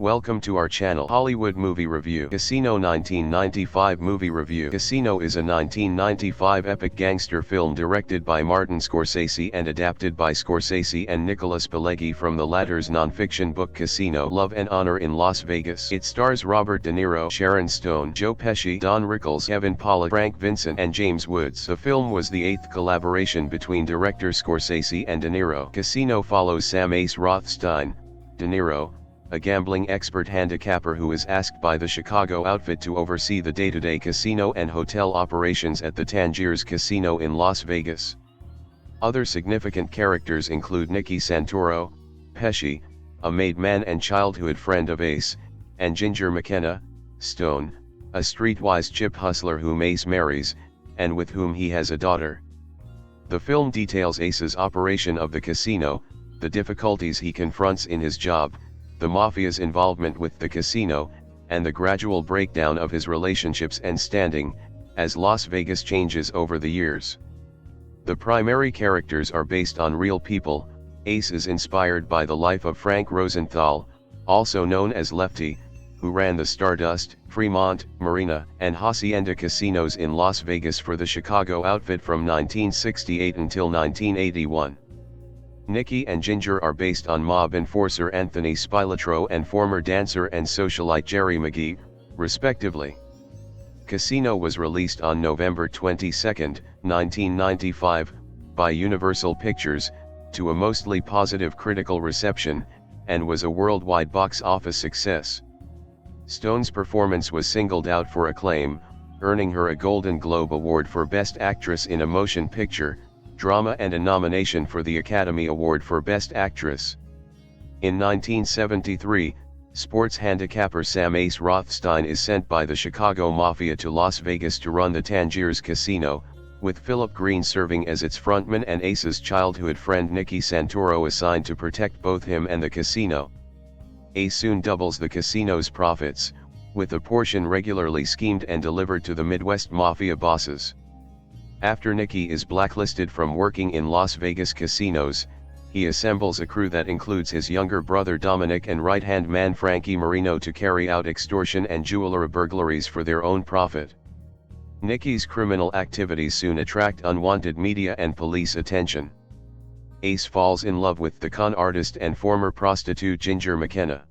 Welcome to our channel Hollywood Movie Review. Casino 1995 Movie Review. Casino is a 1995 epic gangster film directed by Martin Scorsese and adapted by Scorsese and Nicholas Pileggi from the latter's non-fiction book Casino: Love and Honor in Las Vegas. It stars Robert De Niro, Sharon Stone, Joe Pesci, Don Rickles, Evan Pollak, Frank Vincent and James Woods. The film was the eighth collaboration between director Scorsese and De Niro. Casino follows Sam Ace Rothstein, De Niro, a gambling expert handicapper who is asked by the Chicago outfit to oversee the day-to-day casino and hotel operations at the Tangiers Casino in Las Vegas. Other significant characters include Nicky Santoro, Pesci, a made man and childhood friend of Ace, and Ginger McKenna, Stone, a streetwise chip hustler whom Ace marries, and with whom he has a daughter. The film details Ace's operation of the casino, the difficulties he confronts in his job, the mafia's involvement with the casino, and the gradual breakdown of his relationships and standing, as Las Vegas changes over the years. The primary characters are based on real people. Ace is inspired by the life of Frank Rosenthal, also known as Lefty, who ran the Stardust, Fremont, Marina, and Hacienda casinos in Las Vegas for the Chicago outfit from 1968 until 1981. Nicky and Ginger are based on mob enforcer Anthony Spilatro and former dancer and socialite Jerry McGee, respectively. Casino was released on November 22, 1995, by Universal Pictures, to a mostly positive critical reception, and was a worldwide box office success. Stone's performance was singled out for acclaim, earning her a Golden Globe Award for Best Actress in a Motion Picture, Drama and a nomination for the Academy Award for Best Actress. In 1973, sports handicapper Sam Ace Rothstein is sent by the Chicago Mafia to Las Vegas to run the Tangiers Casino, with Philip Green serving as its frontman and Ace's childhood friend Nicky Santoro assigned to protect both him and the casino. Ace soon doubles the casino's profits, with a portion regularly schemed and delivered to the Midwest Mafia bosses. After Nicky is blacklisted from working in Las Vegas casinos, he assembles a crew that includes his younger brother Dominic and right-hand man Frankie Marino to carry out extortion and jewelry burglaries for their own profit. Nicky's criminal activities soon attract unwanted media and police attention. Ace falls in love with the con artist and former prostitute Ginger McKenna.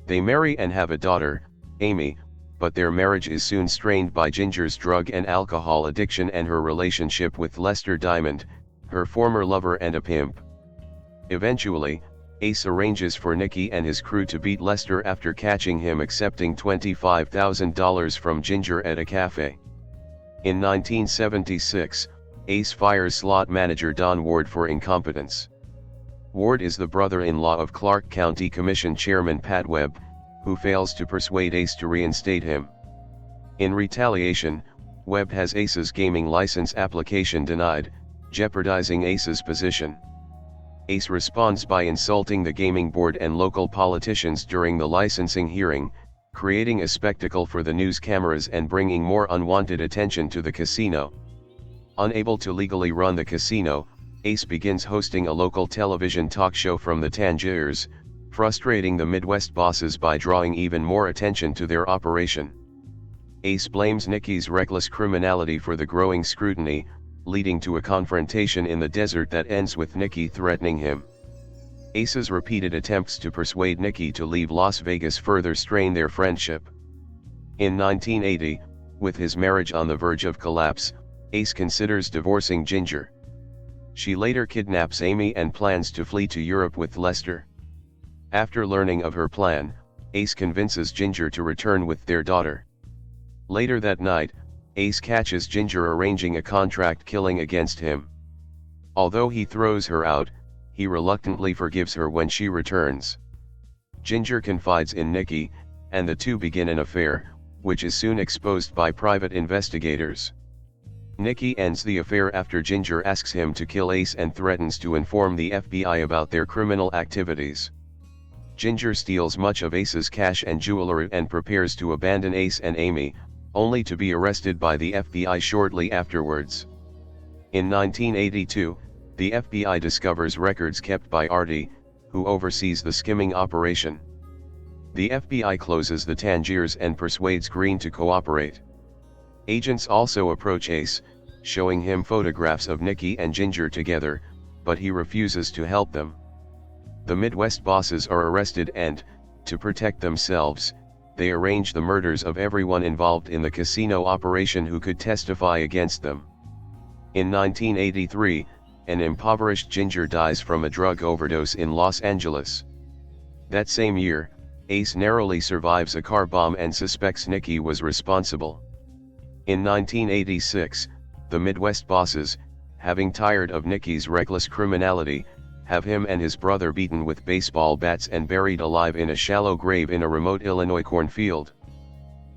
They marry and have a daughter, Amy, but their marriage is soon strained by Ginger's drug and alcohol addiction and her relationship with Lester Diamond, her former lover and a pimp. Eventually, Ace arranges for Nicky and his crew to beat Lester after catching him accepting $25,000 from Ginger at a cafe. In 1976, Ace fires slot manager Don Ward for incompetence. Ward is the brother-in-law of Clark County Commission Chairman Pat Webb, who fails to persuade Ace to reinstate him. In retaliation, Webb has Ace's gaming license application denied, jeopardizing Ace's position. Ace responds by insulting the gaming board and local politicians during the licensing hearing, creating a spectacle for the news cameras and bringing more unwanted attention to the casino. Unable to legally run the casino, Ace begins hosting a local television talk show from the Tangiers, frustrating the Midwest bosses by drawing even more attention to their operation. Ace blames Nicky's reckless criminality for the growing scrutiny, leading to a confrontation in the desert that ends with Nicky threatening him. Ace's repeated attempts to persuade Nicky to leave Las Vegas further strain their friendship. In 1980, with his marriage on the verge of collapse, Ace considers divorcing Ginger. She later kidnaps Amy and plans to flee to Europe with Lester. After learning of her plan, Ace convinces Ginger to return with their daughter. Later that night, Ace catches Ginger arranging a contract killing against him. Although he throws her out, he reluctantly forgives her when she returns. Ginger confides in Nicky, and the two begin an affair, which is soon exposed by private investigators. Nicky ends the affair after Ginger asks him to kill Ace and threatens to inform the FBI about their criminal activities. Ginger steals much of Ace's cash and jewelry and prepares to abandon Ace and Amy, only to be arrested by the FBI shortly afterwards. In 1982, the FBI discovers records kept by Artie, who oversees the skimming operation. The FBI closes the Tangiers and persuades Green to cooperate. Agents also approach Ace, showing him photographs of Nicky and Ginger together, but he refuses to help them. The Midwest bosses are arrested and, to protect themselves, they arrange the murders of everyone involved in the casino operation who could testify against them. In 1983, an impoverished Ginger dies from a drug overdose in Los Angeles. That same year, Ace narrowly survives a car bomb and suspects Nicky was responsible. In 1986, the Midwest bosses, having tired of Nicky's reckless criminality, have him and his brother beaten with baseball bats and buried alive in a shallow grave in a remote Illinois cornfield.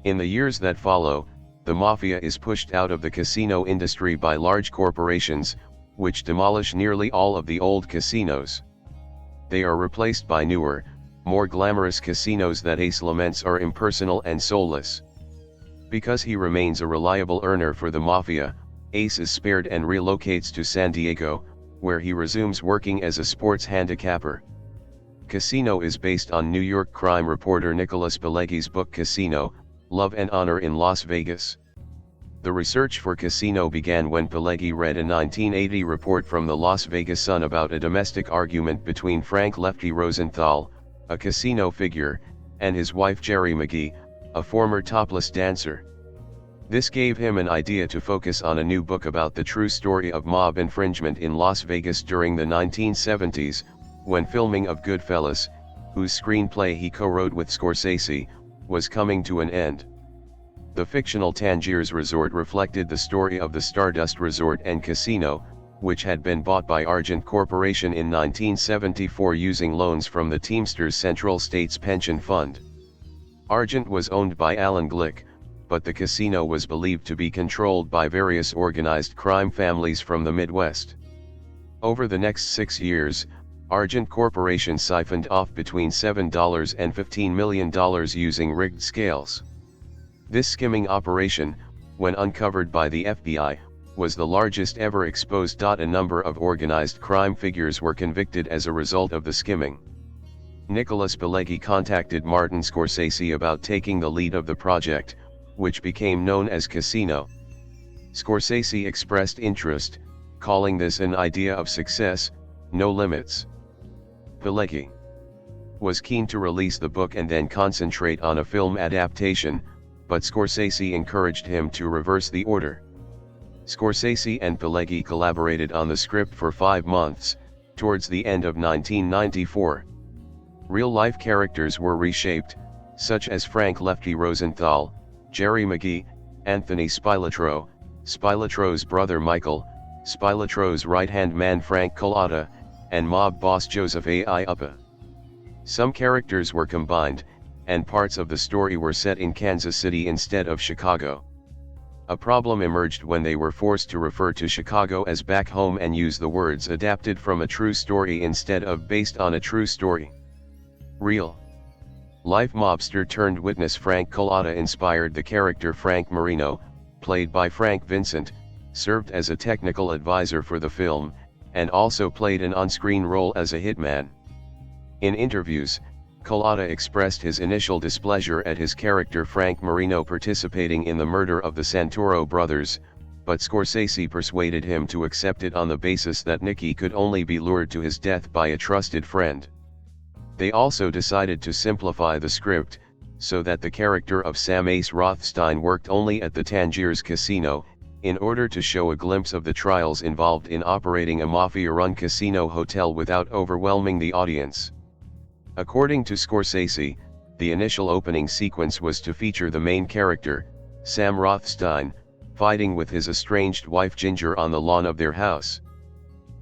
In the years that follow, the mafia is pushed out of the casino industry by large corporations, which demolish nearly all of the old casinos. They are replaced by newer, more glamorous casinos that Ace laments are impersonal and soulless. Because he remains a reliable earner for the mafia, Ace is spared and relocates to San Diego, where he resumes working as a sports handicapper. Casino is based on New York crime reporter Nicholas Pileggi's book Casino, Love and Honor in Las Vegas. The research for Casino began when Pileggi read a 1980 report from the Las Vegas Sun about a domestic argument between Frank Lefty Rosenthal, a casino figure, and his wife Jerry McGee, a former topless dancer. This gave him an idea to focus on a new book about the true story of mob infringement in Las Vegas during the 1970s, when filming of Goodfellas, whose screenplay he co-wrote with Scorsese, was coming to an end. The fictional Tangiers Resort reflected the story of the Stardust Resort and Casino, which had been bought by Argent Corporation in 1974 using loans from the Teamsters Central States Pension Fund. Argent was owned by Alan Glick, but the casino was believed to be controlled by various organized crime families from the Midwest. Over the next 6 years, Argent Corporation siphoned off between $7 and $15 million using rigged scales. This skimming operation, when uncovered by the FBI, was the largest ever exposed. A number of organized crime figures were convicted as a result of the skimming. Nicholas Pileggi contacted Martin Scorsese about taking the lead of the project, which became known as Casino. Scorsese expressed interest, calling this an idea of success, no limits. Pileggi was keen to release the book and then concentrate on a film adaptation, but Scorsese encouraged him to reverse the order. Scorsese and Pileggi collaborated on the script for 5 months, towards the end of 1994. Real-life characters were reshaped, such as Frank Lefty Rosenthal, Jerry McGee, Anthony Spilatro, Spilatro's brother Michael, Spilatro's right-hand man Frank Collada, and mob boss Joseph A. Uppa. Some characters were combined, and parts of the story were set in Kansas City instead of Chicago. A problem emerged when they were forced to refer to Chicago as back home and use the words adapted from a true story instead of based on a true story. Real-life mobster turned witness Frank Collada inspired the character Frank Marino, played by Frank Vincent, served as a technical advisor for the film, and also played an on-screen role as a hitman. In interviews, Collada expressed his initial displeasure at his character Frank Marino participating in the murder of the Santoro brothers, but Scorsese persuaded him to accept it on the basis that Nicky could only be lured to his death by a trusted friend. They also decided to simplify the script, so that the character of Sam Ace Rothstein worked only at the Tangiers Casino, in order to show a glimpse of the trials involved in operating a mafia-run casino hotel without overwhelming the audience. According to Scorsese, the initial opening sequence was to feature the main character, Sam Rothstein, fighting with his estranged wife Ginger on the lawn of their house.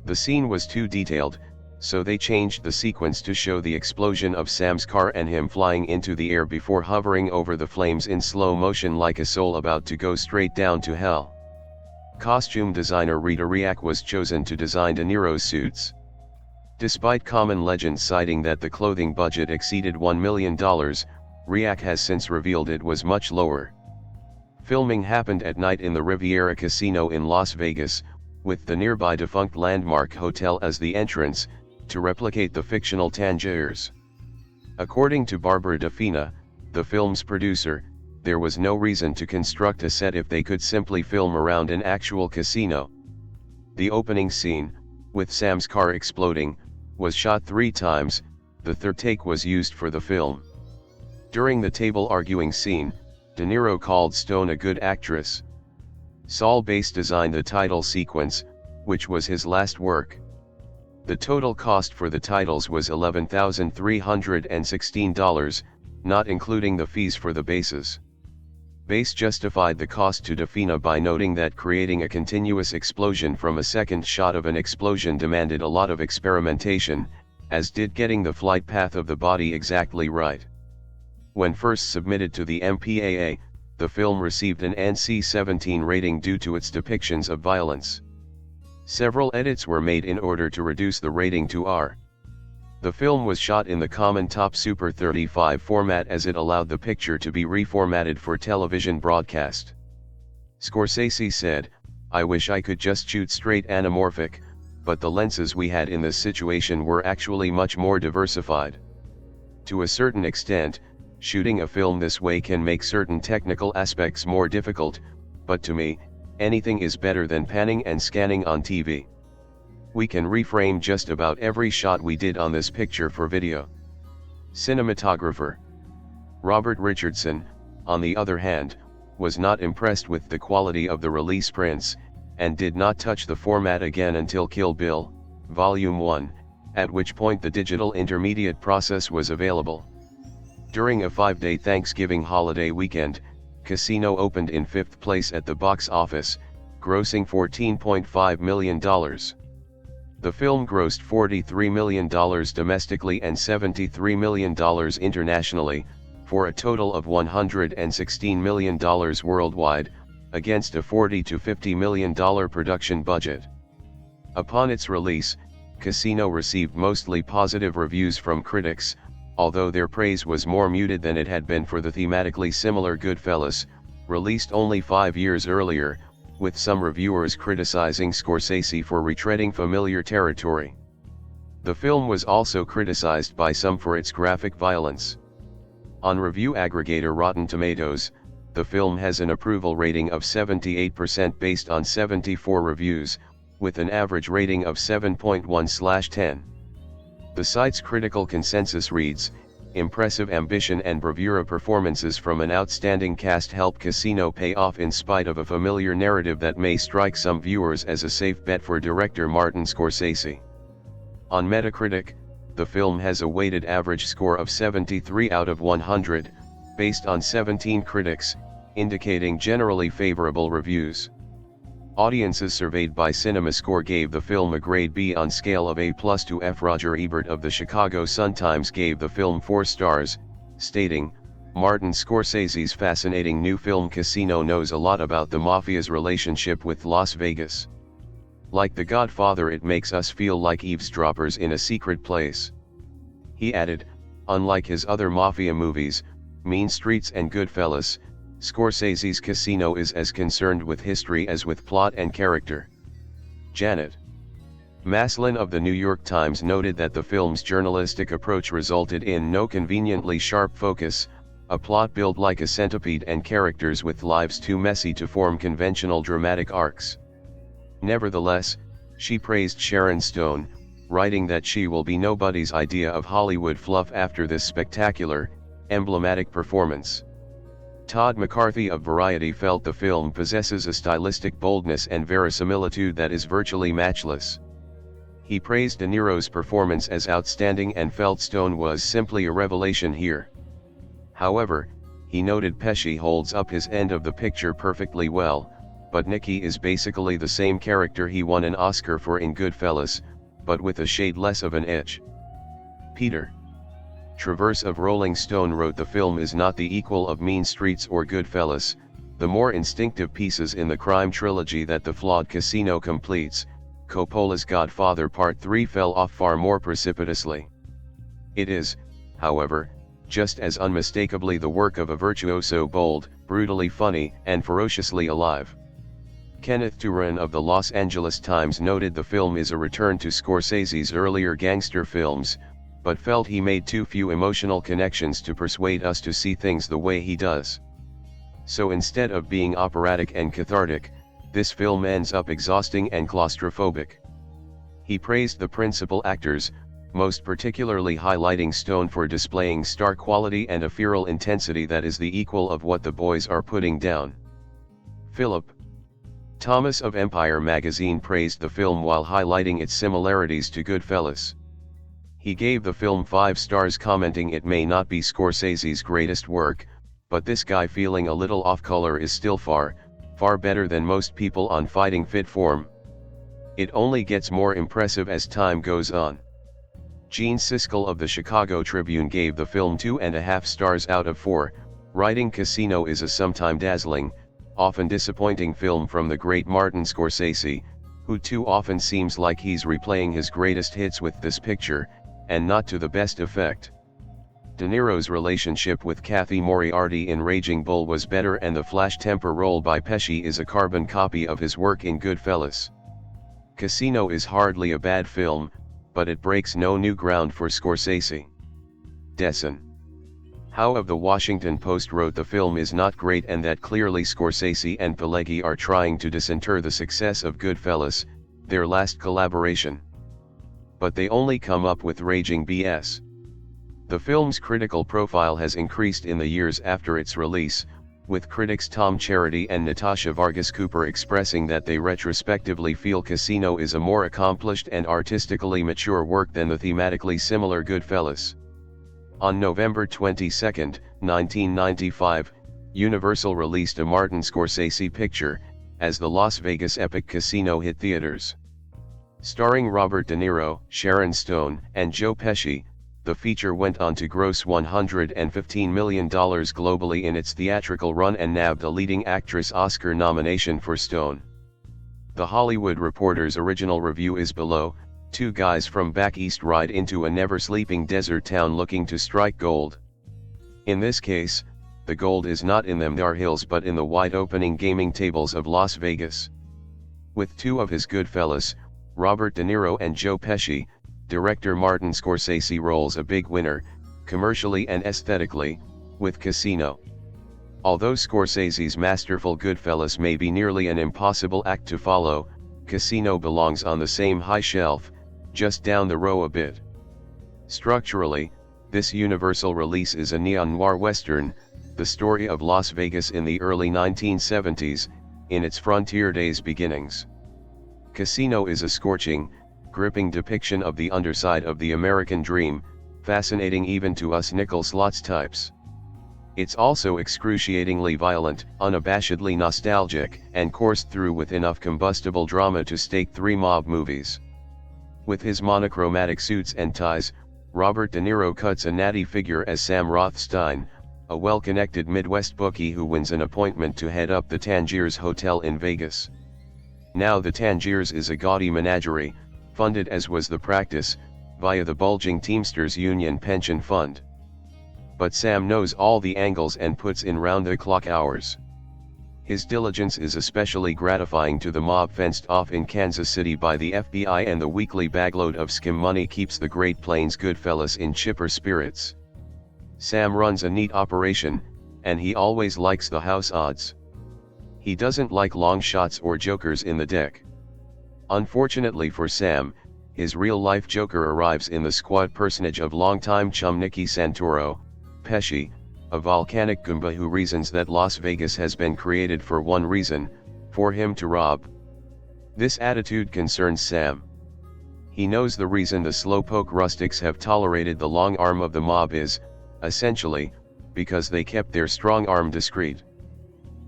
The scene was too detailed, so they changed the sequence to show the explosion of Sam's car and him flying into the air before hovering over the flames in slow motion like a soul about to go straight down to hell. Costume designer Rita Riak was chosen to design De Niro's suits. Despite common legends citing that the clothing budget exceeded $1 million, Riak has since revealed it was much lower. Filming happened at night in the Riviera Casino in Las Vegas, with the nearby defunct Landmark Hotel as the entrance, to replicate the fictional Tangiers. According to Barbara de Fina, the film's producer, there was no reason to construct a set if they could simply film around an actual casino. The opening scene, with Sam's car exploding, was shot 3 times, the third take was used for the film. During the table arguing scene, De Niro called Stone a good actress. Saul Bass designed the title sequence, which was his last work. The total cost for the titles was $11,316, not including the fees for the basses. Bass justified the cost to De Fina by noting that creating a continuous explosion from a second shot of an explosion demanded a lot of experimentation, as did getting the flight path of the body exactly right. When first submitted to the MPAA, the film received an NC-17 rating due to its depictions of violence. Several edits were made in order to reduce the rating to R. The film was shot in the common Top Super 35 format as it allowed the picture to be reformatted for television broadcast. Scorsese said, "I wish I could just shoot straight anamorphic, but the lenses we had in this situation were actually much more diversified. To a certain extent, shooting a film this way can make certain technical aspects more difficult, but to me, anything is better than panning and scanning on TV. We can reframe just about every shot we did on this picture for video." Cinematographer Robert Richardson, on the other hand, was not impressed with the quality of the release prints, and did not touch the format again until Kill Bill, Volume 1, at which point the digital intermediate process was available. During a 5-day Thanksgiving holiday weekend, Casino opened in 5th place at the box office, grossing $14.5 million. The film grossed $43 million domestically and $73 million internationally, for a total of $116 million worldwide, against a $40 to $50 million production budget. Upon its release, Casino received mostly positive reviews from critics, although their praise was more muted than it had been for the thematically similar Goodfellas, released only 5 years earlier, with some reviewers criticizing Scorsese for retreading familiar territory. The film was also criticized by some for its graphic violence. On review aggregator Rotten Tomatoes, the film has an approval rating of 78% based on 74 reviews, with an average rating of 7.1/10. The site's critical consensus reads, "Impressive ambition and bravura performances from an outstanding cast help Casino pay off in spite of a familiar narrative that may strike some viewers as a safe bet for director Martin Scorsese." On Metacritic, the film has a weighted average score of 73 out of 100, based on 17 critics, indicating generally favorable reviews. Audiences surveyed by CinemaScore gave the film a grade B on scale of A+ to F. Roger Ebert of the Chicago Sun-Times gave the film 4 stars, stating, "Martin Scorsese's fascinating new film Casino knows a lot about the mafia's relationship with Las Vegas. Like The Godfather, it makes us feel like eavesdroppers in a secret place." He added, "Unlike his other mafia movies, Mean Streets and Goodfellas, Scorsese's Casino is as concerned with history as with plot and character." Janet Maslin of the New York Times noted that the film's journalistic approach resulted in no conveniently sharp focus, a plot built like a centipede, and characters with lives too messy to form conventional dramatic arcs. Nevertheless, she praised Sharon Stone, writing that she will be nobody's idea of Hollywood fluff after this spectacular, emblematic performance. Todd McCarthy of Variety felt the film possesses a stylistic boldness and verisimilitude that is virtually matchless. He praised De Niro's performance as outstanding and felt Stone was simply a revelation here. However, he noted Pesci holds up his end of the picture perfectly well, but Nicky is basically the same character he won an Oscar for in Goodfellas, but with a shade less of an itch. Peter Traverse of Rolling Stone wrote the film is not the equal of Mean Streets or Goodfellas, the more instinctive pieces in the crime trilogy that the flawed Casino completes. Coppola's Godfather Part 3 fell off far more precipitously. It is, however, just as unmistakably the work of a virtuoso, bold, brutally funny, and ferociously alive. Kenneth Turan of the Los Angeles Times noted the film is a return to Scorsese's earlier gangster films, but felt he made too few emotional connections to persuade us to see things the way he does. So instead of being operatic and cathartic, this film ends up exhausting and claustrophobic. He praised the principal actors, most particularly highlighting Stone for displaying star quality and a feral intensity that is the equal of what the boys are putting down. Philip Thomas of Empire magazine praised the film while highlighting its similarities to Goodfellas. He gave the film 5 stars, commenting it may not be Scorsese's greatest work, but this guy feeling a little off color is still far better than most people on fighting fit form. It only gets more impressive as time goes on. Gene Siskel of the Chicago Tribune gave the film 2.5 stars out of 4, writing Casino is a sometime dazzling, often disappointing film from the great Martin Scorsese, who too often seems like he's replaying his greatest hits with this picture, and not to the best effect. De Niro's relationship with Kathy Moriarty in Raging Bull was better, and the flash temper role by Pesci is a carbon copy of his work in Goodfellas. Casino is hardly a bad film, but it breaks no new ground for Scorsese. Dessen Howe of the Washington Post wrote the film is not great and that clearly Scorsese and Pileggi are trying to disinter the success of Goodfellas, their last collaboration. But they only come up with raging BS. The film's critical profile has increased in the years after its release, with critics Tom Charity and Natasha Vargas Cooper expressing that they retrospectively feel Casino is a more accomplished and artistically mature work than the thematically similar Goodfellas. On November 22, 1995, Universal released a Martin Scorsese picture, as the Las Vegas epic Casino hit theaters. Starring Robert De Niro, Sharon Stone, and Joe Pesci, the feature went on to gross $115 million globally in its theatrical run and nabbed a leading actress Oscar nomination for Stone. The Hollywood Reporter's original review is below. 2 guys from back east ride into a never-sleeping desert town looking to strike gold. In this case, the gold is not in them there hills but in the wide-opening gaming tables of Las Vegas. With 2 of his Goodfellas, Robert De Niro and Joe Pesci, director Martin Scorsese rolls a big winner, commercially and aesthetically, with Casino. Although Scorsese's masterful Goodfellas may be nearly an impossible act to follow, Casino belongs on the same high shelf, just down the row a bit. Structurally, this Universal release is a neo-noir western, the story of Las Vegas in the early 1970s, in its frontier days beginnings. Casino is a scorching, gripping depiction of the underside of the American dream, fascinating even to us nickel slots types. It's also excruciatingly violent, unabashedly nostalgic, and coursed through with enough combustible drama to stake 3 mob movies. With his monochromatic suits and ties, Robert De Niro cuts a natty figure as Sam Rothstein, a well-connected Midwest bookie who wins an appointment to head up the Tangiers Hotel in Vegas. Now the Tangiers is a gaudy menagerie, funded as was the practice, via the bulging Teamsters Union pension fund. But Sam knows all the angles and puts in round-the-clock hours. His diligence is especially gratifying to the mob fenced off in Kansas City by the FBI, and the weekly bagload of skim money keeps the Great Plains Goodfellas in chipper spirits. Sam runs a neat operation, and he always likes the house odds. He doesn't like long shots or jokers in the deck. Unfortunately for Sam, his real-life joker arrives in the squad personage of longtime chum Nicky Santoro, Pesci, a volcanic Goomba who reasons that Las Vegas has been created for one reason, for him to rob. This attitude concerns Sam. He knows the reason the slowpoke rustics have tolerated the long arm of the mob is, essentially, because they kept their strong arm discreet.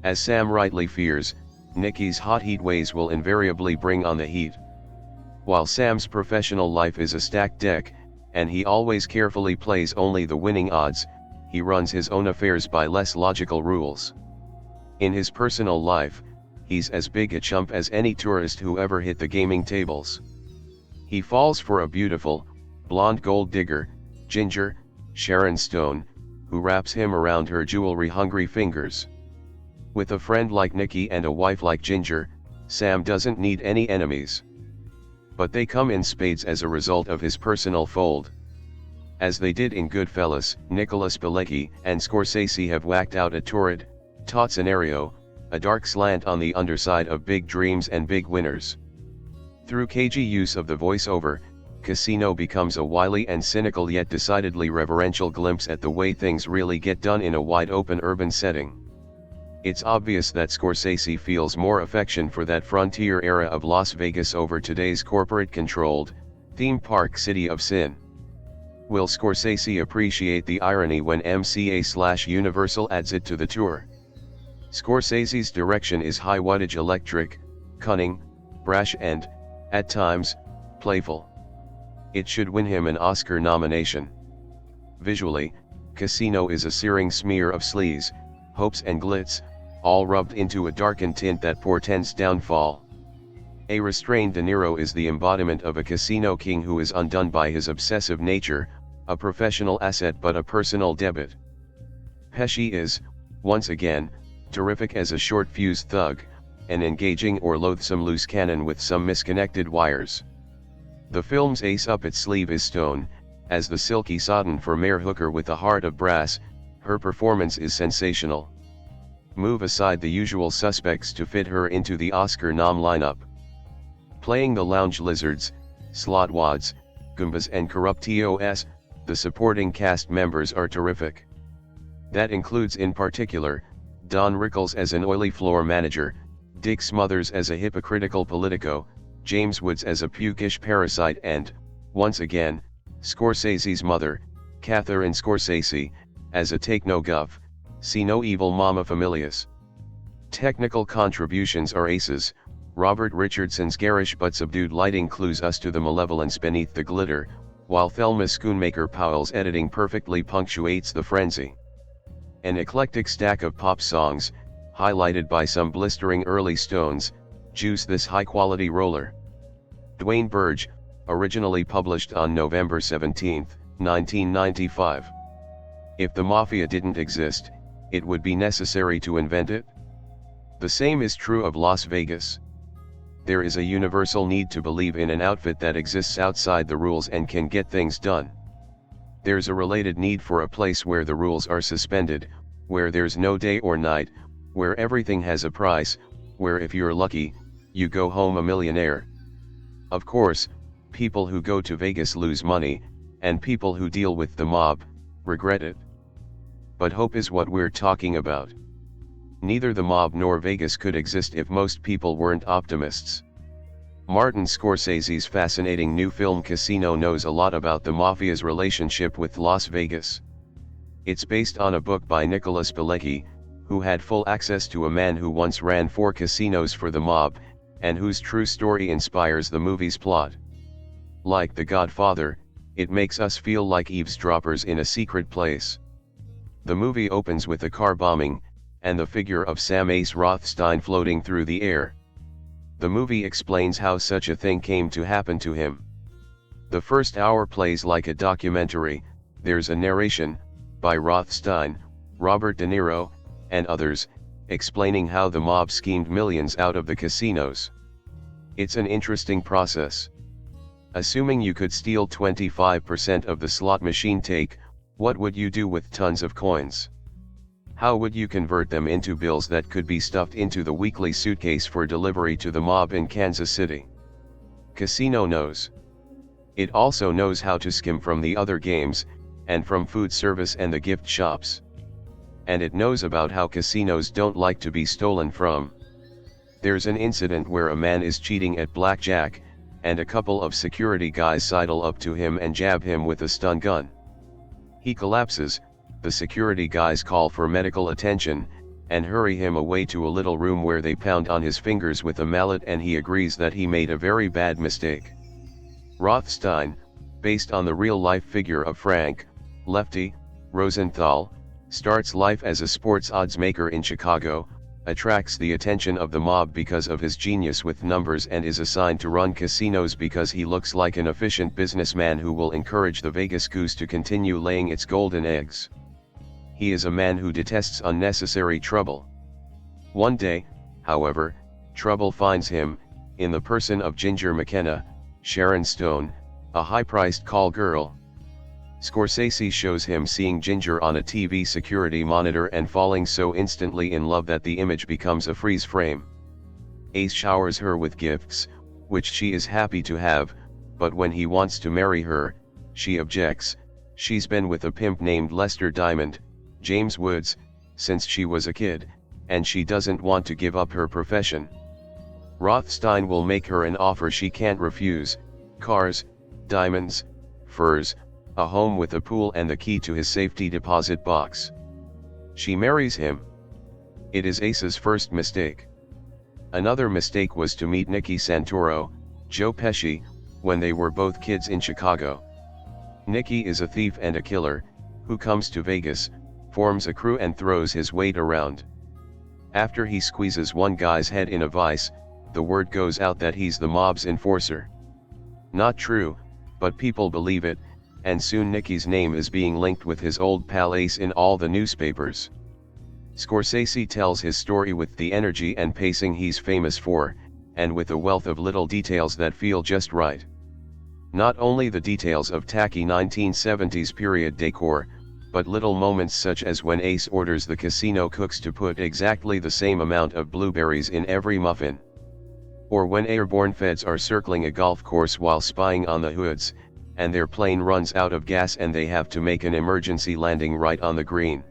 As Sam rightly fears, Nicky's hot heat ways will invariably bring on the heat. While Sam's professional life is a stacked deck, and he always carefully plays only the winning odds, he runs his own affairs by less logical rules. In his personal life, he's as big a chump as any tourist who ever hit the gaming tables. He falls for a beautiful, blonde gold digger, Ginger, Sharon Stone, who wraps him around her jewelry-hungry fingers. With a friend like Nicky and a wife like Ginger, Sam doesn't need any enemies. But they come in spades as a result of his personal fold. As they did in Goodfellas, Nicholas Pileggi and Scorsese have whacked out a torrid, taut scenario, a dark slant on the underside of big dreams and big winners. Through cagey use of the voiceover, Casino becomes a wily and cynical yet decidedly reverential glimpse at the way things really get done in a wide-open urban setting. It's obvious that Scorsese feels more affection for that frontier era of Las Vegas over today's corporate-controlled, theme park city of sin. Will Scorsese appreciate the irony when MCA/Universal adds it to the tour? Scorsese's direction is high-wattage electric, cunning, brash and, at times, playful. It should win him an Oscar nomination. Visually, Casino is a searing smear of sleaze, hopes and glitz, all rubbed into a darkened tint that portends downfall. A restrained De Niro is the embodiment of a casino king who is undone by his obsessive nature, a professional asset but a personal debit. Pesci is, once again, terrific as a short-fused thug, an engaging or loathsome loose cannon with some misconnected wires. The film's ace up its sleeve is Stone, as the silky sodden for Mayor Hooker with a heart of brass. Her performance is sensational. Move aside the usual suspects to fit her into the Oscar nom lineup. Playing the lounge lizards, slotwads, goombas and corruptios, the supporting cast members are terrific. That includes in particular, Don Rickles as an oily floor manager, Dick Smothers as a hypocritical politico, James Woods as a pukish parasite and, once again, Scorsese's mother, Catherine Scorsese, as a take-no-guff, see-no-evil mama familias. Technical contributions are aces. Robert Richardson's garish but subdued lighting clues us to the malevolence beneath the glitter, while Thelma Schoonmaker-Powell's editing perfectly punctuates the frenzy. An eclectic stack of pop songs, highlighted by some blistering early Stones, juice this high-quality roller. Dwayne Burge, originally published on November 17, 1995. If the Mafia didn't exist, it would be necessary to invent it? The same is true of Las Vegas. There is a universal need to believe in an outfit that exists outside the rules and can get things done. There's a related need for a place where the rules are suspended, where there's no day or night, where everything has a price, where if you're lucky, you go home a millionaire. Of course, people who go to Vegas lose money, and people who deal with the mob, regret it. But hope is what we're talking about. Neither the mob nor Vegas could exist if most people weren't optimists. Martin Scorsese's fascinating new film Casino knows a lot about the Mafia's relationship with Las Vegas. It's based on a book by Nicholas Pileggi, who had full access to a man who once ran 4 casinos for the mob, and whose true story inspires the movie's plot. Like The Godfather, it makes us feel like eavesdroppers in a secret place. The movie opens with a car bombing, and the figure of Sam Ace Rothstein floating through the air. The movie explains how such a thing came to happen to him. The first hour plays like a documentary. There's a narration, by Rothstein, Robert De Niro, and others, explaining how the mob schemed millions out of the casinos. It's an interesting process. Assuming you could steal 25% of the slot machine take, what would you do with tons of coins? How would you convert them into bills that could be stuffed into the weekly suitcase for delivery to the mob in Kansas City? Casino knows. It also knows how to skim from the other games, and from food service and the gift shops. And it knows about how casinos don't like to be stolen from. There's an incident where a man is cheating at blackjack, and a couple of security guys sidle up to him and jab him with a stun gun. He collapses. The security guys call for medical attention, and hurry him away to a little room where they pound on his fingers with a mallet, and he agrees that he made a very bad mistake. Rothstein, based on the real-life figure of Frank, Lefty, Rosenthal, starts life as a sports odds maker in Chicago, attracts the attention of the mob because of his genius with numbers, and is assigned to run casinos because he looks like an efficient businessman who will encourage the Vegas goose to continue laying its golden eggs. He is a man who detests unnecessary trouble. One day, however, trouble finds him, in the person of Ginger McKenna, Sharon Stone, a high-priced call girl. Scorsese shows him seeing Ginger on a TV security monitor and falling so instantly in love that the image becomes a freeze frame. Ace showers her with gifts, which she is happy to have, but when he wants to marry her, she objects. She's been with a pimp named Lester Diamond, James Woods, since she was a kid, and she doesn't want to give up her profession. Rothstein will make her an offer she can't refuse: cars, diamonds, furs, a home with a pool and the key to his safety deposit box. She marries him. It is Ace's first mistake. Another mistake was to meet Nicky Santoro, Joe Pesci, when they were both kids in Chicago. Nicky is a thief and a killer, who comes to Vegas, forms a crew and throws his weight around. After he squeezes one guy's head in a vice, the word goes out that he's the mob's enforcer. Not true, but people believe it, and soon Nicky's name is being linked with his old pal Ace in all the newspapers. Scorsese tells his story with the energy and pacing he's famous for, and with a wealth of little details that feel just right. Not only the details of tacky 1970s period decor, but little moments such as when Ace orders the casino cooks to put exactly the same amount of blueberries in every muffin. Or when airborne feds are circling a golf course while spying on the hoods, and their plane runs out of gas and they have to make an emergency landing right on the green.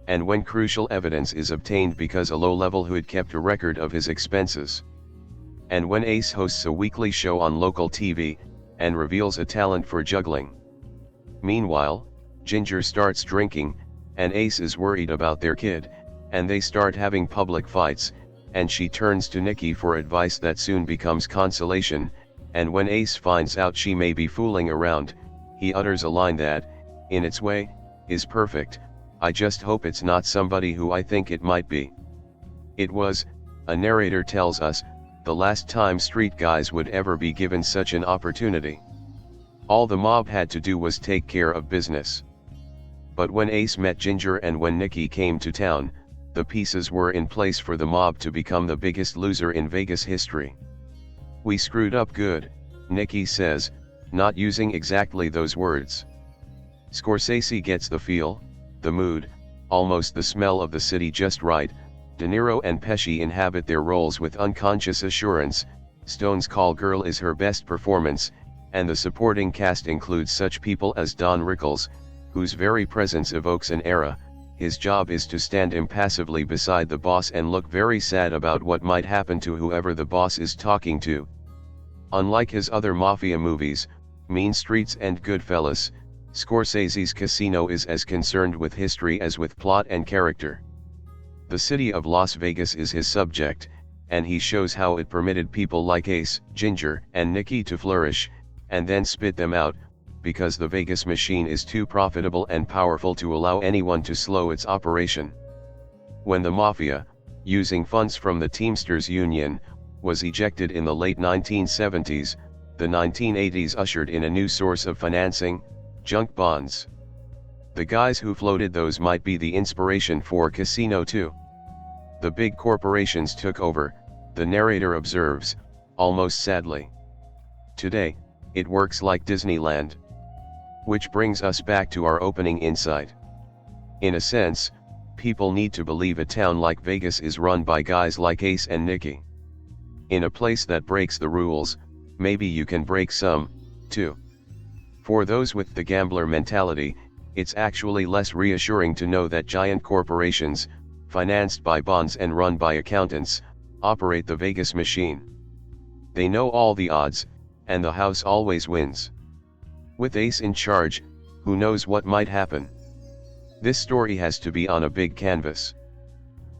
And when crucial evidence is obtained because a low-level hood kept a record of his expenses. And when Ace hosts a weekly show on local TV, and reveals a talent for juggling. Meanwhile, Ginger starts drinking, and Ace is worried about their kid, and they start having public fights, and she turns to Nicky for advice that soon becomes consolation, and when Ace finds out she may be fooling around, he utters a line that, in its way, is perfect: "I just hope it's not somebody who I think it might be." It was, a narrator tells us, the last time street guys would ever be given such an opportunity. All the mob had to do was take care of business. But when Ace met Ginger and when Nicky came to town, the pieces were in place for the mob to become the biggest loser in Vegas history. "We screwed up good," Nicky says, not using exactly those words. Scorsese gets the feel, the mood, almost the smell of the city just right. De Niro and Pesci inhabit their roles with unconscious assurance. Stone's Call Girl is her best performance, and the supporting cast includes such people as Don Rickles, whose very presence evokes an era. His job is to stand impassively beside the boss and look very sad about what might happen to whoever the boss is talking to. Unlike his other mafia movies, Mean Streets and Goodfellas, Scorsese's Casino is as concerned with history as with plot and character. The city of Las Vegas is his subject, and he shows how it permitted people like Ace, Ginger, and Nicky to flourish, and then spit them out, because the Vegas machine is too profitable and powerful to allow anyone to slow its operation. When the mafia, using funds from the Teamsters Union, was ejected in the late 1970s, the 1980s ushered in a new source of financing: junk bonds. The guys who floated those might be the inspiration for Casino too. The big corporations took over, the narrator observes, almost sadly. Today, it works like Disneyland. Which brings us back to our opening insight. In a sense, people need to believe a town like Vegas is run by guys like Ace and Nicky. In a place that breaks the rules, maybe you can break some, too. For those with the gambler mentality, it's actually less reassuring to know that giant corporations, financed by bonds and run by accountants, operate the Vegas machine. They know all the odds, and the house always wins. With Ace in charge, who knows what might happen? This story has to be on a big canvas.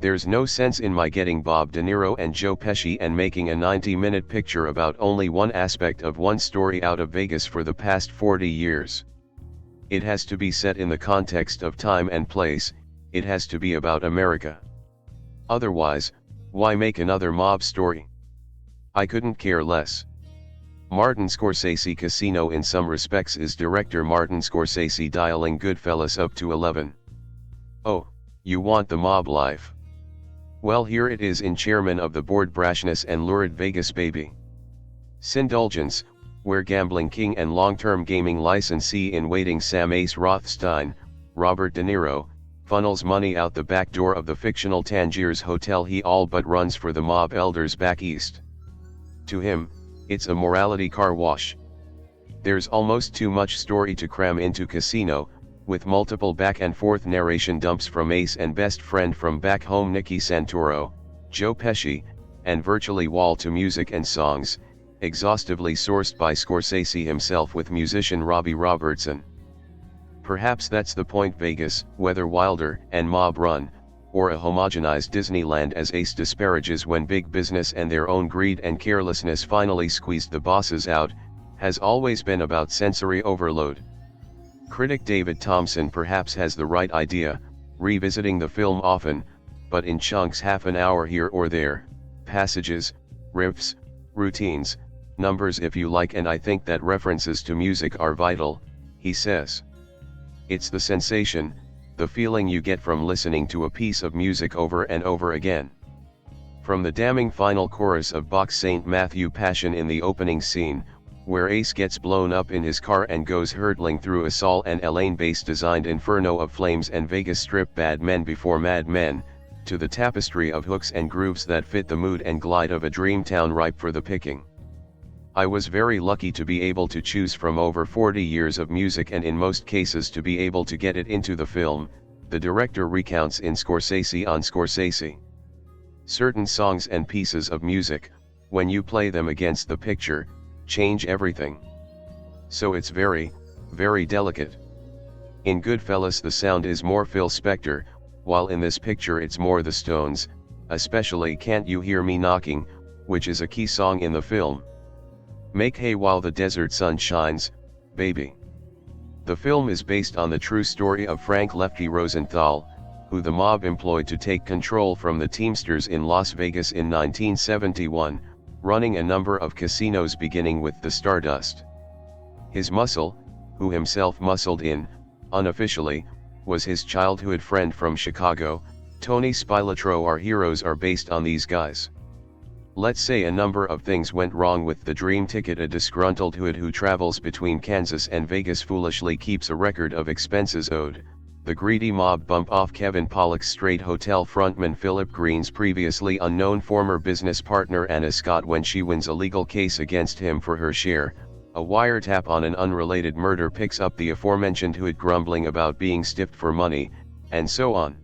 There's no sense in my getting Bob De Niro and Joe Pesci and making a 90-minute picture about only one aspect of one story out of Vegas for the past 40 years. It has to be set in the context of time and place. It has to be about America. Otherwise, why make another mob story? I couldn't care less. Martin Scorsese Casino in some respects is director Martin Scorsese dialing Goodfellas up to 11. Oh, you want the mob life? Well, here it is in Chairman of the Board brashness and lurid Vegas baby. Sindulgence, where gambling king and long-term gaming licensee-in-waiting Sam Ace Rothstein, Robert De Niro, funnels money out the back door of the fictional Tangiers hotel he all but runs for the mob elders back east. To him, it's a morality car wash. There's almost too much story to cram into Casino, with multiple back-and-forth narration dumps from Ace and best friend from back home Nicky Santoro, Joe Pesci, and virtually wall-to-music and songs, exhaustively sourced by Scorsese himself with musician Robbie Robertson. Perhaps that's the point. Vegas, whether Wilder and mob run, or a homogenized Disneyland as Ace disparages when big business and their own greed and carelessness finally squeezed the bosses out, has always been about sensory overload. Critic David Thompson perhaps has the right idea, revisiting the film often, but in chunks, half an hour here or there, passages, riffs, routines, numbers if you like, and I think that references to music are vital, he says. It's the sensation, the feeling you get from listening to a piece of music over and over again. From the damning final chorus of Bach's St. Matthew Passion in the opening scene, where Ace gets blown up in his car and goes hurtling through a Saul and Elaine bass-designed inferno of flames and Vegas Strip Bad Men Before Mad Men, to the tapestry of hooks and grooves that fit the mood and glide of a dream town ripe for the picking. I was very lucky to be able to choose from over 40 years of music, and in most cases to be able to get it into the film, the director recounts in Scorsese on Scorsese. Certain songs and pieces of music, when you play them against the picture, change everything. So it's very, very delicate. In Goodfellas the sound is more Phil Spector, while in this picture it's more the Stones, especially Can't You Hear Me Knocking, which is a key song in the film. Make hay while the desert sun shines, baby. The film is based on the true story of Frank Lefty Rosenthal, who the mob employed to take control from the Teamsters in Las Vegas in 1971, running a number of casinos beginning with the Stardust. His muscle, who himself muscled in, unofficially, was his childhood friend from Chicago, Tony Spilatro. Our heroes are based on these guys. Let's say a number of things went wrong with the dream ticket. A disgruntled hood who travels between Kansas and Vegas foolishly keeps a record of expenses owed. The greedy mob bump off Kevin Pollak's straight hotel frontman Philip Green's previously unknown former business partner Anna Scott when she wins a legal case against him for her share. A wiretap on an unrelated murder picks up the aforementioned hood grumbling about being stiffed for money, and so on.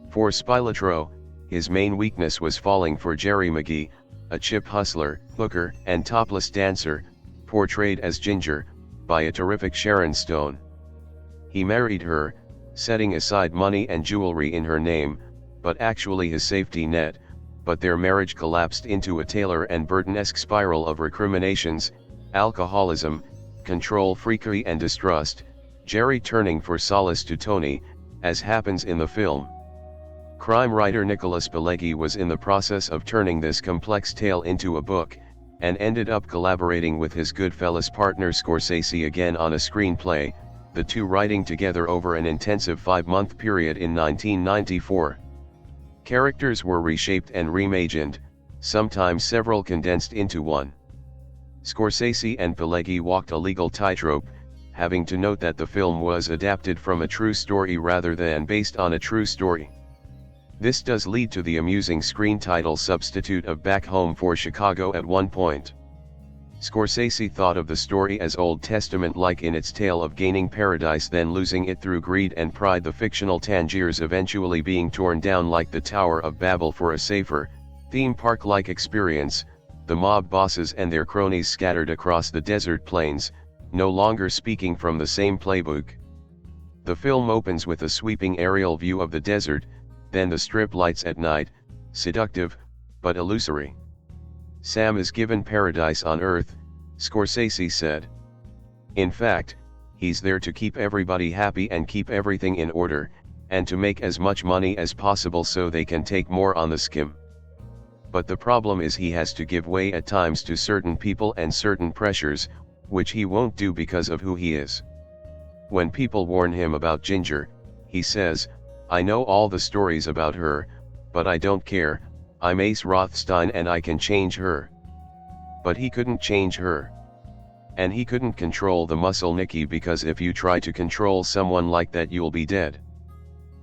For Spilatro, his main weakness was falling for Jerry McGee, a chip hustler, hooker, and topless dancer, portrayed as Ginger, by a terrific Sharon Stone. He married her, setting aside money and jewelry in her name, but actually his safety net, but their marriage collapsed into a Taylor and Burton-esque spiral of recriminations, alcoholism, control freakery and distrust, Jerry turning for solace to Tony, as happens in the film. Crime writer Nicholas Pileggi was in the process of turning this complex tale into a book, and ended up collaborating with his Goodfellas partner Scorsese again on a screenplay, the two writing together over an intensive 5-month period in 1994. Characters were reshaped and reimagined, sometimes several condensed into one. Scorsese and Pileggi walked a legal tightrope, having to note that the film was adapted from a true story rather than based on a true story. This does lead to the amusing screen title substitute of Back Home for Chicago at one point. Scorsese thought of the story as Old Testament-like in its tale of gaining paradise then losing it through greed and pride, the fictional Tangiers eventually being torn down like the Tower of Babel for a safer, theme park-like experience, the mob bosses and their cronies scattered across the desert plains, no longer speaking from the same playbook. The film opens with a sweeping aerial view of the desert, then the strip lights at night, seductive, but illusory. Sam is given paradise on earth, Scorsese said. In fact, he's there to keep everybody happy and keep everything in order, and to make as much money as possible so they can take more on the skim. But the problem is he has to give way at times to certain people and certain pressures, which he won't do because of who he is. When people warn him about Ginger, he says, "I know all the stories about her, but I don't care, I'm Ace Rothstein and I can change her." But he couldn't change her. And he couldn't control the muscle Nikki because if you try to control someone like that you'll be dead.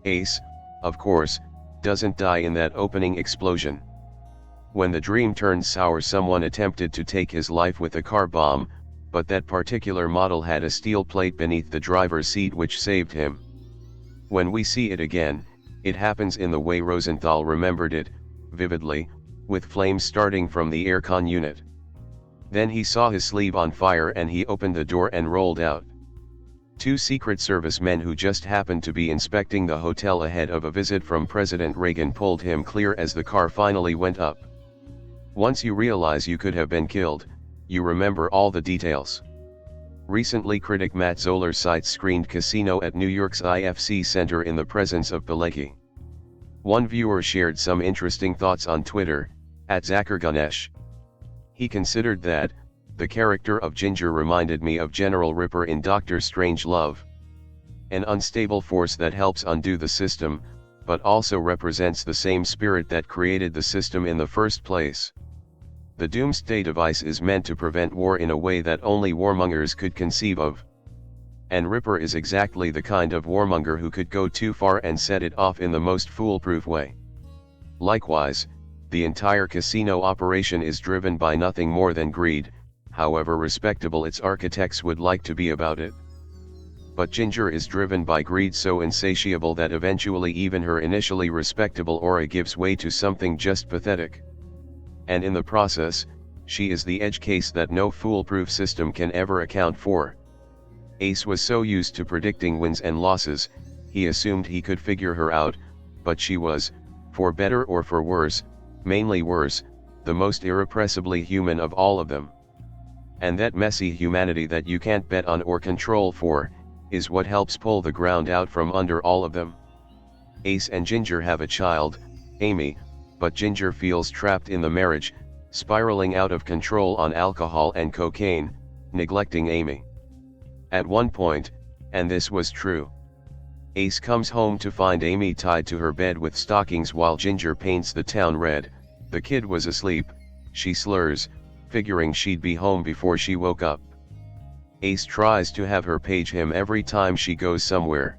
Ace, of course, doesn't die in that opening explosion. When the dream turned sour someone attempted to take his life with a car bomb, but that particular model had a steel plate beneath the driver's seat which saved him. When we see it again, it happens in the way Rosenthal remembered it, vividly, with flames starting from the aircon unit. Then he saw his sleeve on fire and he opened the door and rolled out. Two Secret Service men who just happened to be inspecting the hotel ahead of a visit from President Reagan pulled him clear as the car finally went up. Once you realize you could have been killed, you remember all the details. Recently critic Matt Zoller Sites screened Casino at New York's IFC Center in the presence of Pollak. One viewer shared some interesting thoughts on Twitter, @ZacherGanesh. He considered that, the character of Ginger reminded me of General Ripper in Doctor Strangelove. An unstable force that helps undo the system, but also represents the same spirit that created the system in the first place. The doomsday device is meant to prevent war in a way that only warmongers could conceive of. And Ripper is exactly the kind of warmonger who could go too far and set it off in the most foolproof way. Likewise, the entire casino operation is driven by nothing more than greed, however respectable its architects would like to be about it. But Ginger is driven by greed so insatiable that eventually even her initially respectable aura gives way to something just pathetic. And in the process, she is the edge case that no foolproof system can ever account for. Ace was so used to predicting wins and losses, he assumed he could figure her out, but she was, for better or for worse, mainly worse, the most irrepressibly human of all of them. And that messy humanity that you can't bet on or control for, is what helps pull the ground out from under all of them. Ace and Ginger have a child, Amy, but Ginger feels trapped in the marriage, spiraling out of control on alcohol and cocaine, neglecting Amy. At one point, and this was true, Ace comes home to find Amy tied to her bed with stockings while Ginger paints the town red. The kid was asleep, she slurs, figuring she'd be home before she woke up. Ace tries to have her page him every time she goes somewhere.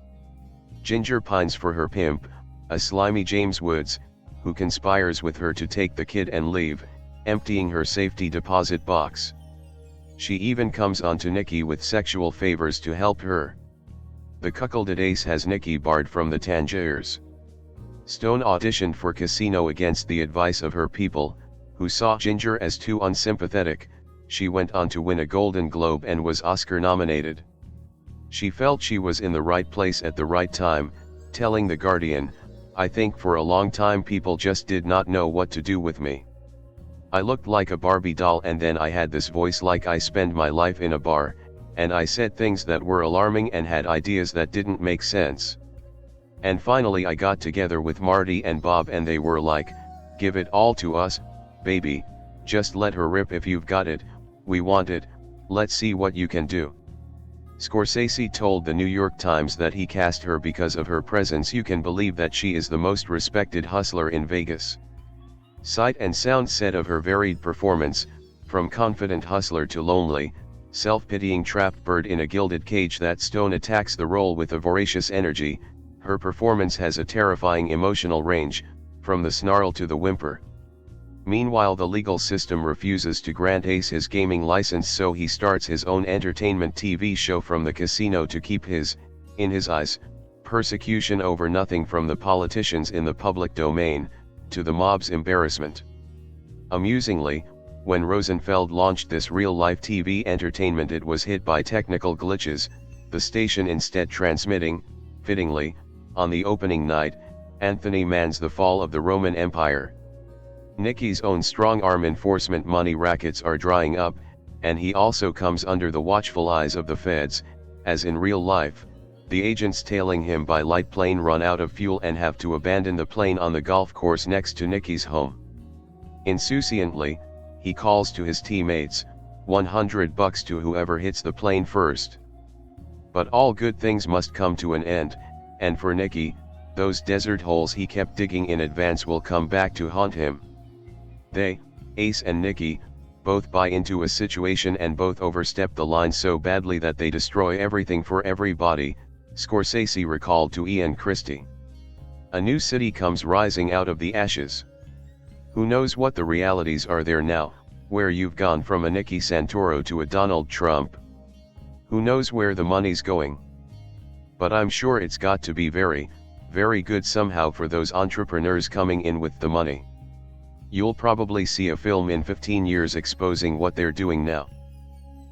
Ginger pines for her pimp, a slimy James Woods, who conspires with her to take the kid and leave, emptying her safety deposit box. She even comes on to Nikki with sexual favors to help her. The cuckolded Ace has Nikki barred from the Tangiers. Stone auditioned for Casino against the advice of her people, who saw Ginger as too unsympathetic. She went on to win a Golden Globe and was Oscar nominated. She felt she was in the right place at the right time, telling The Guardian, "I think for a long time people just did not know what to do with me. I looked like a Barbie doll and then I had this voice like I spend my life in a bar, and I said things that were alarming and had ideas that didn't make sense. And finally I got together with Marty and Bob and they were like, give it all to us, baby, just let her rip if you've got it, we want it, let's see what you can do." Scorsese told the New York Times that he cast her because of her presence. You can believe that she is the most respected hustler in Vegas. Sight and Sound said of her varied performance, from confident hustler to lonely, self-pitying trapped bird in a gilded cage, that Stone attacks the role with a voracious energy. Her performance has a terrifying emotional range, from the snarl to the whimper. Meanwhile, the legal system refuses to grant Ace his gaming license, so he starts his own entertainment TV show from the casino to keep his, in his eyes, persecution over nothing from the politicians in the public domain, to the mob's embarrassment. Amusingly, when Rosenfeld launched this real-life TV entertainment, it was hit by technical glitches, the station instead transmitting, fittingly, on the opening night, Anthony Mann's The Fall of the Roman Empire. Nikki's own strong-arm enforcement money rackets are drying up, and he also comes under the watchful eyes of the feds, as in real life, the agents tailing him by light plane run out of fuel and have to abandon the plane on the golf course next to Nikki's home. Insouciantly, he calls to his teammates, $100 to whoever hits the plane first. But all good things must come to an end, and for Nikki, those desert holes he kept digging in advance will come back to haunt him. They, Ace and Nikki, both buy into a situation and both overstep the line so badly that they destroy everything for everybody, Scorsese recalled to Ian Christie. A new city comes rising out of the ashes. Who knows what the realities are there now, where you've gone from a Nicky Santoro to a Donald Trump? Who knows where the money's going? But I'm sure it's got to be very, very good somehow for those entrepreneurs coming in with the money. You'll probably see a film in 15 years exposing what they're doing now.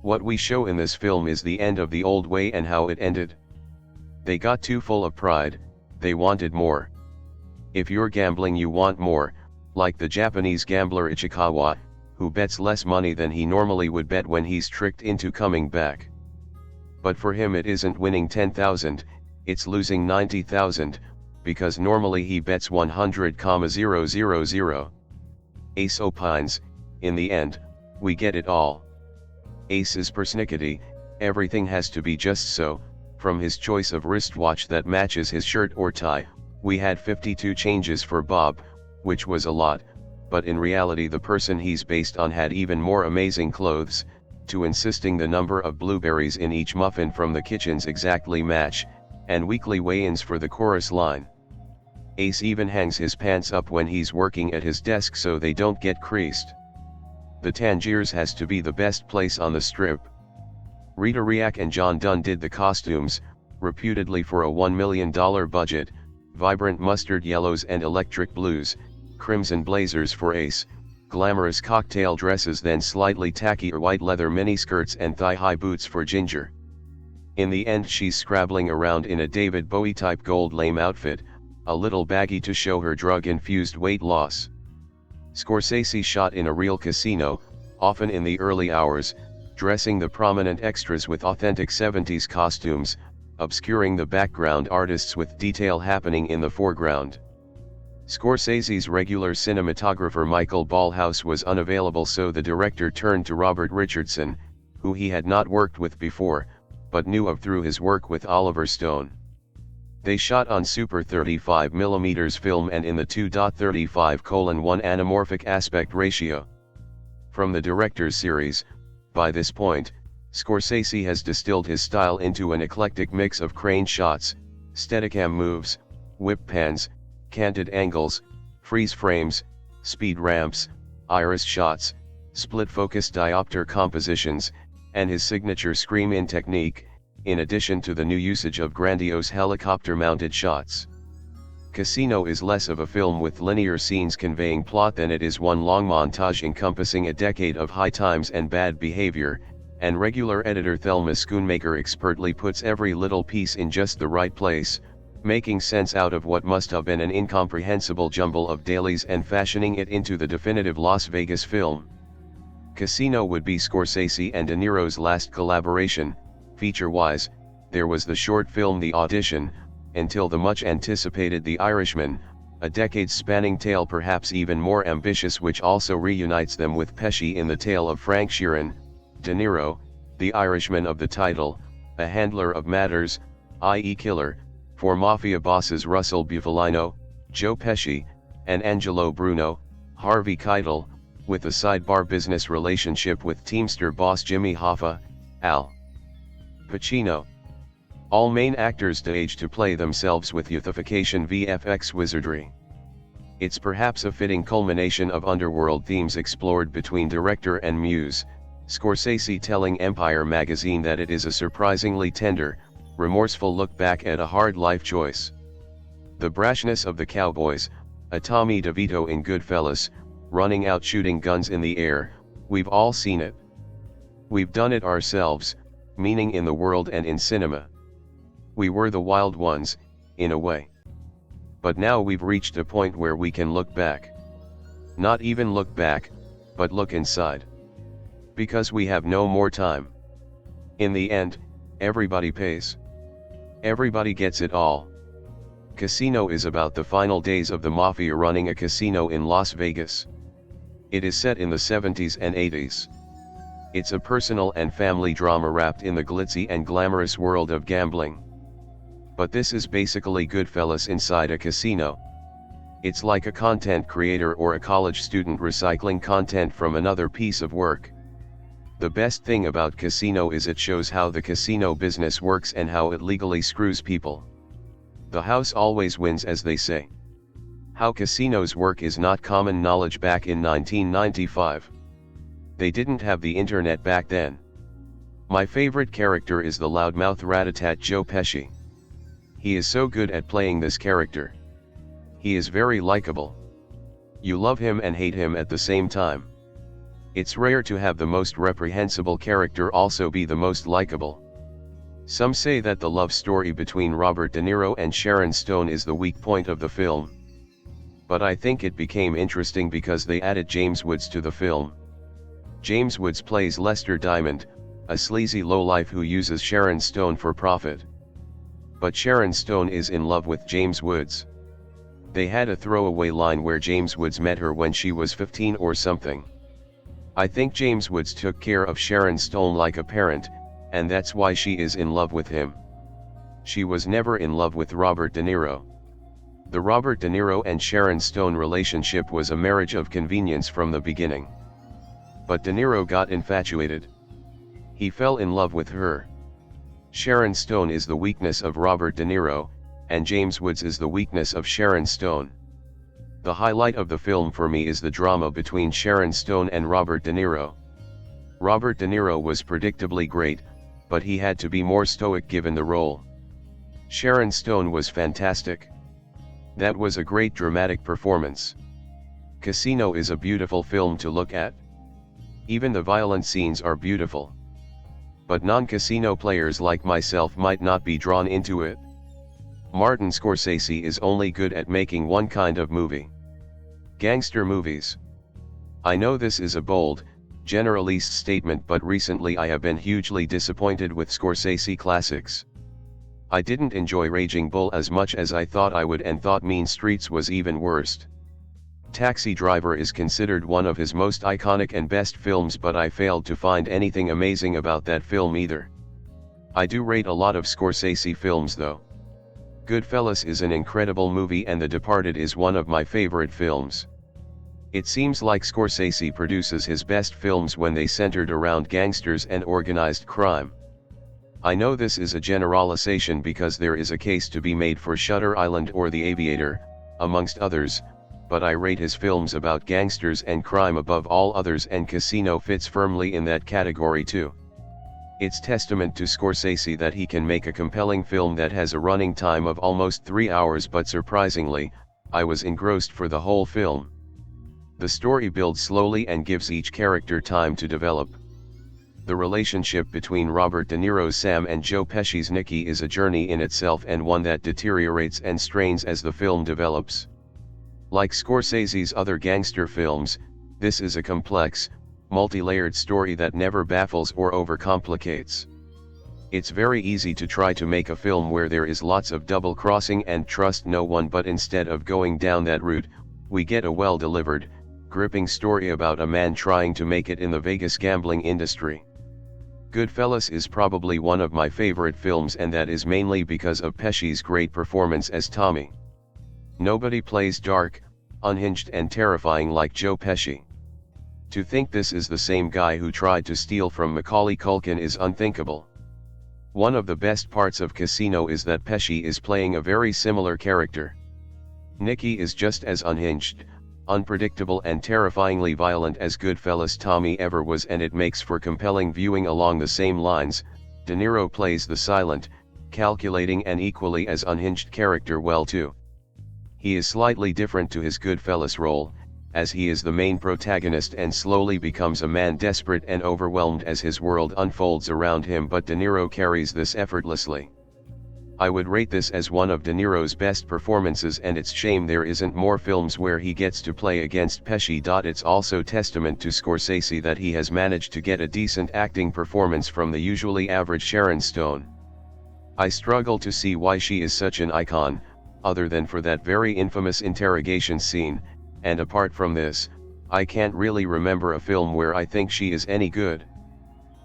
What we show in this film is the end of the old way and how it ended. They got too full of pride, they wanted more. If you're gambling you want more, like the Japanese gambler Ichikawa, who bets less money than he normally would bet when he's tricked into coming back. But for him it isn't winning 10,000, it's losing 90,000, because normally he bets 100,000. Ace opines, in the end, we get it all. Ace is persnickety, everything has to be just so, from his choice of wristwatch that matches his shirt or tie. We had 52 changes for Bob, which was a lot, but in reality the person he's based on had even more amazing clothes, to insisting the number of blueberries in each muffin from the kitchens exactly match, and weekly weigh-ins for the chorus line. Ace even hangs his pants up when he's working at his desk so they don't get creased. The Tangiers has to be the best place on the strip. Rita Riak and John Dunn did the costumes, reputedly for a $1 million budget, vibrant mustard yellows and electric blues, crimson blazers for Ace, glamorous cocktail dresses, then slightly tacky white leather miniskirts and thigh-high boots for Ginger. In the end she's scrabbling around in a David Bowie-type gold lame outfit, a little baggy to show her drug-infused weight loss. Scorsese shot in a real casino, often in the early hours, dressing the prominent extras with authentic 70s costumes, obscuring the background artists with detail happening in the foreground. Scorsese's regular cinematographer Michael Ballhaus was unavailable, so the director turned to Robert Richardson, who he had not worked with before, but knew of through his work with Oliver Stone. They shot on Super 35mm film and in the 2.35:1 anamorphic aspect ratio. From the director's series, by this point, Scorsese has distilled his style into an eclectic mix of crane shots, Steadicam moves, whip pans, canted angles, freeze frames, speed ramps, iris shots, split-focus diopter compositions, and his signature scream-in technique, in addition to the new usage of grandiose helicopter-mounted shots. Casino is less of a film with linear scenes conveying plot than it is one long montage encompassing a decade of high times and bad behavior, and regular editor Thelma Schoonmaker expertly puts every little piece in just the right place, making sense out of what must have been an incomprehensible jumble of dailies and fashioning it into the definitive Las Vegas film. Casino would be Scorsese and De Niro's last collaboration. Feature-wise, there was the short film The Audition, until the much-anticipated The Irishman, a decade-spanning tale perhaps even more ambitious, which also reunites them with Pesci in the tale of Frank Sheeran. De Niro, the Irishman of the title, a handler of matters, i.e. killer, for mafia bosses Russell Bufalino, Joe Pesci, and Angelo Bruno, Harvey Keitel, with a sidebar business relationship with Teamster boss Jimmy Hoffa, Al Pacino. All main actors de-age to play themselves with youthification VFX wizardry. It's perhaps a fitting culmination of underworld themes explored between director and muse, Scorsese telling Empire magazine that it is a surprisingly tender, remorseful look back at a hard life choice. The brashness of the cowboys, a Tommy DeVito in Goodfellas, running out shooting guns in the air, we've all seen it. We've done it ourselves, meaning in the world and in cinema. We were the wild ones, in a way. But now we've reached a point where we can look back. Not even look back, but look inside. Because we have no more time. In the end, everybody pays. Everybody gets it all. Casino is about the final days of the mafia running a casino in Las Vegas. It is set in the 70s and 80s. It's a personal and family drama wrapped in the glitzy and glamorous world of gambling. But this is basically Goodfellas inside a casino. It's like a content creator or a college student recycling content from another piece of work. The best thing about Casino is it shows how the casino business works and how it legally screws people. The house always wins, as they say. How casinos work is not common knowledge back in 1995. They didn't have the internet back then. My favorite character is the loudmouth rat-a-tat Joe Pesci. He is so good at playing this character. He is very likable. You love him and hate him at the same time. It's rare to have the most reprehensible character also be the most likable. Some say that the love story between Robert De Niro and Sharon Stone is the weak point of the film. But I think it became interesting because they added James Woods to the film. James Woods plays Lester Diamond, a sleazy lowlife who uses Sharon Stone for profit. But Sharon Stone is in love with James Woods. They had a throwaway line where James Woods met her when she was 15 or something. I think James Woods took care of Sharon Stone like a parent, and that's why she is in love with him. She was never in love with Robert De Niro. The Robert De Niro and Sharon Stone relationship was a marriage of convenience from the beginning. But De Niro got infatuated. He fell in love with her. Sharon Stone is the weakness of Robert De Niro, and James Woods is the weakness of Sharon Stone. The highlight of the film for me is the drama between Sharon Stone and Robert De Niro. Robert De Niro was predictably great, but he had to be more stoic given the role. Sharon Stone was fantastic. That was a great dramatic performance. Casino is a beautiful film to look at. Even the violent scenes are beautiful. But non-casino players like myself might not be drawn into it. Martin Scorsese is only good at making one kind of movie. Gangster movies. I know this is a bold, generalist statement, but recently I have been hugely disappointed with Scorsese classics. I didn't enjoy Raging Bull as much as I thought I would and thought Mean Streets was even worse. Taxi Driver is considered one of his most iconic and best films, but I failed to find anything amazing about that film either. I do rate a lot of Scorsese films though. Goodfellas is an incredible movie and The Departed is one of my favorite films. It seems like Scorsese produces his best films when they centered around gangsters and organized crime. I know this is a generalization because there is a case to be made for Shutter Island or The Aviator, amongst others, but I rate his films about gangsters and crime above all others, and Casino fits firmly in that category too. It's testament to Scorsese that he can make a compelling film that has a running time of almost 3 hours, but surprisingly, I was engrossed for the whole film. The story builds slowly and gives each character time to develop. The relationship between Robert De Niro's Sam and Joe Pesci's Nicky is a journey in itself, and one that deteriorates and strains as the film develops. Like Scorsese's other gangster films, this is a complex, multi-layered story that never baffles or overcomplicates. It's very easy to try to make a film where there is lots of double-crossing and trust no one, but instead of going down that route, we get a well-delivered, gripping story about a man trying to make it in the Vegas gambling industry. Goodfellas is probably one of my favorite films, and that is mainly because of Pesci's great performance as Tommy. Nobody plays dark, unhinged and terrifying like Joe Pesci. To think this is the same guy who tried to steal from Macaulay Culkin is unthinkable. One of the best parts of Casino is that Pesci is playing a very similar character. Nicky is just as unhinged, unpredictable and terrifyingly violent as Goodfellas Tommy ever was, and it makes for compelling viewing along the same lines. De Niro plays the silent, calculating and equally as unhinged character well too. He is slightly different to his Goodfellas role, as he is the main protagonist and slowly becomes a man desperate and overwhelmed as his world unfolds around him, but De Niro carries this effortlessly. I would rate this as one of De Niro's best performances, and it's shame there isn't more films where he gets to play against Pesci. It's also testament to Scorsese that he has managed to get a decent acting performance from the usually average Sharon Stone. I struggle to see why she is such an icon, other than for that very infamous interrogation scene, and apart from this, I can't really remember a film where I think she is any good.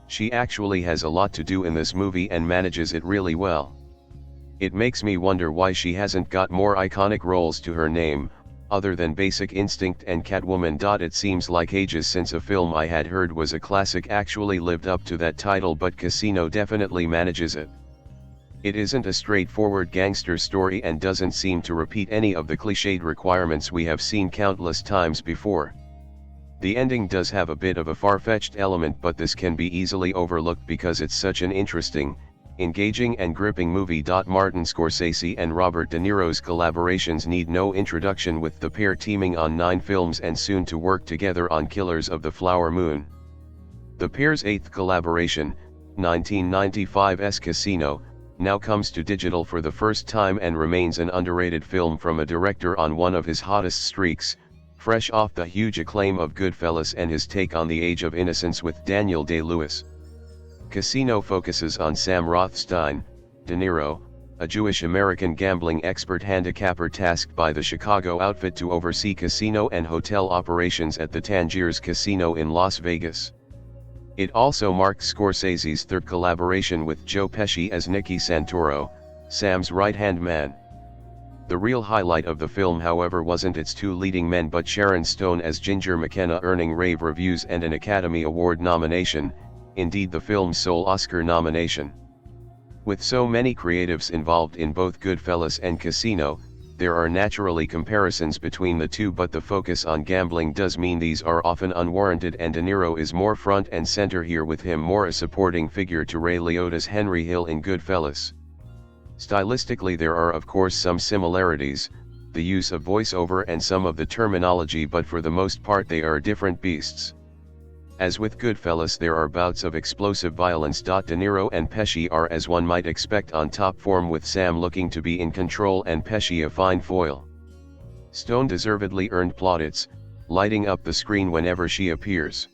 She actually has a lot to do in this movie and manages it really well. It makes me wonder why she hasn't got more iconic roles to her name, other than Basic Instinct and Catwoman. It seems like ages since a film I had heard was a classic actually lived up to that title, but Casino definitely manages it. It isn't a straightforward gangster story and doesn't seem to repeat any of the cliched requirements we have seen countless times before. The ending does have a bit of a far-fetched element, but this can be easily overlooked because it's such an interesting, engaging and gripping movie. Martin Scorsese and Robert De Niro's collaborations need no introduction, with the pair teaming on 9 films and soon to work together on Killers of the Flower Moon. The pair's 8th collaboration, 1995's Casino, now comes to digital for the first time and remains an underrated film from a director on one of his hottest streaks, fresh off the huge acclaim of Goodfellas and his take on the Age of Innocence with Daniel Day-Lewis. Casino focuses on Sam Rothstein, De Niro, a Jewish-American gambling expert handicapper tasked by the Chicago outfit to oversee casino and hotel operations at the Tangiers Casino in Las Vegas. It also marks Scorsese's 3rd collaboration with Joe Pesci as Nicky Santoro, Sam's right-hand man. The real highlight of the film, however, wasn't its 2 leading men but Sharon Stone as Ginger McKenna, earning rave reviews and an Academy Award nomination, indeed the film's sole Oscar nomination. With so many creatives involved in both Goodfellas and Casino, there are naturally comparisons between the two, but the focus on gambling does mean these are often unwarranted, and De Niro is more front and center here, with him more a supporting figure to Ray Liotta's Henry Hill in Goodfellas. Stylistically there are of course some similarities, the use of voiceover and some of the terminology, but for the most part they are different beasts. As with Goodfellas, there are bouts of explosive violence. De Niro and Pesci are, as one might expect, on top form, with Sam looking to be in control and Pesci a fine foil. Stone deservedly earned plaudits, lighting up the screen whenever she appears.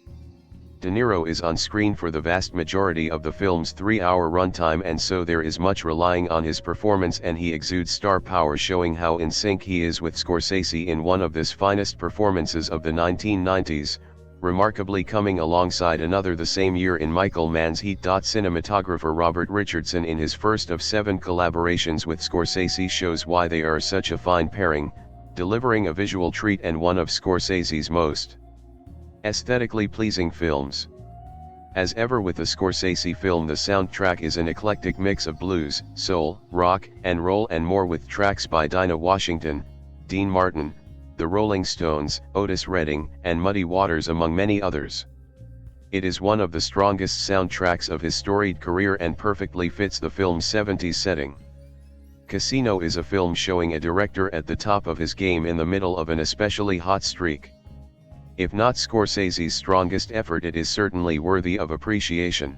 De Niro is on screen for the vast majority of the film's 3-hour runtime, and so there is much relying on his performance, and he exudes star power, showing how in sync he is with Scorsese in one of his finest performances of the 1990s. Remarkably coming alongside another the same year in Michael Mann's Heat. Cinematographer Robert Richardson, in his first of 7 collaborations with Scorsese, shows why they are such a fine pairing, delivering a visual treat and one of Scorsese's most aesthetically pleasing films. As ever with a Scorsese film, the soundtrack is an eclectic mix of blues, soul, rock, and roll and more, with tracks by Dinah Washington, Dean Martin, The Rolling Stones, Otis Redding, and Muddy Waters, among many others. It is one of the strongest soundtracks of his storied career and perfectly fits the film's 70s setting. Casino is a film showing a director at the top of his game in the middle of an especially hot streak. If not Scorsese's strongest effort, it is certainly worthy of appreciation.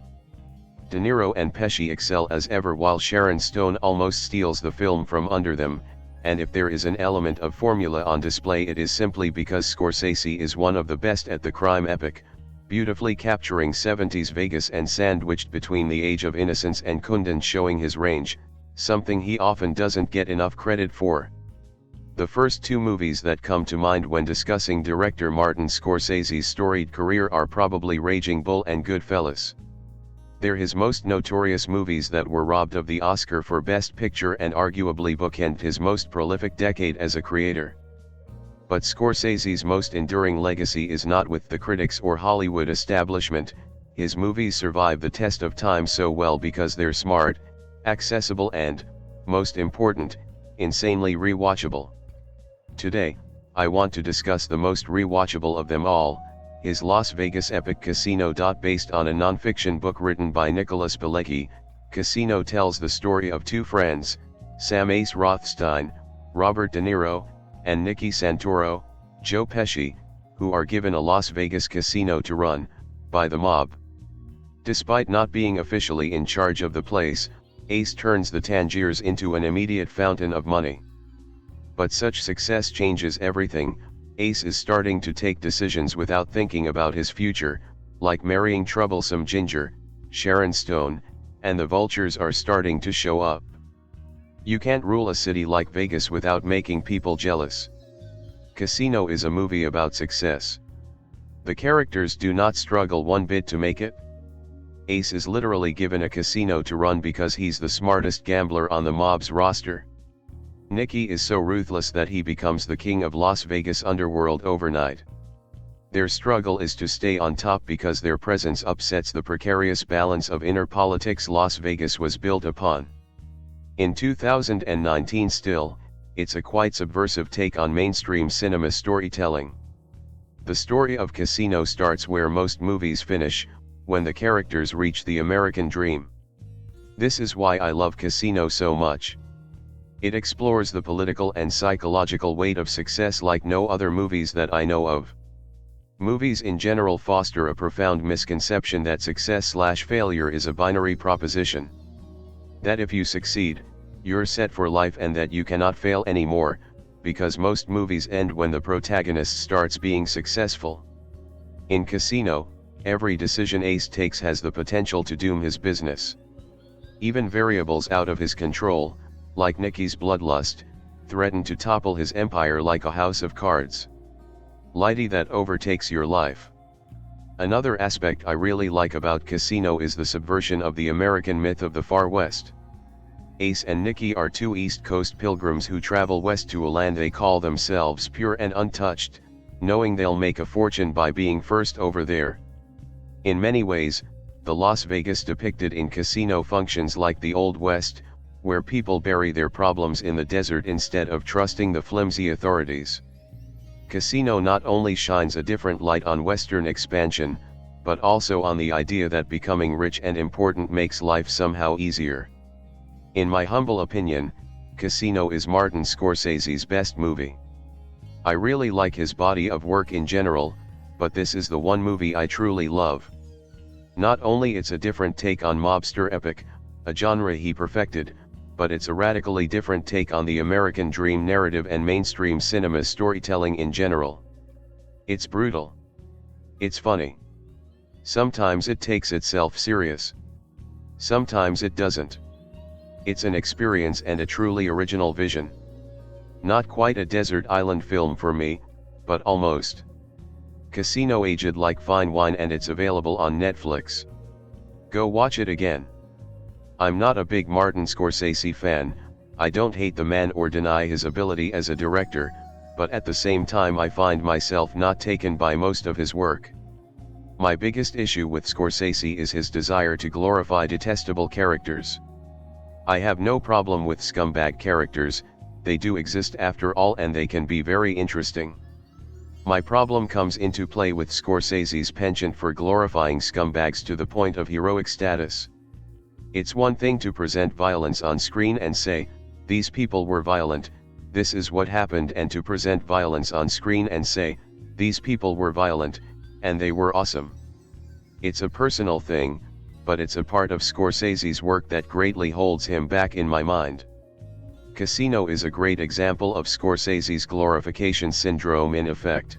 De Niro and Pesci excel as ever, while Sharon Stone almost steals the film from under them, and if there is an element of formula on display, it is simply because Scorsese is one of the best at the crime epic, beautifully capturing 70s Vegas and sandwiched between The Age of Innocence and Kundun, showing his range, something he often doesn't get enough credit for. The first 2 movies that come to mind when discussing director Martin Scorsese's storied career are probably Raging Bull and Goodfellas. They're his most notorious movies that were robbed of the Oscar for Best Picture and arguably bookend his most prolific decade as a creator. But Scorsese's most enduring legacy is not with the critics or Hollywood establishment. His movies survive the test of time so well because they're smart, accessible and, most important, insanely rewatchable. Today, I want to discuss the most rewatchable of them all, his Las Vegas epic Casino. Based on a non-fiction book written by Nicholas Pilecki, Casino tells the story of 2 friends, Sam Ace Rothstein, Robert De Niro, and Nicky Santoro, Joe Pesci, who are given a Las Vegas casino to run, by the mob. Despite not being officially in charge of the place, Ace turns the Tangiers into an immediate fountain of money. But such success changes everything. Ace is starting to take decisions without thinking about his future, like marrying troublesome Ginger, Sharon Stone, and the vultures are starting to show up. You can't rule a city like Vegas without making people jealous. Casino is a movie about success. The characters do not struggle one bit to make it. Ace is literally given a casino to run because he's the smartest gambler on the mob's roster. Nicky is so ruthless that he becomes the king of Las Vegas underworld overnight. Their struggle is to stay on top because their presence upsets the precarious balance of inner politics Las Vegas was built upon. In 2019 still, it's a quite subversive take on mainstream cinema storytelling. The story of Casino starts where most movies finish, when the characters reach the American dream. This is why I love Casino so much. It explores the political and psychological weight of success like no other movies that I know of. Movies in general foster a profound misconception that success/failure is a binary proposition. That if you succeed, you're set for life and that you cannot fail anymore, because most movies end when the protagonist starts being successful. In Casino, every decision Ace takes has the potential to doom his business. Even variables out of his control, like Nicky's bloodlust, threaten to topple his empire like a house of cards. Lighty that overtakes your life. Another aspect I really like about Casino is the subversion of the American myth of the Far West. Ace and Nicky are two East Coast pilgrims who travel west to a land they call themselves pure and untouched, knowing they'll make a fortune by being first over there. In many ways, the Las Vegas depicted in Casino functions like the Old West, where people bury their problems in the desert instead of trusting the flimsy authorities. Casino not only shines a different light on Western expansion, but also on the idea that becoming rich and important makes life somehow easier. In my humble opinion, Casino is Martin Scorsese's best movie. I really like his body of work in general, but this is the one movie I truly love. Not only it's a different take on mobster epic, a genre he perfected, but it's a radically different take on the American dream narrative and mainstream cinema storytelling in general. It's brutal. It's funny. Sometimes it takes itself serious. Sometimes it doesn't. It's an experience and a truly original vision. Not quite a desert island film for me, but almost. Casino aged like fine wine and it's available on Netflix. Go watch it again. I'm not a big Martin Scorsese fan, I don't hate the man or deny his ability as a director, but at the same time I find myself not taken by most of his work. My biggest issue with Scorsese is his desire to glorify detestable characters. I have no problem with scumbag characters, they do exist after all and they can be very interesting. My problem comes into play with Scorsese's penchant for glorifying scumbags to the point of heroic status. It's one thing to present violence on screen and say, these people were violent, this is what happened, and to present violence on screen and say, these people were violent, and they were awesome. It's a personal thing, but it's a part of Scorsese's work that greatly holds him back in my mind. Casino is a great example of Scorsese's glorification syndrome in effect.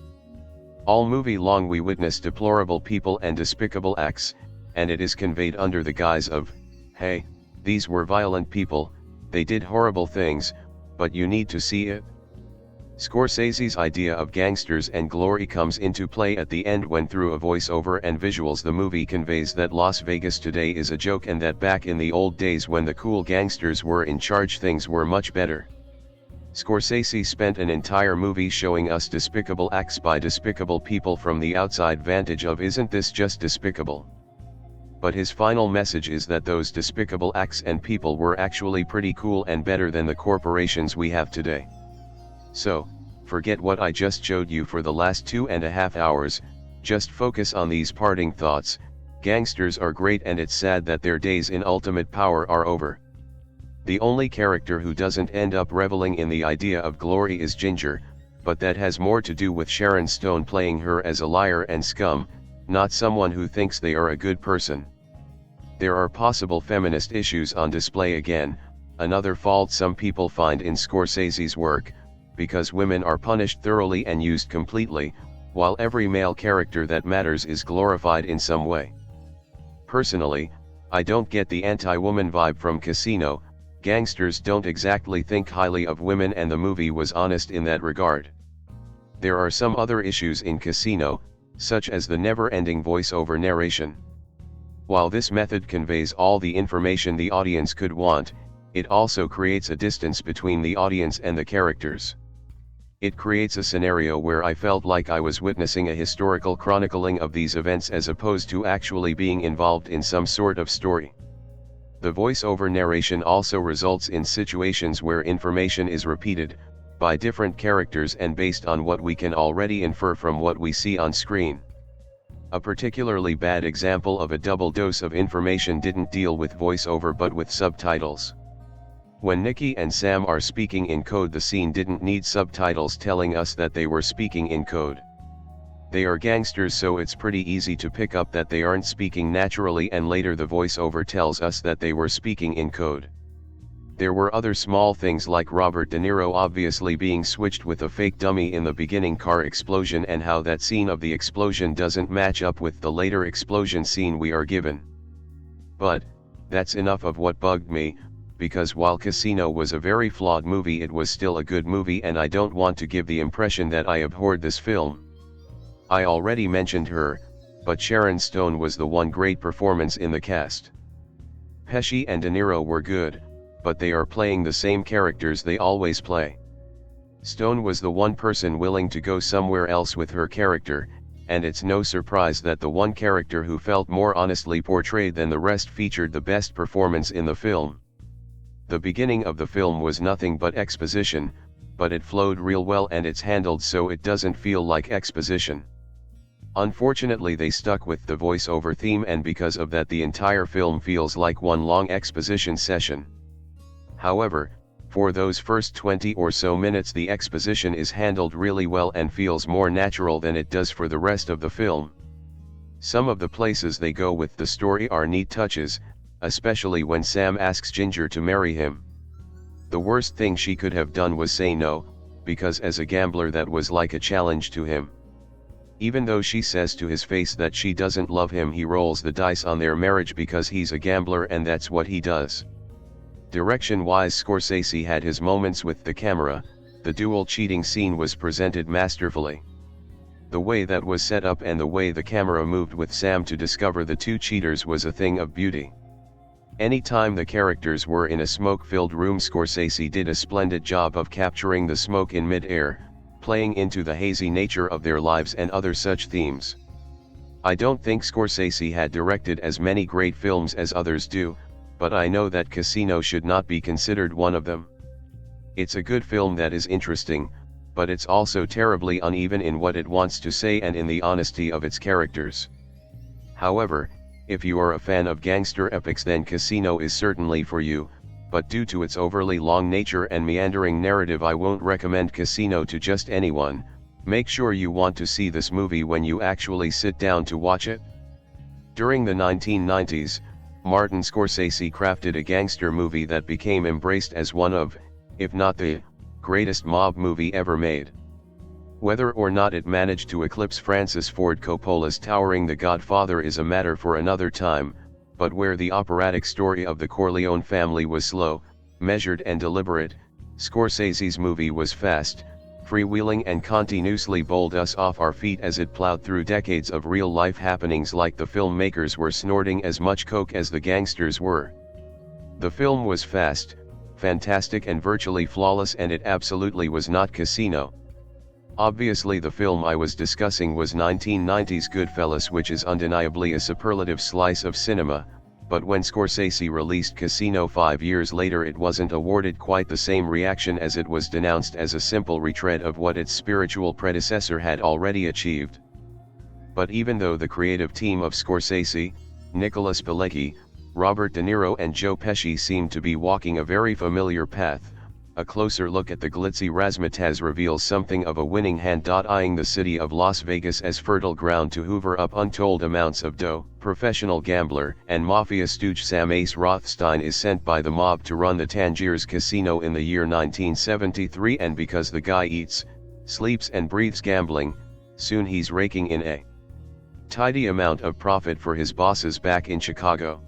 All movie long we witness deplorable people and despicable acts, and it is conveyed under the guise of, hey, these were violent people, they did horrible things, but you need to see it. Scorsese's idea of gangsters and glory comes into play at the end when through a voiceover and visuals the movie conveys that Las Vegas today is a joke and that back in the old days when the cool gangsters were in charge things were much better. Scorsese spent an entire movie showing us despicable acts by despicable people from the outside vantage of isn't this just despicable? But his final message is that those despicable acts and people were actually pretty cool and better than the corporations we have today. So, forget what I just showed you for the last 2.5 hours, just focus on these parting thoughts. Gangsters are great and it's sad that their days in ultimate power are over. The only character who doesn't end up reveling in the idea of glory is Ginger, but that has more to do with Sharon Stone playing her as a liar and scum, not someone who thinks they are a good person. There are possible feminist issues on display again, another fault some people find in Scorsese's work, because women are punished thoroughly and used completely, while every male character that matters is glorified in some way. Personally, I don't get the anti-woman vibe from Casino. Gangsters don't exactly think highly of women and the movie was honest in that regard. There are some other issues in Casino, such as the never-ending voice-over narration. While this method conveys all the information the audience could want, it also creates a distance between the audience and the characters. It creates a scenario where I felt like I was witnessing a historical chronicling of these events as opposed to actually being involved in some sort of story. The voice-over narration also results in situations where information is repeated, by different characters and based on what we can already infer from what we see on screen. A particularly bad example of a double dose of information didn't deal with voiceover but with subtitles. When Nikki and Sam are speaking in code, the scene didn't need subtitles telling us that they were speaking in code. They are gangsters, so it's pretty easy to pick up that they aren't speaking naturally, and later the voiceover tells us that they were speaking in code. There were other small things like Robert De Niro obviously being switched with a fake dummy in the beginning car explosion, and how that scene of the explosion doesn't match up with the later explosion scene we are given. But, that's enough of what bugged me, because while Casino was a very flawed movie, it was still a good movie, and I don't want to give the impression that I abhorred this film. I already mentioned her, but Sharon Stone was the one great performance in the cast. Pesci and De Niro were good, but they are playing the same characters they always play. Stone was the one person willing to go somewhere else with her character, and it's no surprise that the one character who felt more honestly portrayed than the rest featured the best performance in the film. The beginning of the film was nothing but exposition, but it flowed real well, and it's handled so it doesn't feel like exposition. Unfortunately, they stuck with the voiceover theme, and because of that the entire film feels like one long exposition session. However, for those first 20 or so minutes the exposition is handled really well and feels more natural than it does for the rest of the film. Some of the places they go with the story are neat touches, especially when Sam asks Ginger to marry him. The worst thing she could have done was say no, because as a gambler that was like a challenge to him. Even though she says to his face that she doesn't love him, he rolls the dice on their marriage because he's a gambler and that's what he does. Direction-wise, Scorsese had his moments with the camera. The dual cheating scene was presented masterfully. The way that was set up and the way the camera moved with Sam to discover the two cheaters was a thing of beauty. Anytime the characters were in a smoke-filled room, Scorsese did a splendid job of capturing the smoke in mid-air, playing into the hazy nature of their lives and other such themes. I don't think Scorsese had directed as many great films as others do, but I know that Casino should not be considered one of them. It's a good film that is interesting, but it's also terribly uneven in what it wants to say and in the honesty of its characters. However, if you are a fan of gangster epics, then Casino is certainly for you, but due to its overly long nature and meandering narrative, I won't recommend Casino to just anyone. Make sure you want to see this movie when you actually sit down to watch it. During the 1990s, Martin Scorsese crafted a gangster movie that became embraced as one of, if not the, greatest mob movie ever made. Whether or not it managed to eclipse Francis Ford Coppola's towering The Godfather is a matter for another time, but where the operatic story of the Corleone family was slow, measured and deliberate, Scorsese's movie was fast, freewheeling and continuously bowled us off our feet as it plowed through decades of real-life happenings like the filmmakers were snorting as much coke as the gangsters were. The film was fast, fantastic and virtually flawless, and it absolutely was not Casino. Obviously the film I was discussing was 1990's Goodfellas, which is undeniably a superlative slice of cinema, but when Scorsese released Casino 5 years later, it wasn't awarded quite the same reaction, as it was denounced as a simple retread of what its spiritual predecessor had already achieved. But even though the creative team of Scorsese, Nicolas Pileggi, Robert De Niro and Joe Pesci seemed to be walking a very familiar path, a closer look at the glitzy razzmatazz reveals something of a winning hand. Eyeing the city of Las Vegas as fertile ground to hoover up untold amounts of dough, professional gambler and mafia stooge Sam Ace Rothstein is sent by the mob to run the Tangiers Casino in the year 1973, and because the guy eats, sleeps and breathes gambling, soon he's raking in a tidy amount of profit for his bosses back in Chicago.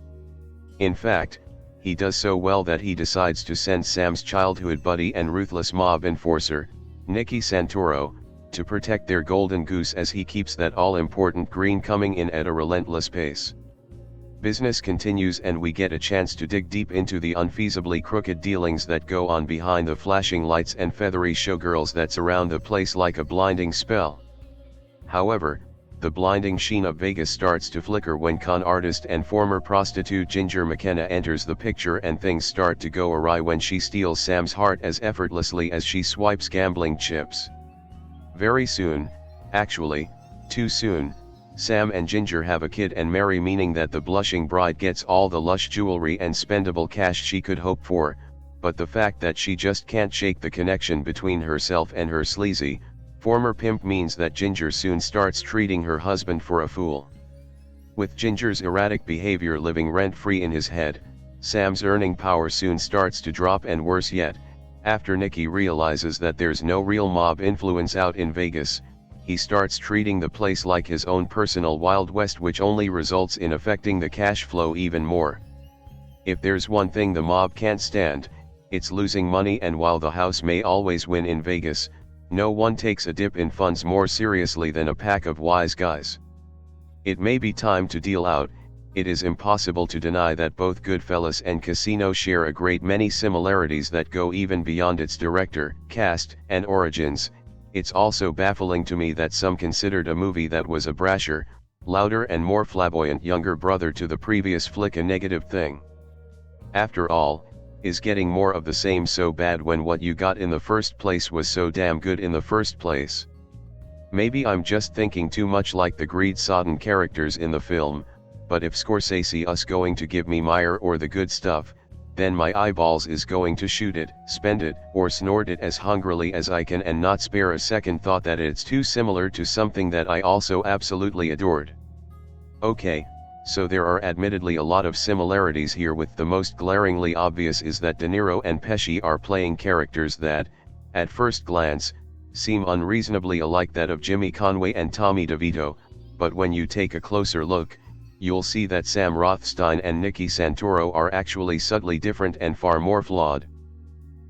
In fact, he does so well that he decides to send Sam's childhood buddy and ruthless mob enforcer, Nicky Santoro, to protect their golden goose as he keeps that all-important green coming in at a relentless pace. Business continues and we get a chance to dig deep into the unfeasibly crooked dealings that go on behind the flashing lights and feathery showgirls that surround the place like a blinding spell. However, the blinding sheen of Vegas starts to flicker when con artist and former prostitute Ginger McKenna enters the picture, and things start to go awry when she steals Sam's heart as effortlessly as she swipes gambling chips. Very soon, actually, too soon, Sam and Ginger have a kid and marry, meaning that the blushing bride gets all the lush jewelry and spendable cash she could hope for, but the fact that she just can't shake the connection between herself and her sleazy, former pimp means that Ginger soon starts treating her husband for a fool. With Ginger's erratic behavior living rent-free in his head, Sam's earning power soon starts to drop, and worse yet, after Nicky realizes that there's no real mob influence out in Vegas, he starts treating the place like his own personal Wild West, which only results in affecting the cash flow even more. If there's one thing the mob can't stand, it's losing money, and while the house may always win in Vegas, no one takes a dip in funds more seriously than a pack of wise guys. It may be time to deal out. It is impossible to deny that both Goodfellas and Casino share a great many similarities that go even beyond its director, cast, and origins. It's also baffling to me that some considered a movie that was a brasher, louder and more flamboyant younger brother to the previous flick a negative thing. After all, is getting more of the same so bad when what you got in the first place was so damn good in the first place? Maybe I'm just thinking too much like the greed-sodden characters in the film, but if Scorsese is going to give me Meyer or the good stuff, then my eyeballs is going to shoot it, spend it, or snort it as hungrily as I can, and not spare a second thought that it's too similar to something that I also absolutely adored. Okay, so there are admittedly a lot of similarities here, with the most glaringly obvious is that De Niro and Pesci are playing characters that, at first glance, seem unreasonably alike that of Jimmy Conway and Tommy DeVito, but when you take a closer look, you'll see that Sam Rothstein and Nicky Santoro are actually subtly different and far more flawed.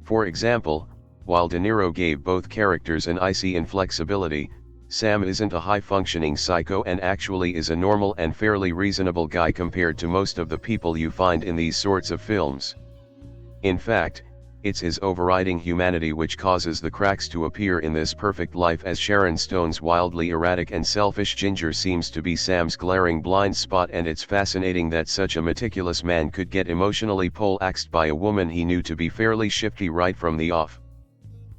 For example, while De Niro gave both characters an icy inflexibility, Sam isn't a high-functioning psycho and actually is a normal and fairly reasonable guy compared to most of the people you find in these sorts of films. In fact, it's his overriding humanity which causes the cracks to appear in this perfect life, as Sharon Stone's wildly erratic and selfish Ginger seems to be Sam's glaring blind spot, and it's fascinating that such a meticulous man could get emotionally poleaxed by a woman he knew to be fairly shifty right from the off.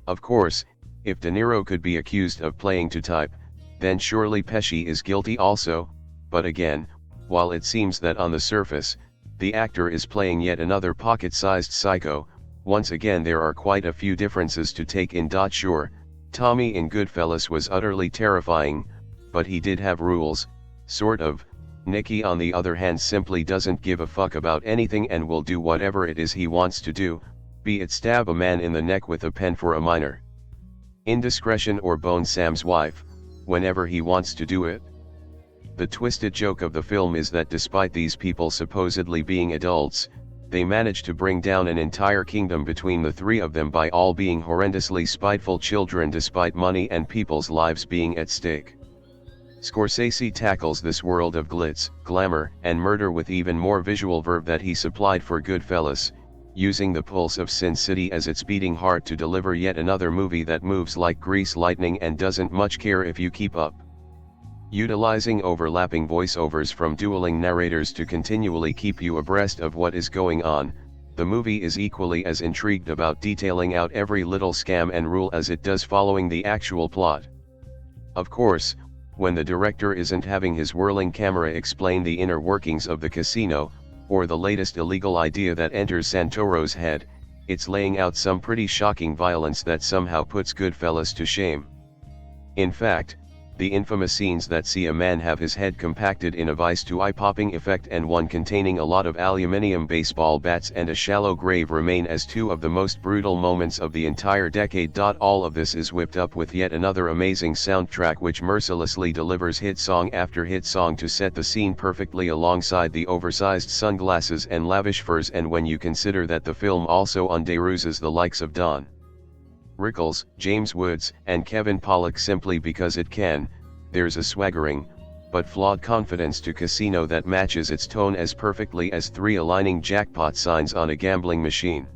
Of course, if De Niro could be accused of playing to type, then surely Pesci is guilty also, but again, while it seems that on the surface, the actor is playing yet another pocket-sized psycho, once again there are quite a few differences to take in. Sure, Tommy in Goodfellas was utterly terrifying, but he did have rules, sort of. Nicky on the other hand simply doesn't give a fuck about anything and will do whatever it is he wants to do, be it stab a man in the neck with a pen for a minor indiscretion or bone Sam's wife, whenever he wants to do it. The twisted joke of the film is that despite these people supposedly being adults, they manage to bring down an entire kingdom between the three of them by all being horrendously spiteful children despite money and people's lives being at stake. Scorsese tackles this world of glitz, glamour, and murder with even more visual verve that he supplied for Goodfellas, using the pulse of Sin City as its beating heart to deliver yet another movie that moves like grease lightning and doesn't much care if you keep up. Utilizing overlapping voiceovers from dueling narrators to continually keep you abreast of what is going on, the movie is equally as intrigued about detailing out every little scam and rule as it does following the actual plot. Of course, when the director isn't having his whirling camera explain the inner workings of the casino, or the latest illegal idea that enters Santoro's head, it's laying out some pretty shocking violence that somehow puts Goodfellas to shame. In fact, the infamous scenes that see a man have his head compacted in a vice to eye-popping effect and one containing a lot of aluminium baseball bats and a shallow grave remain as two of the most brutal moments of the entire decade. All of this is whipped up with yet another amazing soundtrack which mercilessly delivers hit song after hit song to set the scene perfectly alongside the oversized sunglasses and lavish furs, and when you consider that the film also underuses the likes of Don Rickles, James Woods, and Kevin Pollak simply because it can, there's a swaggering, but flawed confidence to Casino that matches its tone as perfectly as three aligning jackpot signs on a gambling machine.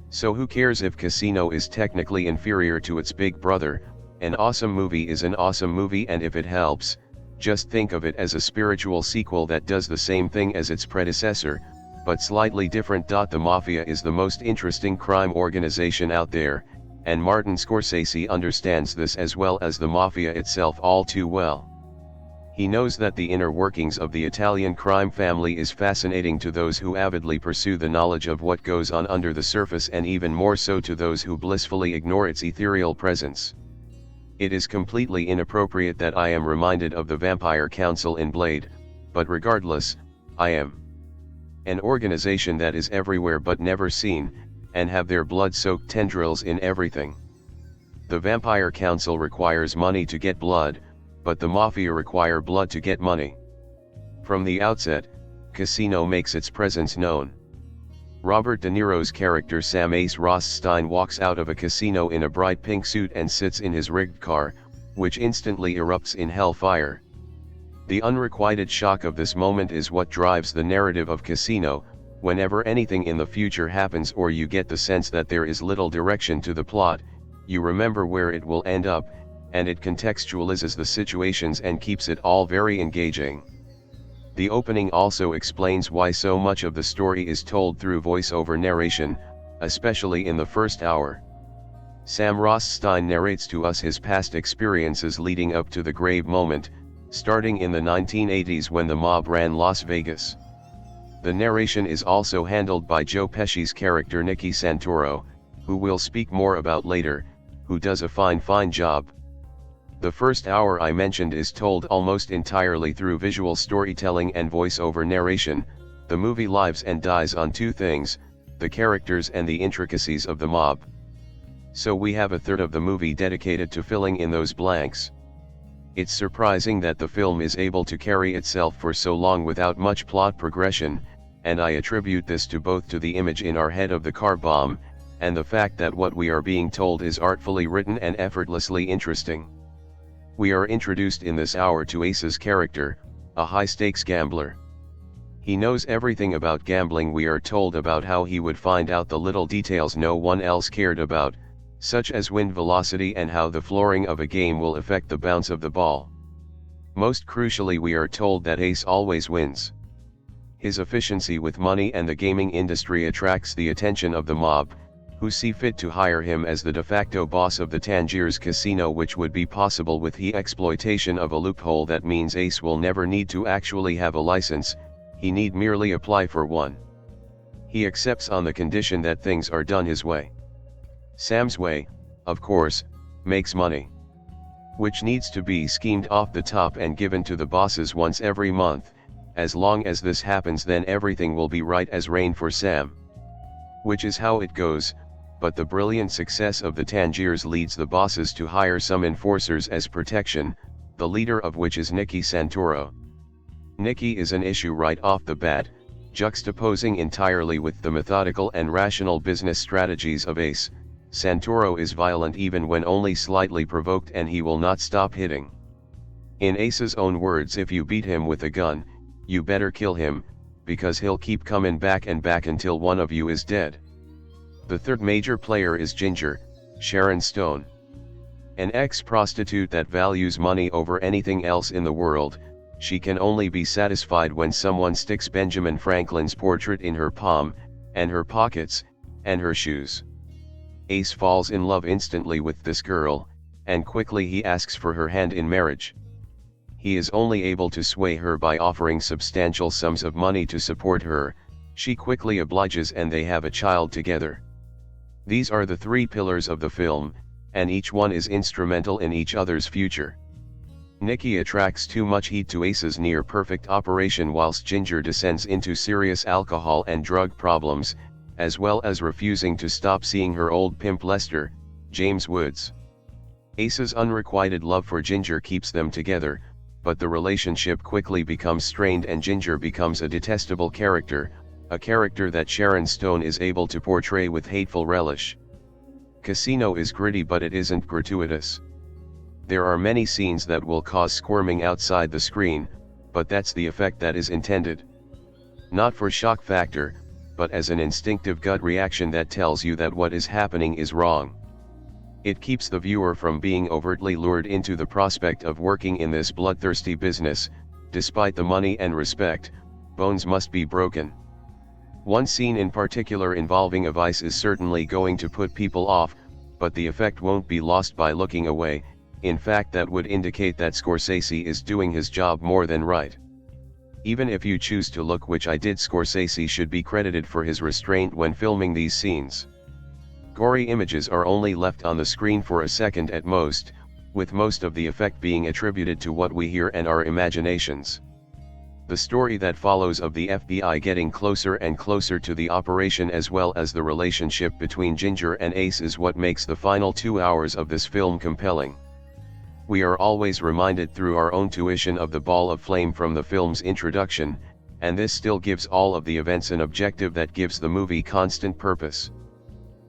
So who cares if Casino is technically inferior to its big brother? An awesome movie is an awesome movie, and if it helps, just think of it as a spiritual sequel that does the same thing as its predecessor, but slightly different. The Mafia is the most interesting crime organization out there, and Martin Scorsese understands this as well as the Mafia itself all too well. He knows that the inner workings of the Italian crime family is fascinating to those who avidly pursue the knowledge of what goes on under the surface, and even more so to those who blissfully ignore its ethereal presence. It is completely inappropriate that I am reminded of the Vampire Council in Blade, but regardless, I am. An organization that is everywhere but never seen, and have their blood-soaked tendrils in everything. The Vampire Council requires money to get blood, but the Mafia require blood to get money. From the outset, Casino makes its presence known. Robert De Niro's character Sam Ace Rothstein walks out of a casino in a bright pink suit and sits in his rigged car, which instantly erupts in hellfire. The unrequited shock of this moment is what drives the narrative of Casino. Whenever anything in the future happens or you get the sense that there is little direction to the plot, you remember where it will end up, and it contextualizes the situations and keeps it all very engaging. The opening also explains why so much of the story is told through voice-over narration, especially in the first hour. Sam Rothstein narrates to us his past experiences leading up to the grave moment, starting in the 1980s when the mob ran Las Vegas. The narration is also handled by Joe Pesci's character Nicky Santoro, who we'll speak more about later, who does a fine job. The first hour I mentioned is told almost entirely through visual storytelling and voice-over narration. The movie lives and dies on two things: the characters and the intricacies of the mob. So we have a third of the movie dedicated to filling in those blanks. It's surprising that the film is able to carry itself for so long without much plot progression, and I attribute this to both to the image in our head of the car bomb, and the fact that what we are being told is artfully written and effortlessly interesting. We are introduced in this hour to Ace's character, a high-stakes gambler. He knows everything about gambling. We are told about how he would find out the little details no one else cared about, such as wind velocity and how the flooring of a game will affect the bounce of the ball. Most crucially, we are told that Ace always wins. His efficiency with money and the gaming industry attracts the attention of the mob, who see fit to hire him as the de facto boss of the Tangiers casino, which would be possible with the exploitation of a loophole that means Ace will never need to actually have a license, he need merely apply for one. He accepts on the condition that things are done his way. Sam's way, of course, makes money, which needs to be schemed off the top and given to the bosses once every month. As long as this happens, then everything will be right as rain for Sam. Which is how it goes, but the brilliant success of the Tangiers leads the bosses to hire some enforcers as protection, the leader of which is Nicky Santoro. Nicky is an issue right off the bat, juxtaposing entirely with the methodical and rational business strategies of Ace. Santoro is violent even when only slightly provoked, and he will not stop hitting. In Ace's own words, if you beat him with a gun, you better kill him, because he'll keep coming back and back until one of you is dead. The third major player is Ginger, Sharon Stone. An ex-prostitute that values money over anything else in the world. She can only be satisfied when someone sticks Benjamin Franklin's portrait in her palm, and her pockets, and her shoes. Ace falls in love instantly with this girl, and quickly he asks for her hand in marriage. He is only able to sway her by offering substantial sums of money to support her. She quickly obliges and they have a child together. These are the three pillars of the film, and each one is instrumental in each other's future. Nicky attracts too much heat to Ace's near-perfect operation, whilst Ginger descends into serious alcohol and drug problems, as well as refusing to stop seeing her old pimp Lester, James Woods. Ace's unrequited love for Ginger keeps them together, but the relationship quickly becomes strained and Ginger becomes a detestable character, a character that Sharon Stone is able to portray with hateful relish. Casino is gritty, but it isn't gratuitous. There are many scenes that will cause squirming outside the screen, but that's the effect that is intended. Not for shock factor, but as an instinctive gut reaction that tells you that what is happening is wrong. It keeps the viewer from being overtly lured into the prospect of working in this bloodthirsty business. Despite the money and respect, bones must be broken. One scene in particular involving a vice is certainly going to put people off, but the effect won't be lost by looking away. In fact, that would indicate that Scorsese is doing his job more than right. Even if you choose to look, which I did, Scorsese should be credited for his restraint when filming these scenes. Gory images are only left on the screen for a second at most, with most of the effect being attributed to what we hear and our imaginations. The story that follows of the FBI getting closer and closer to the operation, as well as the relationship between Ginger and Ace, is what makes the final 2 hours of this film compelling. We are always reminded through our own tuition of the ball of flame from the film's introduction, and this still gives all of the events an objective that gives the movie constant purpose.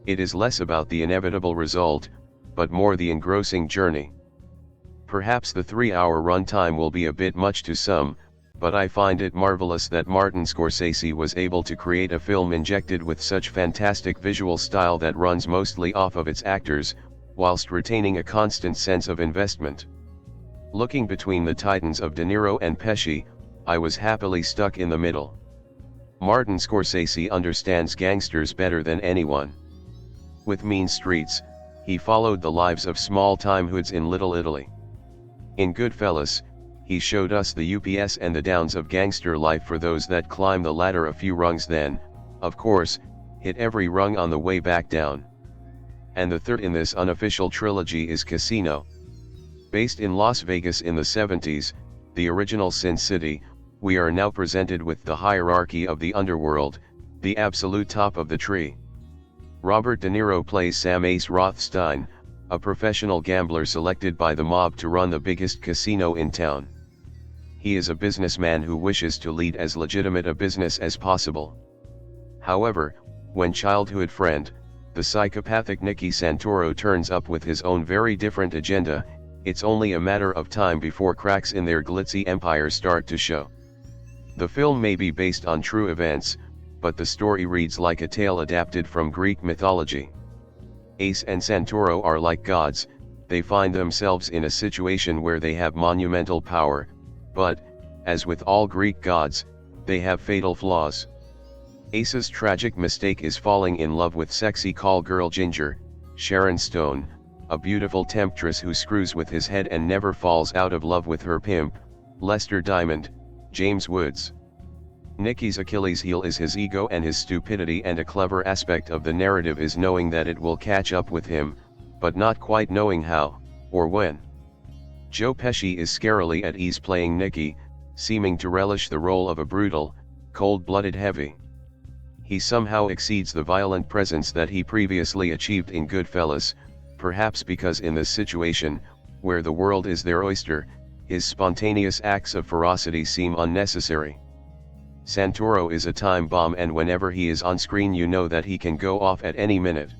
It is less about the inevitable result, but more the engrossing journey. Perhaps the 3-hour runtime will be a bit much to some, but I find it marvelous that Martin Scorsese was able to create a film injected with such fantastic visual style that runs mostly off of its actors, whilst retaining a constant sense of investment. Looking between the titans of De Niro and Pesci, I was happily stuck in the middle. Martin Scorsese understands gangsters better than anyone. With Mean Streets, he followed the lives of small-time hoods in Little Italy. In Goodfellas, he showed us the ups and the downs of gangster life for those that climb the ladder a few rungs, then, of course, hit every rung on the way back down. And the third in this unofficial trilogy is Casino. Based in Las Vegas in the 70s, the original Sin City, we are now presented with the hierarchy of the underworld, the absolute top of the tree. Robert De Niro plays Sam Ace Rothstein, a professional gambler selected by the mob to run the biggest casino in town. He is a businessman who wishes to lead as legitimate a business as possible. However, when childhood friend, the psychopathic Nicky Santoro turns up with his own very different agenda, it's only a matter of time before cracks in their glitzy empire start to show. The film may be based on true events, but the story reads like a tale adapted from Greek mythology. Ace and Santoro are like gods. They find themselves in a situation where they have monumental power, but, as with all Greek gods, they have fatal flaws. Ace's tragic mistake is falling in love with sexy call girl Ginger, Sharon Stone, a beautiful temptress who screws with his head and never falls out of love with her pimp, Lester Diamond, James Woods. Nicky's Achilles heel is his ego and his stupidity, and a clever aspect of the narrative is knowing that it will catch up with him, but not quite knowing how, or when. Joe Pesci is scarily at ease playing Nicky, seeming to relish the role of a brutal, cold-blooded heavy. He somehow exceeds the violent presence that he previously achieved in Goodfellas, perhaps because in this situation, where the world is their oyster, his spontaneous acts of ferocity seem unnecessary. Santoro is a time bomb, and whenever he is on screen you know that he can go off at any minute.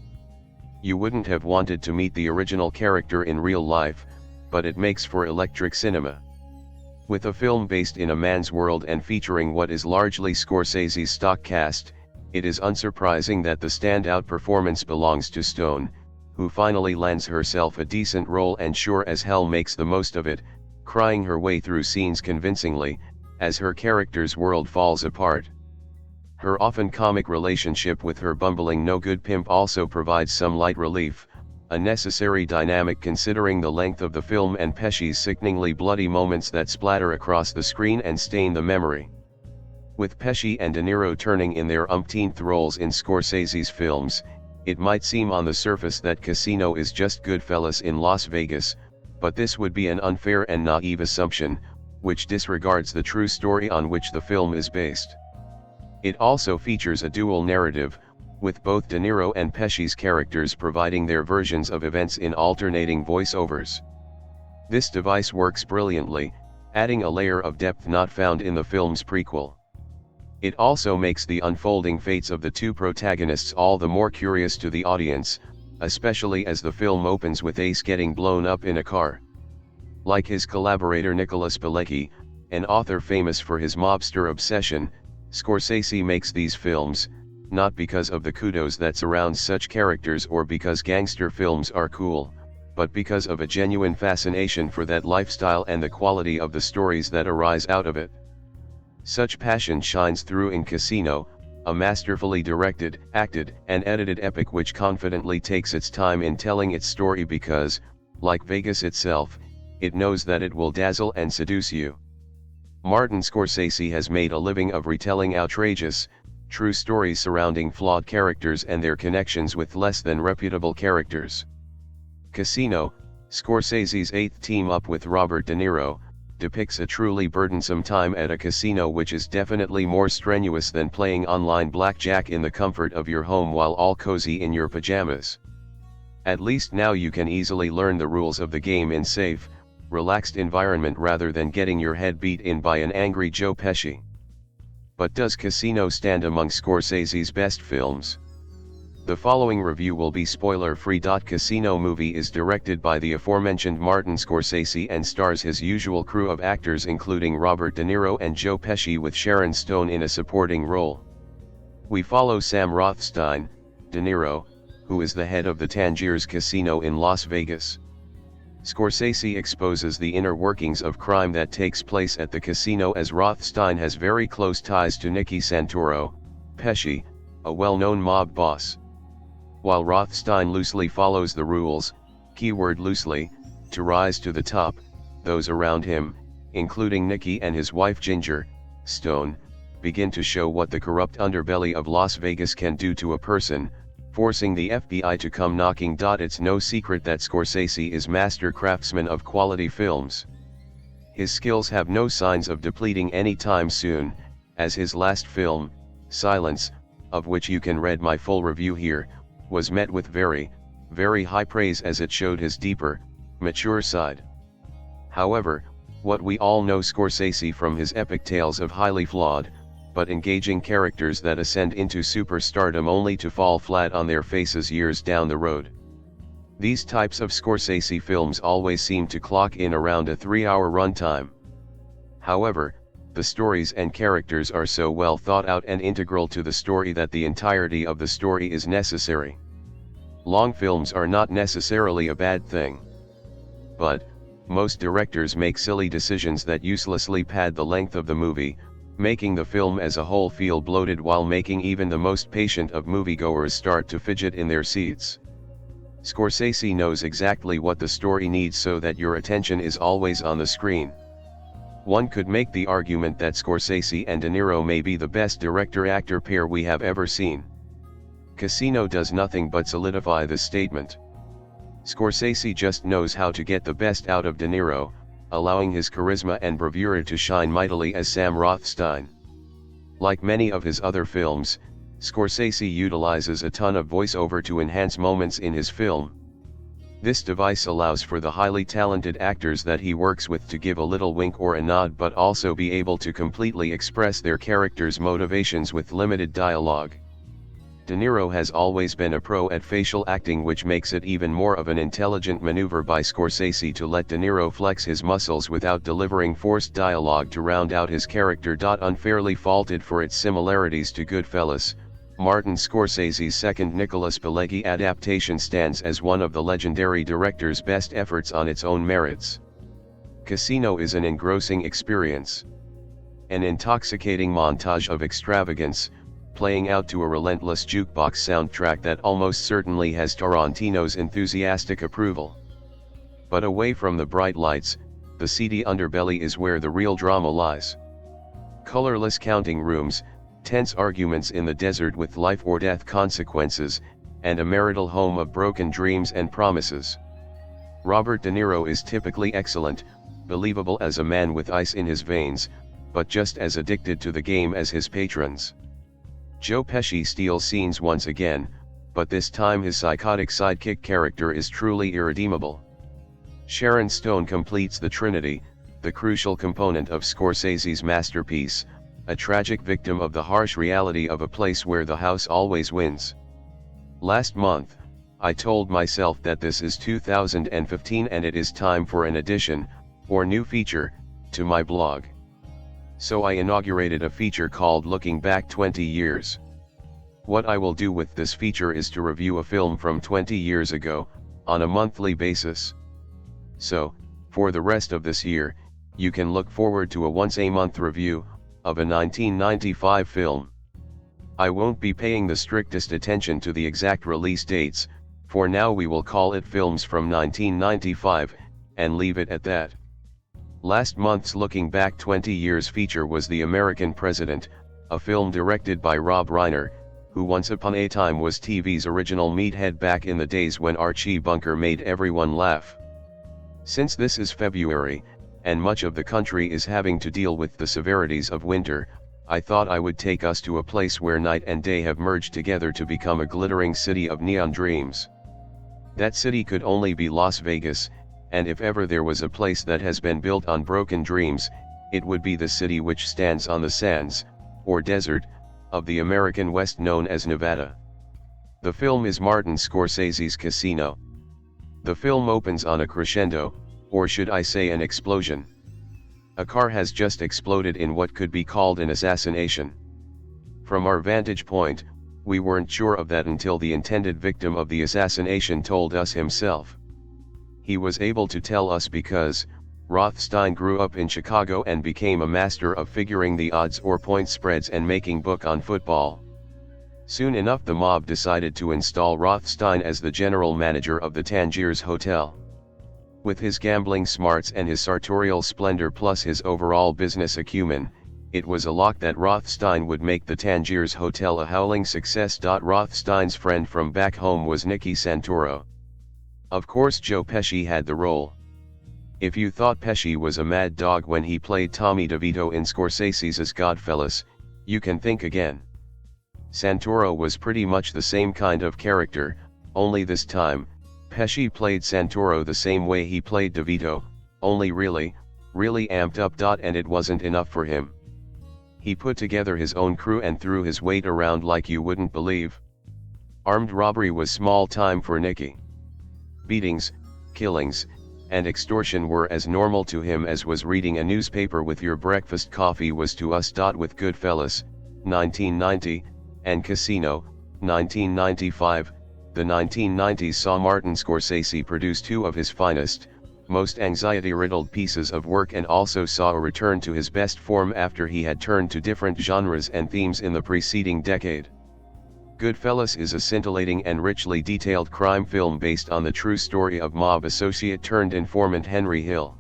You wouldn't have wanted to meet the original character in real life, but it makes for electric cinema. With a film based in a man's world and featuring what is largely Scorsese's stock cast, it is unsurprising that the standout performance belongs to Stone, who finally lands herself a decent role and sure as hell makes the most of it, crying her way through scenes convincingly, as her character's world falls apart. Her often comic relationship with her bumbling no-good pimp also provides some light relief, a necessary dynamic considering the length of the film and Pesci's sickeningly bloody moments that splatter across the screen and stain the memory. With Pesci and De Niro turning in their umpteenth roles in Scorsese's films, it might seem on the surface that Casino is just Goodfellas in Las Vegas, but this would be an unfair and naive assumption, which disregards the true story on which the film is based. It also features a dual narrative, with both De Niro and Pesci's characters providing their versions of events in alternating voiceovers. This device works brilliantly, adding a layer of depth not found in the film's prequel. It also makes the unfolding fates of the two protagonists all the more curious to the audience, especially as the film opens with Ace getting blown up in a car. Like his collaborator Nicholas Pilecki, an author famous for his mobster obsession, Scorsese makes these films, not because of the kudos that surrounds such characters or because gangster films are cool, but because of a genuine fascination for that lifestyle and the quality of the stories that arise out of it. Such passion shines through in Casino, a masterfully directed, acted, and edited epic which confidently takes its time in telling its story because, like Vegas itself, it knows that it will dazzle and seduce you. Martin Scorsese has made a living of retelling outrageous, true stories surrounding flawed characters and their connections with less than reputable characters. Casino, Scorsese's eighth team-up with Robert De Niro, depicts a truly burdensome time at a casino which is definitely more strenuous than playing online blackjack in the comfort of your home while all cozy in your pajamas. At least now you can easily learn the rules of the game in safe, relaxed environment rather than getting your head beat in by an angry Joe Pesci. But does Casino stand among Scorsese's best films? The following review will be spoiler-free. Casino movie is directed by the aforementioned Martin Scorsese and stars his usual crew of actors including Robert De Niro and Joe Pesci with Sharon Stone in a supporting role. We follow Sam Rothstein, De Niro, who is the head of the Tangiers Casino in Las Vegas. Scorsese exposes the inner workings of crime that takes place at the casino as Rothstein has very close ties to Nicky Santoro, Pesci, a well-known mob boss. While Rothstein loosely follows the rules, keyword loosely, to rise to the top, those around him, including Nicky and his wife Ginger, Stone, begin to show what the corrupt underbelly of Las Vegas can do to a person, forcing the FBI to come knocking. It's no secret that Scorsese is master craftsman of quality films. His skills have no signs of depleting anytime soon, as his last film, Silence, of which you can read my full review here, was met with very, very high praise as it showed his deeper, mature side. However, what we all know Scorsese from his epic tales of highly flawed, but engaging characters that ascend into superstardom only to fall flat on their faces years down the road. These types of Scorsese films always seem to clock in around a 3-hour runtime. However, the stories and characters are so well thought out and integral to the story that the entirety of the story is necessary. Long films are not necessarily a bad thing. But, most directors make silly decisions that uselessly pad the length of the movie, making the film as a whole feel bloated while making even the most patient of moviegoers start to fidget in their seats. Scorsese knows exactly what the story needs so that your attention is always on the screen. One could make the argument that Scorsese and De Niro may be the best director-actor pair we have ever seen. Casino does nothing but solidify this statement. Scorsese just knows how to get the best out of De Niro, allowing his charisma and bravura to shine mightily as Sam Rothstein. Like many of his other films, Scorsese utilizes a ton of voiceover to enhance moments in his film. This device allows for the highly talented actors that he works with to give a little wink or a nod but also be able to completely express their characters' motivations with limited dialogue. De Niro has always been a pro at facial acting, which makes it even more of an intelligent maneuver by Scorsese to let De Niro flex his muscles without delivering forced dialogue to round out his character. Unfairly faulted for its similarities to Goodfellas, Martin Scorsese's second Nicholas Pileggi adaptation stands as one of the legendary director's best efforts on its own merits. Casino is an engrossing experience. An intoxicating montage of extravagance, playing out to a relentless jukebox soundtrack that almost certainly has Tarantino's enthusiastic approval. But away from the bright lights, the seedy underbelly is where the real drama lies. Colorless counting rooms, tense arguments in the desert with life or death consequences, and a marital home of broken dreams and promises. Robert De Niro is typically excellent, believable as a man with ice in his veins, but just as addicted to the game as his patrons. Joe Pesci steals scenes once again, but this time his psychotic sidekick character is truly irredeemable. Sharon Stone completes the trinity, the crucial component of Scorsese's masterpiece, a tragic victim of the harsh reality of a place where the house always wins. Last month, I told myself that this is 2015 and it is time for an addition, or new feature, to my blog. So I inaugurated a feature called Looking Back 20 Years. What I will do with this feature is to review a film from 20 years ago, on a monthly basis. So, for the rest of this year, you can look forward to a once-a-month review, of a 1995 film. I won't be paying the strictest attention to the exact release dates, for now we will call it films from 1995, and leave it at that. Last month's Looking Back 20 Years feature was The American President, a film directed by Rob Reiner, who once upon a time was TV's original meathead back in the days when Archie Bunker made everyone laugh. Since this is February, and much of the country is having to deal with the severities of winter, I thought I would take us to a place where night and day have merged together to become a glittering city of neon dreams. That city could only be Las Vegas, and if ever there was a place that has been built on broken dreams, it would be the city which stands on the sands, or desert, of the American West known as Nevada. The film is Martin Scorsese's Casino. The film opens on a crescendo, or should I say an explosion. A car has just exploded in what could be called an assassination. From our vantage point, we weren't sure of that until the intended victim of the assassination told us himself. He was able to tell us because Rothstein grew up in Chicago and became a master of figuring the odds or point spreads and making book on football. Soon enough the mob decided to install Rothstein as the general manager of the Tangiers Hotel. With his gambling smarts and his sartorial splendor plus his overall business acumen, it was a lock that Rothstein would make the Tangiers Hotel a howling success. Rothstein's friend from back home was Nicky Santoro. Of course Joe Pesci had the role. If you thought Pesci was a mad dog when he played Tommy DeVito in Scorsese's Goodfellas, you can think again. Santoro was pretty much the same kind of character, only this time, Pesci played Santoro the same way he played DeVito, only really amped up. And it wasn't enough for him. He put together his own crew and threw his weight around like you wouldn't believe. Armed robbery was small time for Nicky. Beatings, killings, and extortion were as normal to him as was reading a newspaper with your breakfast coffee was to us. With Goodfellas, 1990, and Casino, 1995, the 1990s saw Martin Scorsese produce two of his finest, most anxiety-riddled pieces of work and also saw a return to his best form after he had turned to different genres and themes in the preceding decade. Goodfellas is a scintillating and richly detailed crime film based on the true story of mob associate turned informant Henry Hill.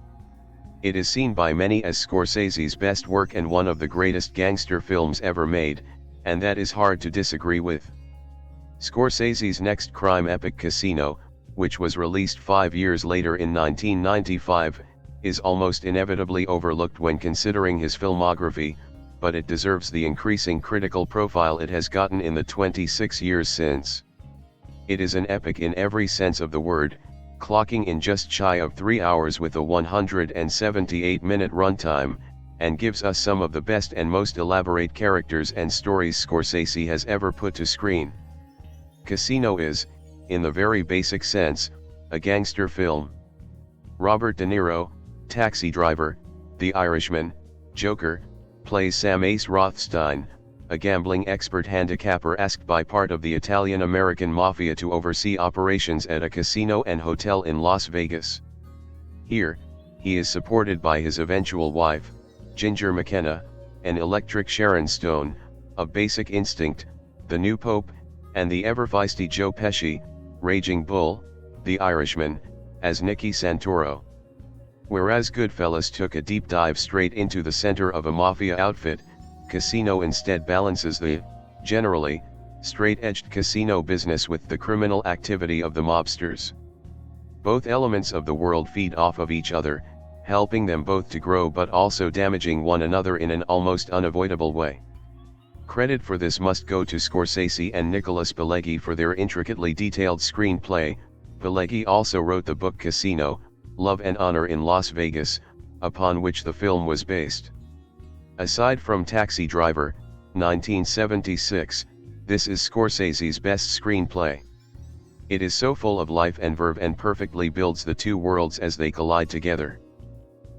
It is seen by many as Scorsese's best work and one of the greatest gangster films ever made, and that is hard to disagree with. Scorsese's next crime epic Casino, which was released 5 years later in 1995, is almost inevitably overlooked when considering his filmography, but it deserves the increasing critical profile it has gotten in the 26 years since. It is an epic in every sense of the word, clocking in just shy of 3 hours with a 178-minute runtime, and gives us some of the best and most elaborate characters and stories Scorsese has ever put to screen. Casino is, in the very basic sense, a gangster film. Robert De Niro, Taxi Driver, The Irishman, Joker, plays Sam Ace Rothstein, a gambling expert handicapper asked by part of the Italian-American mafia to oversee operations at a casino and hotel in Las Vegas. Here, he is supported by his eventual wife, Ginger McKenna, an electric Sharon Stone, of Basic Instinct, the new Pope, and the ever-feisty Joe Pesci, Raging Bull, The Irishman, as Nicky Santoro. Whereas Goodfellas took a deep dive straight into the center of a mafia outfit, Casino instead balances the, generally, straight-edged casino business with the criminal activity of the mobsters. Both elements of the world feed off of each other, helping them both to grow but also damaging one another in an almost unavoidable way. Credit for this must go to Scorsese and Nicholas Pileggi for their intricately detailed screenplay. Pileggi also wrote the book Casino, Love and Honor in Las Vegas, upon which the film was based. Aside from Taxi Driver, 1976, this is Scorsese's best screenplay. It is so full of life and verve and perfectly builds the two worlds as they collide together.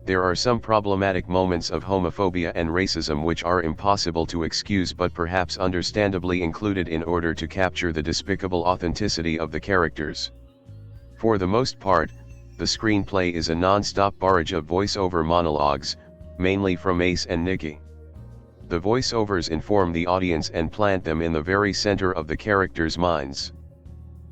There are some problematic moments of homophobia and racism which are impossible to excuse but perhaps understandably included in order to capture the despicable authenticity of the characters. For the most part, the screenplay is a non-stop barrage of voice-over monologues, mainly from Ace and Nikki. The voiceovers inform the audience and plant them in the very center of the characters' minds.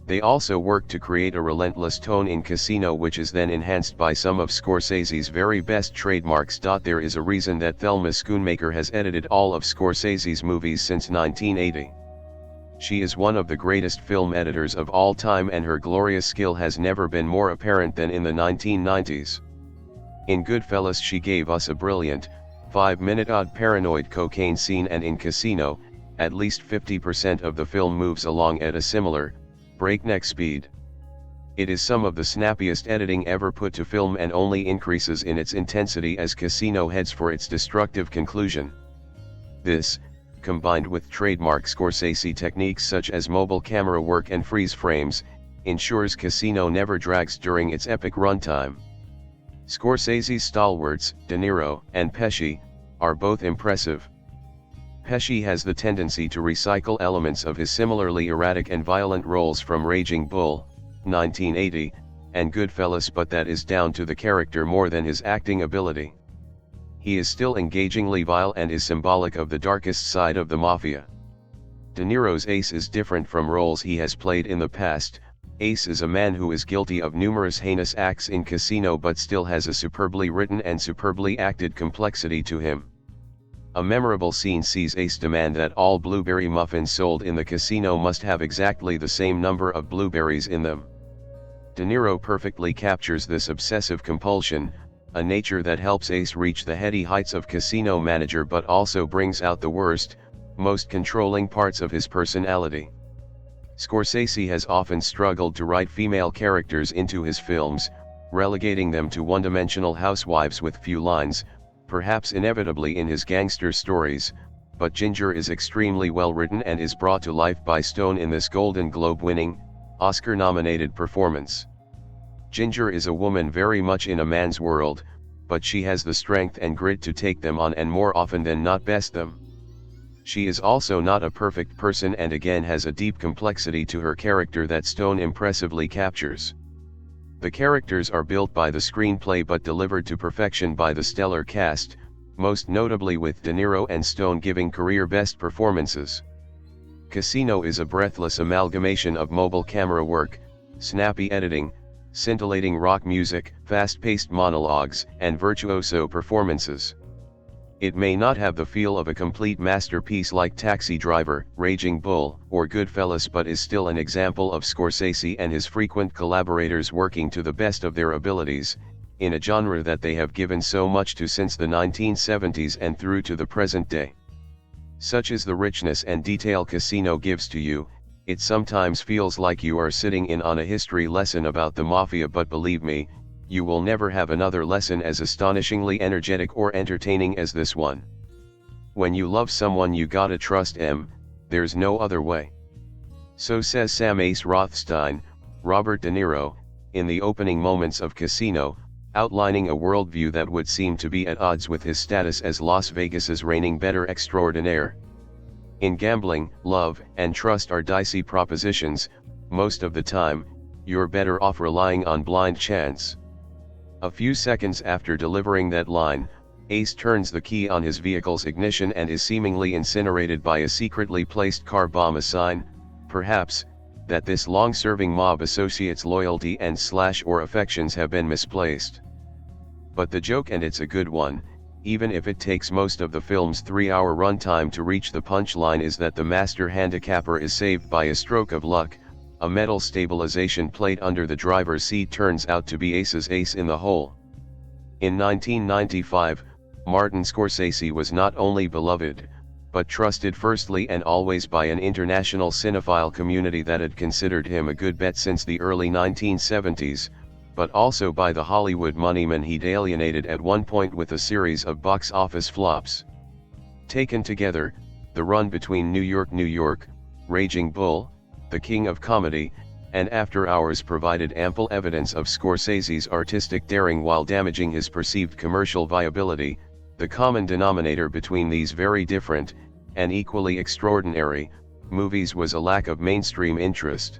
They also work to create a relentless tone in Casino which is then enhanced by some of Scorsese's very best trademarks. There is a reason that Thelma Schoonmaker has edited all of Scorsese's movies since 1980. She is one of the greatest film editors of all time and her glorious skill has never been more apparent than in the 1990s. In Goodfellas she gave us a brilliant, 5-minute odd paranoid cocaine scene, and in Casino, at least 50% of the film moves along at a similar, breakneck speed. It is some of the snappiest editing ever put to film and only increases in its intensity as Casino heads for its destructive conclusion. This, combined with trademark Scorsese techniques such as mobile camera work and freeze frames, ensures Casino never drags during its epic runtime. Scorsese's stalwarts, De Niro and Pesci, are both impressive. Pesci has the tendency to recycle elements of his similarly erratic and violent roles from Raging Bull, 1980, and Goodfellas, but that is down to the character more than his acting ability. He is still engagingly vile and is symbolic of the darkest side of the mafia. De Niro's Ace is different from roles he has played in the past. Ace is a man who is guilty of numerous heinous acts in Casino but still has a superbly written and superbly acted complexity to him. A memorable scene sees Ace demand that all blueberry muffins sold in the casino must have exactly the same number of blueberries in them. De Niro perfectly captures this obsessive compulsion, a nature that helps Ace reach the heady heights of casino manager but also brings out the worst, most controlling parts of his personality. Scorsese has often struggled to write female characters into his films, relegating them to one-dimensional housewives with few lines, perhaps inevitably in his gangster stories, but Ginger is extremely well written and is brought to life by Stone in this Golden Globe-winning, Oscar-nominated performance. Ginger is a woman very much in a man's world, but she has the strength and grit to take them on and more often than not best them. She is also not a perfect person and again has a deep complexity to her character that Stone impressively captures. The characters are built by the screenplay but delivered to perfection by the stellar cast, most notably with De Niro and Stone giving career-best performances. Casino is a breathless amalgamation of mobile camera work, snappy editing, scintillating rock music, fast-paced monologues, and virtuoso performances. It may not have the feel of a complete masterpiece like Taxi Driver, Raging Bull, or Goodfellas, but is still an example of Scorsese and his frequent collaborators working to the best of their abilities, in a genre that they have given so much to since the 1970s and through to the present day. Such is the richness and detail Casino gives to you, it sometimes feels like you are sitting in on a history lesson about the mafia, but believe me, you will never have another lesson as astonishingly energetic or entertaining as this one. When you love someone you gotta trust 'em, there's no other way. So says Sam Ace Rothstein, Robert De Niro, in the opening moments of Casino, outlining a worldview that would seem to be at odds with his status as Las Vegas's reigning better extraordinaire. In gambling, love and trust are dicey propositions, most of the time, you're better off relying on blind chance. A few seconds after delivering that line, Ace turns the key on his vehicle's ignition and is seemingly incinerated by a secretly placed car bomb, a sign, perhaps, that this long-serving mob associate's loyalty and or affections have been misplaced. But the joke, and it's a good one, even if it takes most of the film's 3-hour runtime to reach the punchline, is that the master handicapper is saved by a stroke of luck. A metal stabilization plate under the driver's seat turns out to be Ace's ace in the hole. In 1995, Martin Scorsese was not only beloved, but trusted firstly and always by an international cinephile community that had considered him a good bet since the early 1970s, but also by the Hollywood moneymen he'd alienated at one point with a series of box office flops. Taken together, the run between New York, Raging Bull, The King of Comedy, and After Hours provided ample evidence of Scorsese's artistic daring while damaging his perceived commercial viability. The common denominator between these very different, and equally extraordinary, movies was a lack of mainstream interest.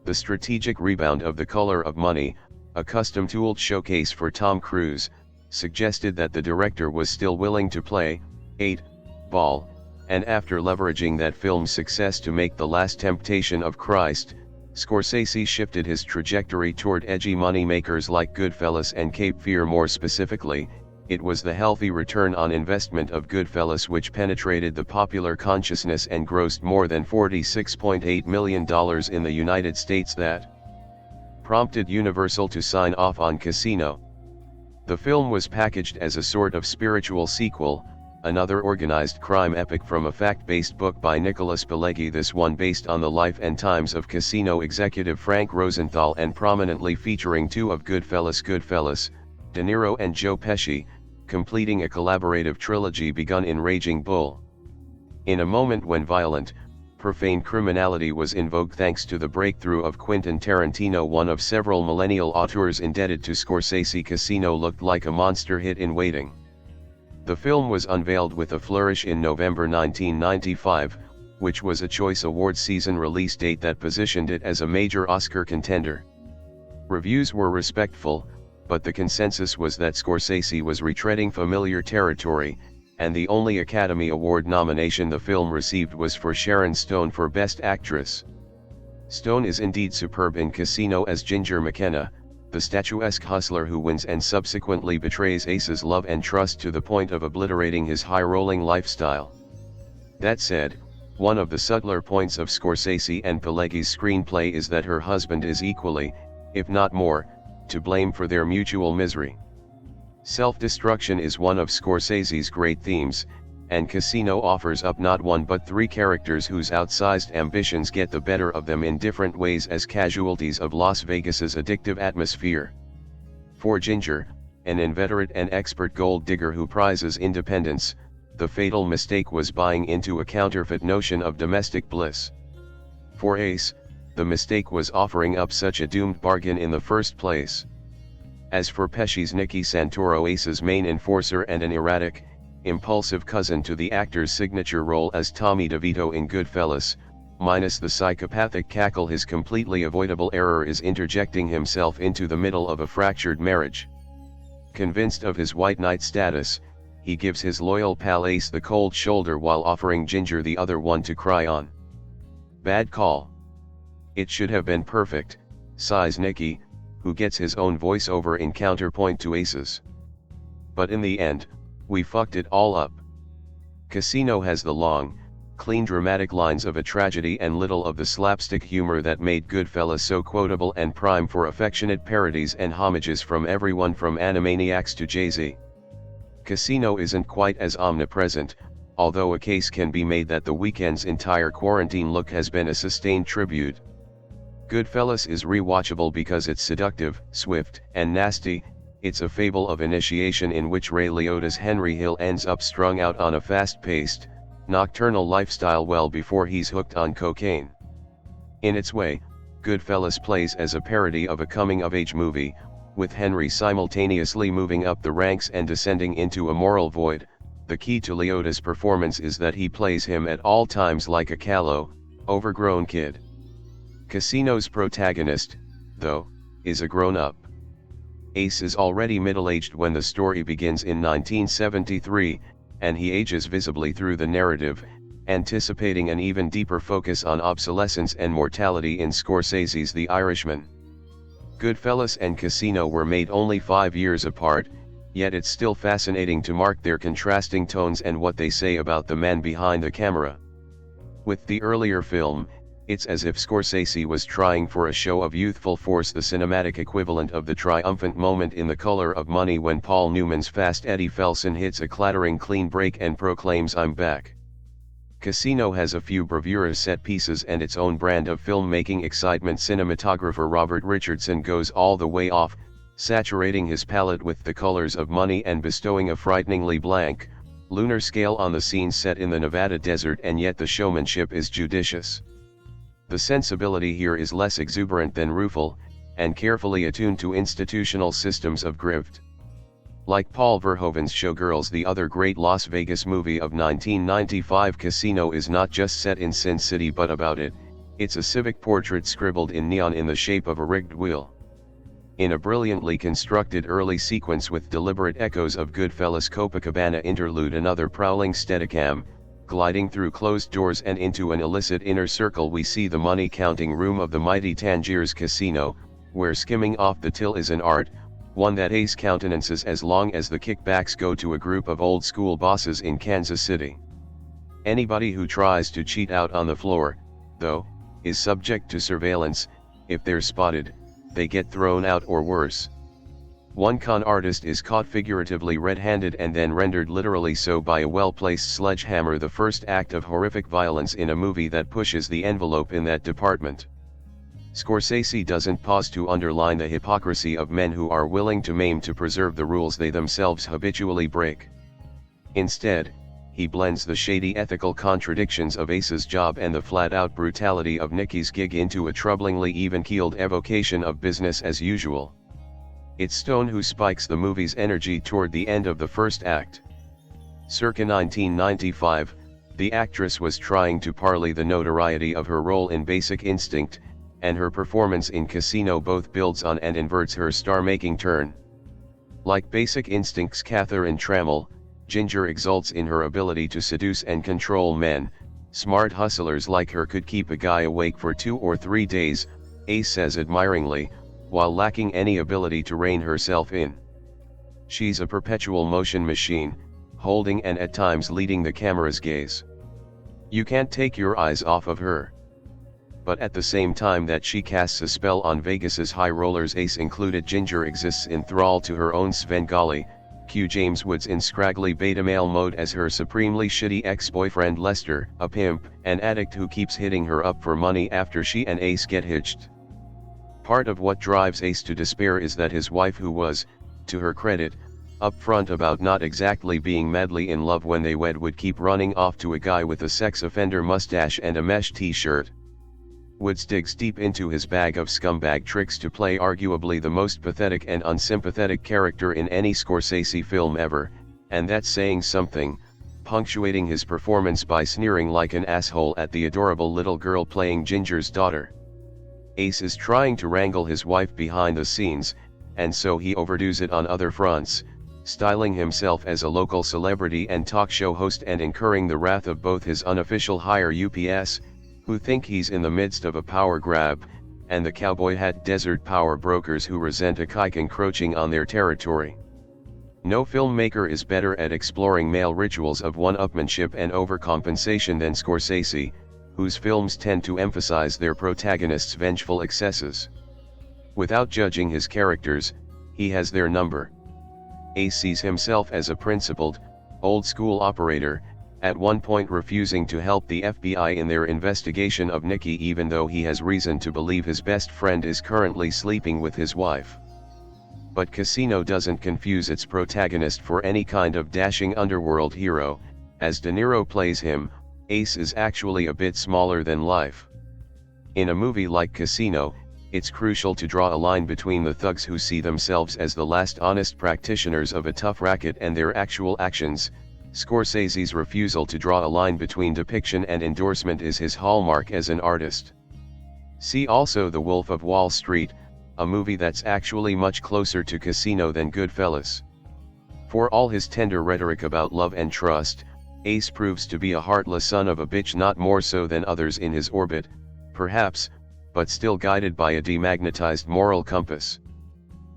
The strategic rebound of The Color of Money, a custom-tooled showcase for Tom Cruise, suggested that the director was still willing to play 8-ball, and after leveraging that film's success to make The Last Temptation of Christ, Scorsese shifted his trajectory toward edgy money-makers like Goodfellas and Cape Fear. More specifically, it was the healthy return on investment of Goodfellas which penetrated the popular consciousness and grossed more than $46.8 million in the United States that prompted Universal to sign off on Casino. The film was packaged as a sort of spiritual sequel, another organized crime epic from a fact-based book by Nicholas Pileggi, this one based on the life and times of Casino executive Frank Rosenthal and prominently featuring two of Goodfellas, De Niro and Joe Pesci, completing a collaborative trilogy begun in Raging Bull. In a moment when violent, profane criminality was in vogue thanks to the breakthrough of Quentin Tarantino, one of several millennial auteurs indebted to Scorsese, Casino looked like a monster hit in waiting. The film was unveiled with a flourish in November 1995, which was a Choice Awards season release date that positioned it as a major Oscar contender. Reviews were respectful, but the consensus was that Scorsese was retreading familiar territory, and the only Academy Award nomination the film received was for Sharon Stone for Best Actress. Stone is indeed superb in Casino as Ginger McKenna, the statuesque hustler who wins and subsequently betrays Ace's love and trust to the point of obliterating his high-rolling lifestyle. That said, one of the subtler points of Scorsese and Pileggi's screenplay is that her husband is equally, if not more, to blame for their mutual misery. Self-destruction is one of Scorsese's great themes, and Casino offers up not one but three characters whose outsized ambitions get the better of them in different ways as casualties of Las Vegas's addictive atmosphere. For Ginger, an inveterate and expert gold digger who prizes independence, the fatal mistake was buying into a counterfeit notion of domestic bliss. For Ace, the mistake was offering up such a doomed bargain in the first place. As for Pesci's Nicky Santoro, Ace's main enforcer and an erratic, impulsive cousin to the actor's signature role as Tommy DeVito in Goodfellas, minus the psychopathic cackle, his completely avoidable error is interjecting himself into the middle of a fractured marriage. Convinced of his white knight status, he gives his loyal pal Ace the cold shoulder while offering Ginger the other one to cry on. Bad call. It should have been perfect, sighs Nicky, who gets his own voiceover in counterpoint to Ace's. But in the end, we fucked it all up. Casino has the long, clean dramatic lines of a tragedy and little of the slapstick humor that made Goodfellas so quotable and prime for affectionate parodies and homages from everyone from Animaniacs to Jay-Z. Casino isn't quite as omnipresent, although a case can be made that The Weeknd's entire quarantine look has been a sustained tribute. Goodfellas is rewatchable because it's seductive, swift, and nasty. It's a fable of initiation in which Ray Liotta's Henry Hill ends up strung out on a fast-paced, nocturnal lifestyle well before he's hooked on cocaine. In its way, Goodfellas plays as a parody of a coming-of-age movie, with Henry simultaneously moving up the ranks and descending into a moral void. The key to Liotta's performance is that he plays him at all times like a callow, overgrown kid. Casino's protagonist, though, is a grown-up. Ace is already middle-aged when the story begins in 1973, and he ages visibly through the narrative, anticipating an even deeper focus on obsolescence and mortality in Scorsese's The Irishman. Goodfellas and Casino were made only 5 years apart, yet it's still fascinating to mark their contrasting tones and what they say about the man behind the camera. With the earlier film, it's as if Scorsese was trying for a show of youthful force, the cinematic equivalent of the triumphant moment in The Color of Money when Paul Newman's fast Eddie Felson hits a clattering clean break and proclaims "I'm back." Casino has a few bravura set pieces and its own brand of filmmaking excitement. Cinematographer Robert Richardson goes all the way off, saturating his palette with the colors of money and bestowing a frighteningly blank, lunar scale on the scenes set in the Nevada desert, and yet the showmanship is judicious. The sensibility here is less exuberant than rueful, and carefully attuned to institutional systems of grift. Like Paul Verhoeven's Showgirls, the other great Las Vegas movie of 1995, Casino is not just set in Sin City but about it. It's a civic portrait scribbled in neon in the shape of a rigged wheel. In a brilliantly constructed early sequence with deliberate echoes of Goodfellas' Copacabana interlude, another prowling Steadicam, gliding through closed doors and into an illicit inner circle, we see the money-counting room of the mighty Tangiers Casino, where skimming off the till is an art, one that Ace countenances as long as the kickbacks go to a group of old-school bosses in Kansas City. Anybody who tries to cheat out on the floor, though, is subject to surveillance. If they're spotted, they get thrown out or worse. One con artist is caught figuratively red-handed and then rendered literally so by a well-placed sledgehammer, the first act of horrific violence in a movie that pushes the envelope in that department. Scorsese doesn't pause to underline the hypocrisy of men who are willing to maim to preserve the rules they themselves habitually break. Instead, he blends the shady ethical contradictions of Ace's job and the flat-out brutality of Nicky's gig into a troublingly even-keeled evocation of business as usual. It's Stone who spikes the movie's energy toward the end of the first act. Circa 1995, the actress was trying to parley the notoriety of her role in Basic Instinct, and her performance in Casino both builds on and inverts her star-making turn. Like Basic Instinct's Catherine Trammell, Ginger exults in her ability to seduce and control men. Smart hustlers like her could keep a guy awake for 2 or 3 days, Ace says admiringly, while lacking any ability to rein herself in. She's a perpetual motion machine, holding and at times leading the camera's gaze. You can't take your eyes off of her. But at the same time that she casts a spell on Vegas's high rollers, Ace included, Ginger exists in thrall to her own Svengali, Q. James Woods in scraggly beta male mode as her supremely shitty ex-boyfriend Lester, a pimp, an addict who keeps hitting her up for money after she and Ace get hitched. Part of what drives Ace to despair is that his wife, who was, to her credit, upfront about not exactly being madly in love when they wed, would keep running off to a guy with a sex offender mustache and a mesh t-shirt. Woods digs deep into his bag of scumbag tricks to play arguably the most pathetic and unsympathetic character in any Scorsese film ever, and that's saying something, punctuating his performance by sneering like an asshole at the adorable little girl playing Ginger's daughter. Ace is trying to wrangle his wife behind the scenes, and so he overdoes it on other fronts, styling himself as a local celebrity and talk show host and incurring the wrath of both his unofficial hire UPS, who think he's in the midst of a power grab, and the cowboy hat desert power brokers who resent a kike encroaching on their territory. No filmmaker is better at exploring male rituals of one-upmanship and overcompensation than Scorsese, whose films tend to emphasize their protagonists' vengeful excesses. Without judging his characters, he has their number. Ace sees himself as a principled, old-school operator, at one point refusing to help the FBI in their investigation of Nicky even though he has reason to believe his best friend is currently sleeping with his wife. But Casino doesn't confuse its protagonist for any kind of dashing underworld hero. As De Niro plays him, Ace is actually a bit smaller than life. In a movie like Casino, it's crucial to draw a line between the thugs who see themselves as the last honest practitioners of a tough racket and their actual actions. Scorsese's refusal to draw a line between depiction and endorsement is his hallmark as an artist. See also The Wolf of Wall Street, a movie that's actually much closer to Casino than Goodfellas. For all his tender rhetoric about love and trust, Ace proves to be a heartless son of a bitch, not more so than others in his orbit, perhaps, but still guided by a demagnetized moral compass.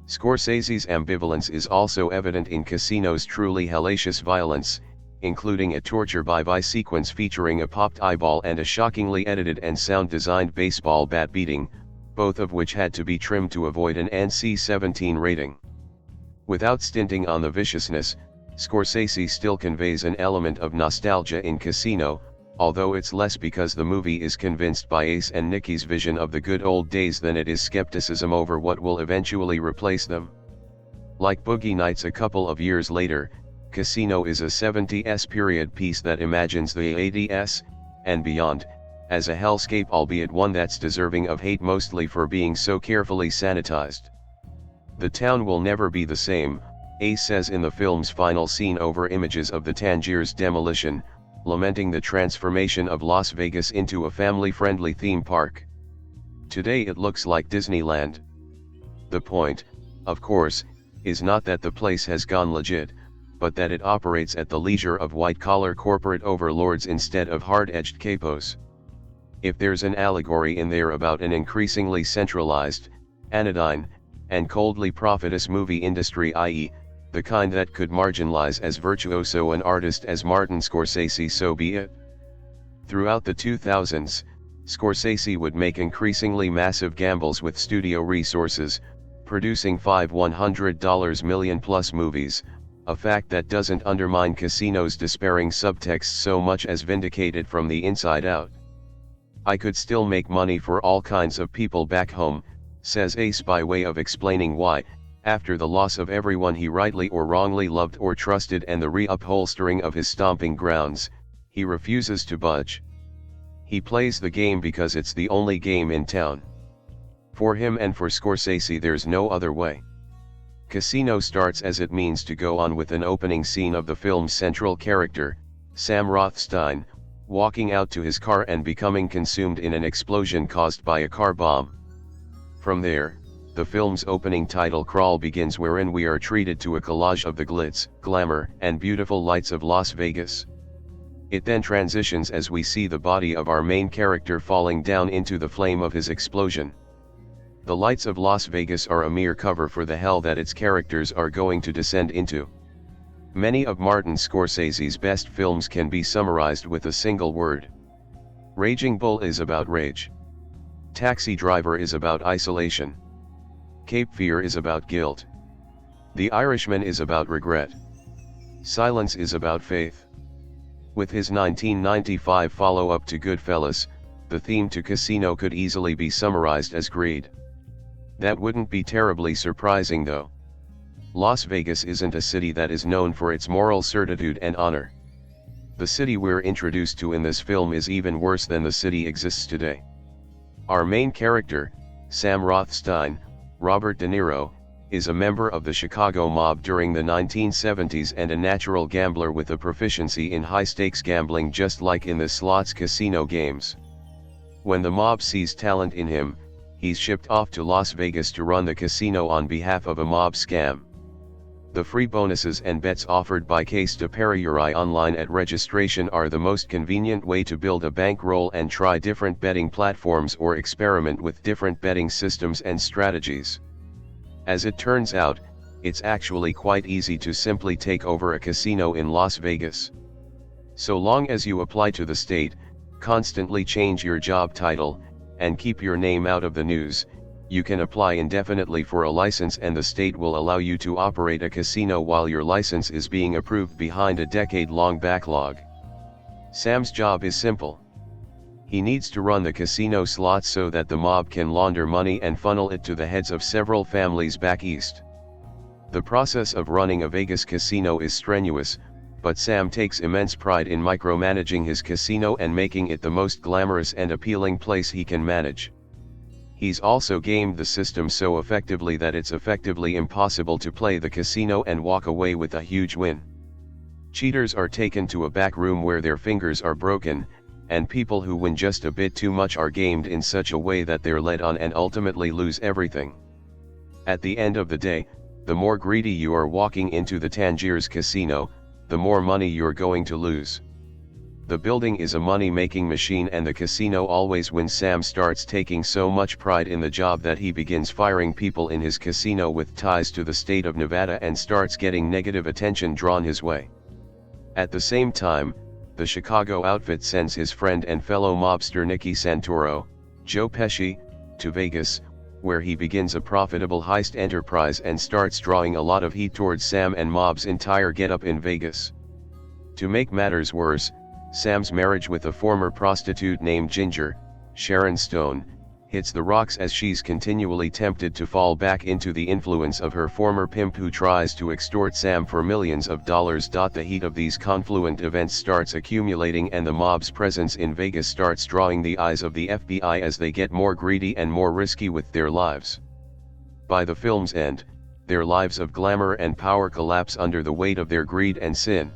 Scorsese's ambivalence is also evident in Casino's truly hellacious violence, including a torture-by-vi sequence featuring a popped eyeball and a shockingly edited and sound-designed baseball bat beating, both of which had to be trimmed to avoid an NC-17 rating. Without stinting on the viciousness, Scorsese still conveys an element of nostalgia in Casino, although it's less because the movie is convinced by Ace and Nicky's vision of the good old days than it is skepticism over what will eventually replace them. Like Boogie Nights a couple of years later, Casino is a 70s period piece that imagines the 80s, and beyond, as a hellscape, albeit one that's deserving of hate mostly for being so carefully sanitized. The town will never be the same, Ace says in the film's final scene over images of the Tangier's demolition, lamenting the transformation of Las Vegas into a family-friendly theme park. Today it looks like Disneyland. The point, of course, is not that the place has gone legit, but that it operates at the leisure of white-collar corporate overlords instead of hard-edged capos. If there's an allegory in there about an increasingly centralized, anodyne, and coldly profitous movie industry, i.e., the kind that could marginalize as virtuoso an artist as Martin Scorsese, so be it. Throughout the 2000s, Scorsese would make increasingly massive gambles with studio resources, producing $100 million plus movies, a fact that doesn't undermine Casino's despairing subtext so much as vindicate it from the inside out. I could still make money for all kinds of people back home, says Ace by way of explaining why, after the loss of everyone he rightly or wrongly loved or trusted and the reupholstering of his stomping grounds, he refuses to budge. He plays the game because it's the only game in town. For him and for Scorsese there's no other way. Casino starts as it means to go on with an opening scene of the film's central character, Sam Rothstein, walking out to his car and becoming consumed in an explosion caused by a car bomb. From there, the film's opening title crawl begins, wherein we are treated to a collage of the glitz, glamour, and beautiful lights of Las Vegas. It then transitions as we see the body of our main character falling down into the flame of his explosion. The lights of Las Vegas are a mere cover for the hell that its characters are going to descend into. Many of Martin Scorsese's best films can be summarized with a single word. Raging Bull is about rage. Taxi Driver is about isolation. Cape Fear is about guilt. The Irishman is about regret. Silence is about faith. With his 1995 follow-up to Goodfellas, the theme to Casino could easily be summarized as greed. That wouldn't be terribly surprising though. Las Vegas isn't a city that is known for its moral certitude and honor. The city we're introduced to in this film is even worse than the city exists today. Our main character, Sam Rothstein, Robert De Niro, is a member of the Chicago mob during the 1970s and a natural gambler with a proficiency in high-stakes gambling, just like in the slots casino games. When the mob sees talent in him, he's shipped off to Las Vegas to run the casino on behalf of a mob scam. The free bonuses and bets offered by Case de Pariuri online at registration are the most convenient way to build a bankroll and try different betting platforms or experiment with different betting systems and strategies. As it turns out, it's actually quite easy to simply take over a casino in Las Vegas. So long as you apply to the state, constantly change your job title, and keep your name out of the news, you can apply indefinitely for a license and the state will allow you to operate a casino while your license is being approved behind a decade-long backlog. Sam's job is simple. He needs to run the casino slots so that the mob can launder money and funnel it to the heads of several families back east. The process of running a Vegas casino is strenuous, but Sam takes immense pride in micromanaging his casino and making it the most glamorous and appealing place he can manage. He's also gamed the system so effectively that it's effectively impossible to play the casino and walk away with a huge win. Cheaters are taken to a back room where their fingers are broken, and people who win just a bit too much are gamed in such a way that they're led on and ultimately lose everything. At the end of the day, the more greedy you are walking into the Tangier's casino, the more money you're going to lose. The building is a money-making machine and the casino always wins. Sam starts taking so much pride in the job that he begins firing people in his casino with ties to the state of Nevada and starts getting negative attention drawn his way. At the same time, the Chicago outfit sends his friend and fellow mobster Nicky Santoro, Joe Pesci, to Vegas, where he begins a profitable heist enterprise and starts drawing a lot of heat towards Sam and mob's entire getup in Vegas. To make matters worse, Sam's marriage with a former prostitute named Ginger, Sharon Stone, hits the rocks as she's continually tempted to fall back into the influence of her former pimp who tries to extort Sam for millions of dollars. The heat of these confluent events starts accumulating and the mob's presence in Vegas starts drawing the eyes of the FBI as they get more greedy and more risky with their lives. By the film's end, their lives of glamour and power collapse under the weight of their greed and sin.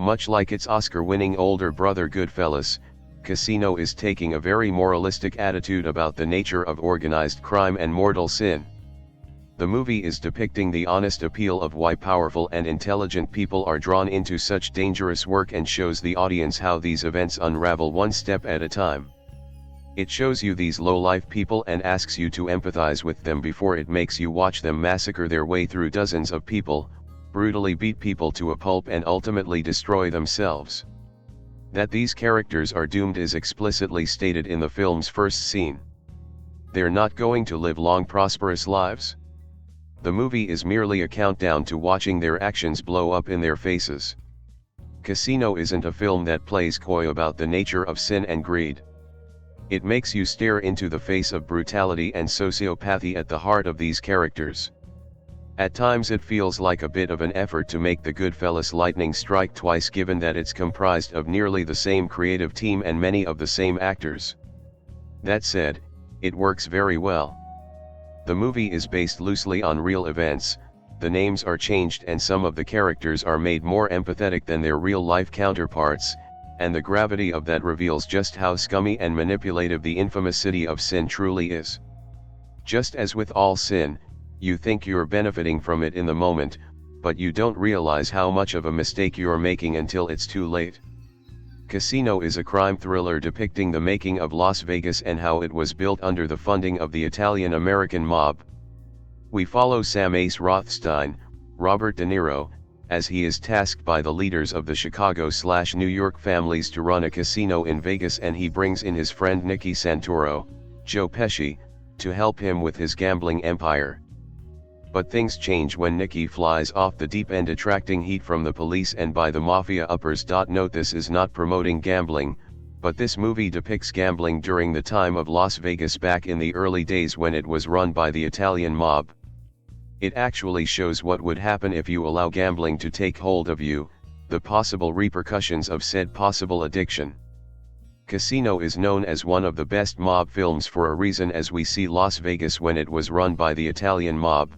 Much like its Oscar-winning older brother Goodfellas, Casino is taking a very moralistic attitude about the nature of organized crime and mortal sin. The movie is depicting the honest appeal of why powerful and intelligent people are drawn into such dangerous work and shows the audience how these events unravel one step at a time. It shows you these low-life people and asks you to empathize with them before it makes you watch them massacre their way through dozens of people, brutally beat people to a pulp and ultimately destroy themselves. That these characters are doomed is explicitly stated in the film's first scene. They're not going to live long prosperous lives. The movie is merely a countdown to watching their actions blow up in their faces. Casino isn't a film that plays coy about the nature of sin and greed. It makes you stare into the face of brutality and sociopathy at the heart of these characters. At times it feels like a bit of an effort to make the Goodfellas lightning strike twice given that it's comprised of nearly the same creative team and many of the same actors. That said, it works very well. The movie is based loosely on real events, the names are changed and some of the characters are made more empathetic than their real-life counterparts, and the gravity of that reveals just how scummy and manipulative the infamous city of sin truly is. Just as with all sin, you think you're benefiting from it in the moment, but you don't realize how much of a mistake you're making until it's too late. Casino is a crime thriller depicting the making of Las Vegas and how it was built under the funding of the Italian-American mob. We follow Sam Ace Rothstein, Robert De Niro, as he is tasked by the leaders of the Chicago/New York families to run a casino in Vegas, and he brings in his friend Nicky Santoro, Joe Pesci, to help him with his gambling empire. But things change when Nicky flies off the deep end, attracting heat from the police and by the mafia uppers. Note this is not promoting gambling, but this movie depicts gambling during the time of Las Vegas back in the early days when it was run by the Italian mob. It actually shows what would happen if you allow gambling to take hold of you, the possible repercussions of said possible addiction. Casino is known as one of the best mob films for a reason, as we see Las Vegas when it was run by the Italian mob.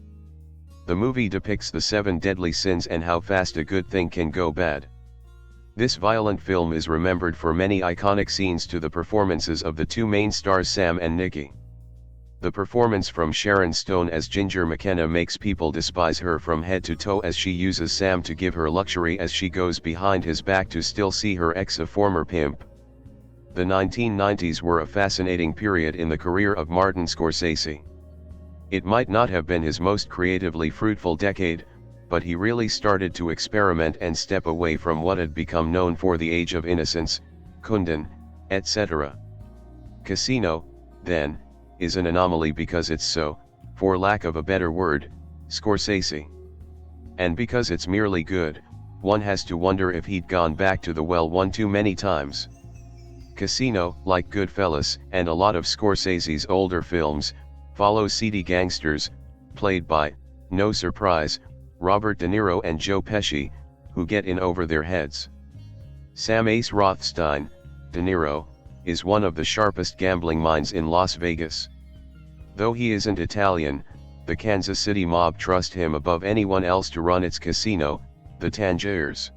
The movie depicts the 7 deadly sins and how fast a good thing can go bad. This violent film is remembered for many iconic scenes to the performances of the two main stars Sam and Nicky. The performance from Sharon Stone as Ginger McKenna makes people despise her from head to toe, as she uses Sam to give her luxury as she goes behind his back to still see her ex, a former pimp. The 1990s were a fascinating period in the career of Martin Scorsese. It might not have been his most creatively fruitful decade, but he really started to experiment and step away from what had become known for The Age of Innocence, Kundun, etc. Casino, then, is an anomaly because it's so, for lack of a better word, Scorsese. And because it's merely good, one has to wonder if he'd gone back to the well one too many times. Casino, like Goodfellas and a lot of Scorsese's older films, follows seedy gangsters, played by, no surprise, Robert De Niro and Joe Pesci, who get in over their heads. Sam Ace Rothstein, De Niro, is one of the sharpest gambling minds in Las Vegas. Though he isn't Italian, the Kansas City mob trust him above anyone else to run its casino, the Tangiers.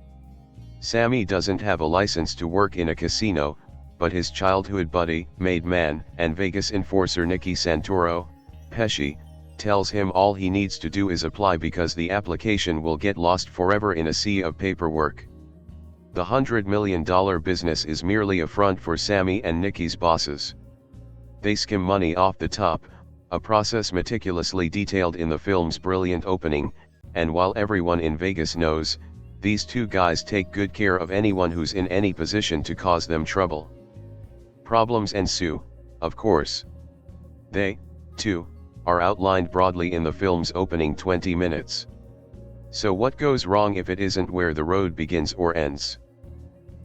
Sammy doesn't have a license to work in a casino, but his childhood buddy, made man, and Vegas enforcer Nicky Santoro, Pesci, tells him all he needs to do is apply because the application will get lost forever in a sea of paperwork. The $100 million business is merely a front for Sammy and Nicky's bosses. They skim money off the top, a process meticulously detailed in the film's brilliant opening, and while everyone in Vegas knows, these two guys take good care of anyone who's in any position to cause them trouble. Problems ensue, of course. They, too, are outlined broadly in the film's opening 20 minutes. So what goes wrong if it isn't where the road begins or ends?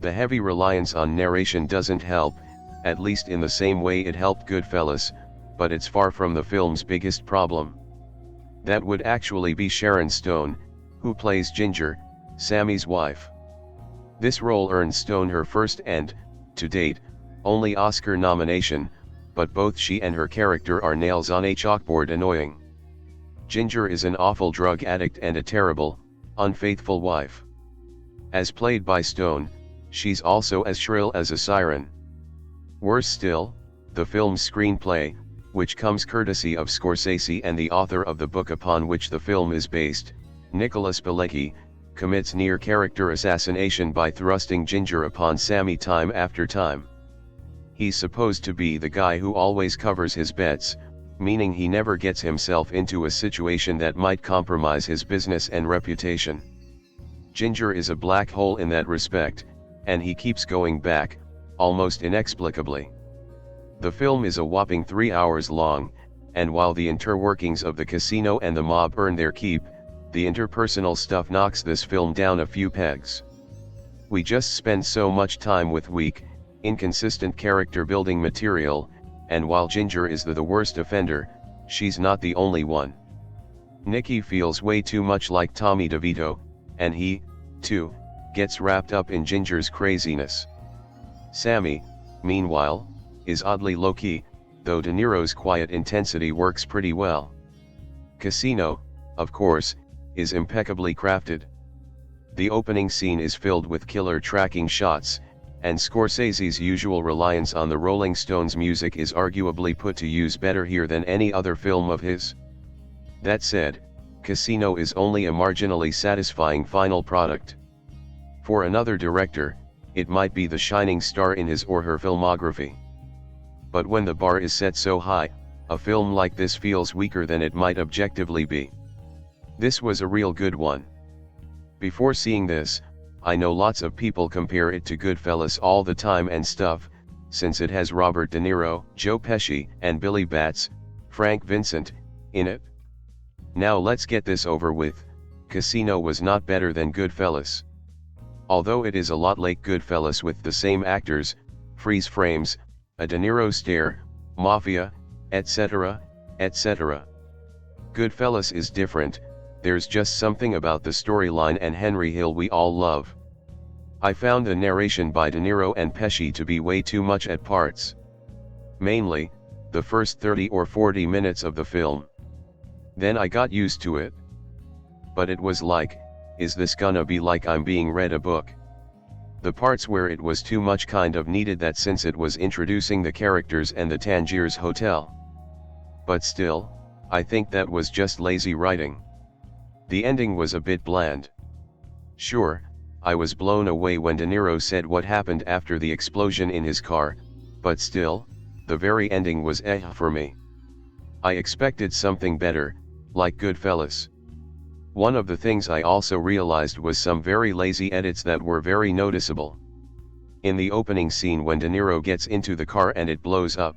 The heavy reliance on narration doesn't help, at least in the same way it helped Goodfellas, but it's far from the film's biggest problem. That would actually be Sharon Stone, who plays Ginger, Sammy's wife. This role earned Stone her first and, to date, only Oscar nomination, but both she and her character are nails on a chalkboard annoying. Ginger is an awful drug addict and a terrible, unfaithful wife. As played by Stone, she's also as shrill as a siren. Worse still, the film's screenplay, which comes courtesy of Scorsese and the author of the book upon which the film is based, Nicholas Pilecki, commits near character assassination by thrusting Ginger upon Sammy time after time. He's supposed to be the guy who always covers his bets, meaning he never gets himself into a situation that might compromise his business and reputation. Ginger is a black hole in that respect, and he keeps going back, almost inexplicably. The film is a whopping 3 hours long, and while the interworkings of the casino and the mob earn their keep, the interpersonal stuff knocks this film down a few pegs. We just spend so much time with weak, inconsistent character building material, and while Ginger is the worst offender, she's not the only one. Nicky feels way too much like Tommy DeVito, and he, too, gets wrapped up in Ginger's craziness. Sammy, meanwhile, is oddly low-key, though De Niro's quiet intensity works pretty well. Casino, of course, is impeccably crafted. The opening scene is filled with killer tracking shots, and Scorsese's usual reliance on the Rolling Stones music is arguably put to use better here than any other film of his. That said, Casino is only a marginally satisfying final product. For another director, it might be the shining star in his or her filmography. But when the bar is set so high, a film like this feels weaker than it might objectively be. This was a real good one. Before seeing this, I know lots of people compare it to Goodfellas all the time and stuff, since it has Robert De Niro, Joe Pesci, and Billy Batts, Frank Vincent, in it. Now let's get this over with. Casino was not better than Goodfellas. Although it is a lot like Goodfellas with the same actors, freeze frames, a De Niro stare, mafia, etc., etc. Goodfellas is different. There's just something about the storyline and Henry Hill we all love. I found the narration by De Niro and Pesci to be way too much at parts. Mainly, the first 30 or 40 minutes of the film. Then I got used to it. But it was like, is this gonna be like I'm being read a book? The parts where it was too much kind of needed that since it was introducing the characters and the Tangiers Hotel. But still, I think that was just lazy writing. The ending was a bit bland. Sure, I was blown away when De Niro said what happened after the explosion in his car, but still, the very ending was for me. I expected something better, like Goodfellas. One of the things I also realized was some very lazy edits that were very noticeable. In the opening scene when De Niro gets into the car and it blows up.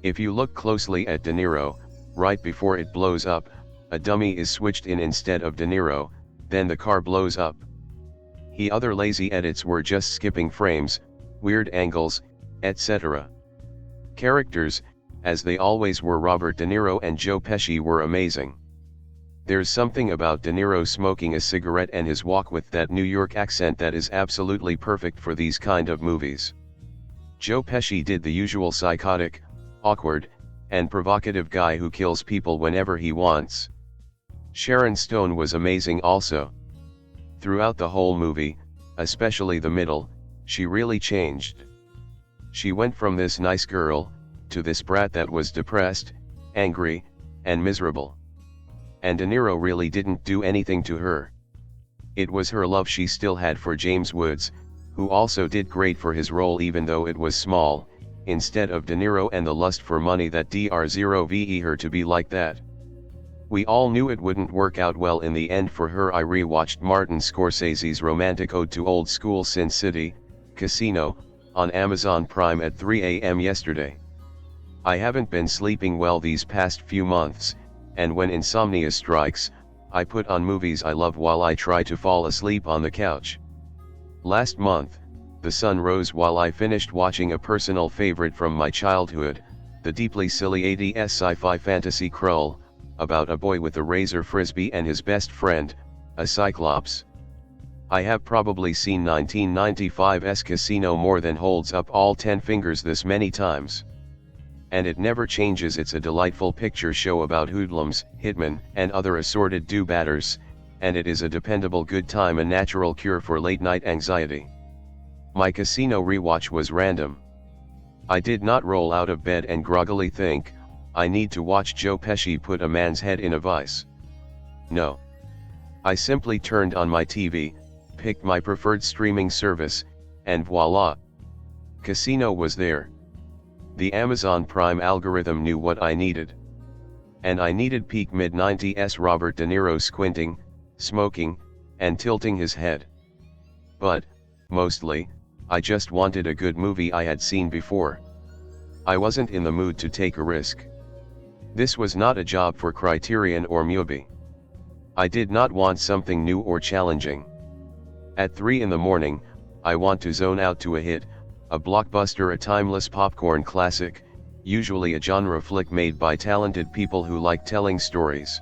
If you look closely at De Niro, right before it blows up, a dummy is switched in instead of De Niro, then the car blows up. Other lazy edits were just skipping frames, weird angles, etc. Characters, as they always were, Robert De Niro and Joe Pesci were amazing. There's something about De Niro smoking a cigarette and his walk with that New York accent that is absolutely perfect for these kind of movies. Joe Pesci did the usual psychotic, awkward, and provocative guy who kills people whenever he wants. Sharon Stone was amazing also. Throughout the whole movie, especially the middle, she really changed. She went from this nice girl, to this brat that was depressed, angry, and miserable. And De Niro really didn't do anything to her. It was her love she still had for James Woods, who also did great for his role even though it was small, instead of De Niro, and the lust for money that drove her to be like that. We all knew it wouldn't work out well in the end for her. I rewatched Martin Scorsese's romantic ode to old school Sin City, Casino, on Amazon Prime at 3 a.m. yesterday. I haven't been sleeping well these past few months, and when insomnia strikes, I put on movies I love while I try to fall asleep on the couch. Last month, the sun rose while I finished watching a personal favorite from my childhood, the deeply silly 80s sci-fi fantasy Krull, about a boy with a razor frisbee and his best friend, a cyclops. I have probably seen 1995's Casino more than holds up all 10 fingers this many times. And it never changes. It's a delightful picture show about hoodlums, hitmen, and other assorted do-badders, and it is a dependable good time, a natural cure for late-night anxiety. My Casino rewatch was random. I did not roll out of bed and groggily think, I need to watch Joe Pesci put a man's head in a vice. No. I simply turned on my TV, picked my preferred streaming service, and voila! Casino was there. The Amazon Prime algorithm knew what I needed. And I needed peak mid-90s Robert De Niro squinting, smoking, and tilting his head. But, mostly, I just wanted a good movie I had seen before. I wasn't in the mood to take a risk. This was not a job for Criterion or Mubi. I did not want something new or challenging. At 3 in the morning, I want to zone out to a hit, a blockbuster, a timeless popcorn classic, usually a genre flick made by talented people who like telling stories.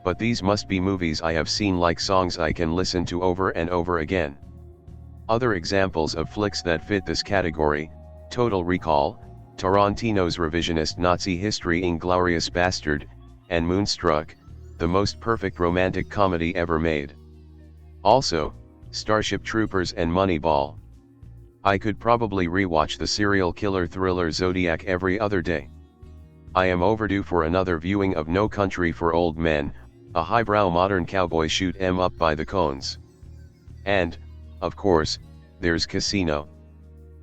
But these must be movies I have seen, like songs I can listen to over and over again. Other examples of flicks that fit this category: Total Recall, Tarantino's revisionist Nazi history Inglourious Bastard, and Moonstruck, the most perfect romantic comedy ever made. Also, Starship Troopers and Moneyball. I could probably rewatch the serial killer thriller Zodiac every other day. I am overdue for another viewing of No Country for Old Men, a highbrow modern cowboy shoot 'em up by the cones. And, of course, there's Casino.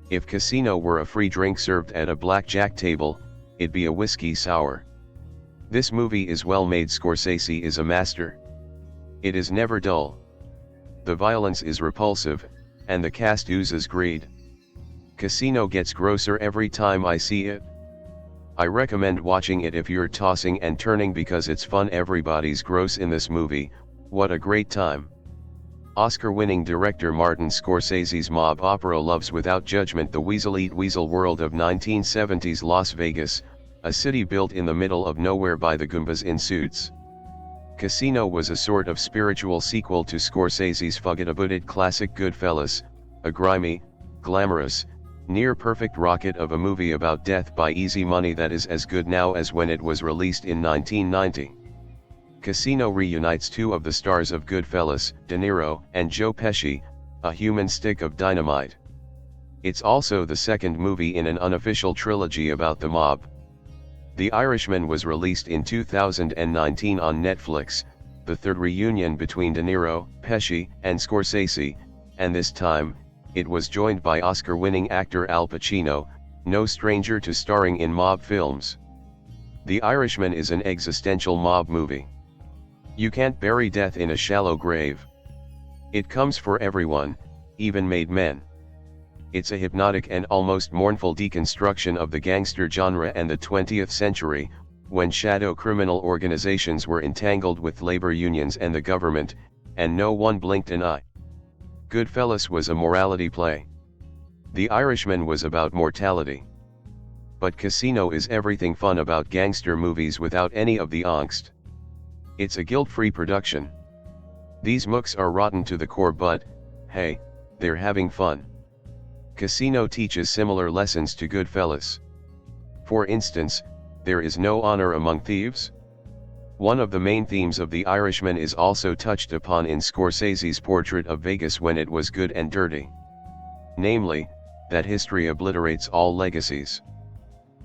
If Casino were a free drink served at a blackjack table, it'd be a whiskey sour. This movie is well made. Scorsese is a master. It is never dull. The violence is repulsive, and the cast oozes greed. Casino gets grosser every time I see it. I recommend watching it if you're tossing and turning because it's fun. Everybody's gross in this movie. What a great time. Oscar-winning director Martin Scorsese's mob opera loves without judgment the weasel-eat weasel world of 1970s Las Vegas, a city built in the middle of nowhere by the Goombas in suits. Casino was a sort of spiritual sequel to Scorsese's forget-about-it classic Goodfellas, a grimy, glamorous, near-perfect rocket of a movie about death by easy money that is as good now as when it was released in 1990. Casino reunites two of the stars of Goodfellas, De Niro and Joe Pesci, a human stick of dynamite. It's also the second movie in an unofficial trilogy about the mob. The Irishman was released in 2019 on Netflix, the third reunion between De Niro, Pesci, and Scorsese, and this time, it was joined by Oscar-winning actor Al Pacino, no stranger to starring in mob films. The Irishman is an existential mob movie. You can't bury death in a shallow grave. It comes for everyone, even made men. It's a hypnotic and almost mournful deconstruction of the gangster genre and the 20th century, when shadow criminal organizations were entangled with labor unions and the government, and no one blinked an eye. Goodfellas was a morality play. The Irishman was about mortality. But Casino is everything fun about gangster movies without any of the angst. It's a guilt-free production. These mooks are rotten to the core, but, hey, they're having fun. Casino teaches similar lessons to Goodfellas. For instance, there is no honor among thieves. One of the main themes of The Irishman is also touched upon in Scorsese's portrait of Vegas when it was good and dirty. Namely, that history obliterates all legacies.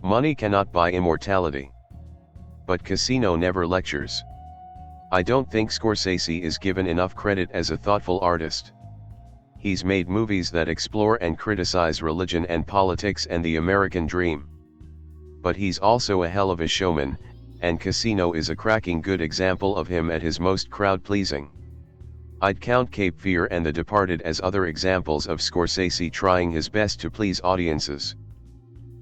Money cannot buy immortality. But Casino never lectures. I don't think Scorsese is given enough credit as a thoughtful artist. He's made movies that explore and criticize religion and politics and the American dream. But he's also a hell of a showman, and Casino is a cracking good example of him at his most crowd-pleasing. I'd count Cape Fear and The Departed as other examples of Scorsese trying his best to please audiences.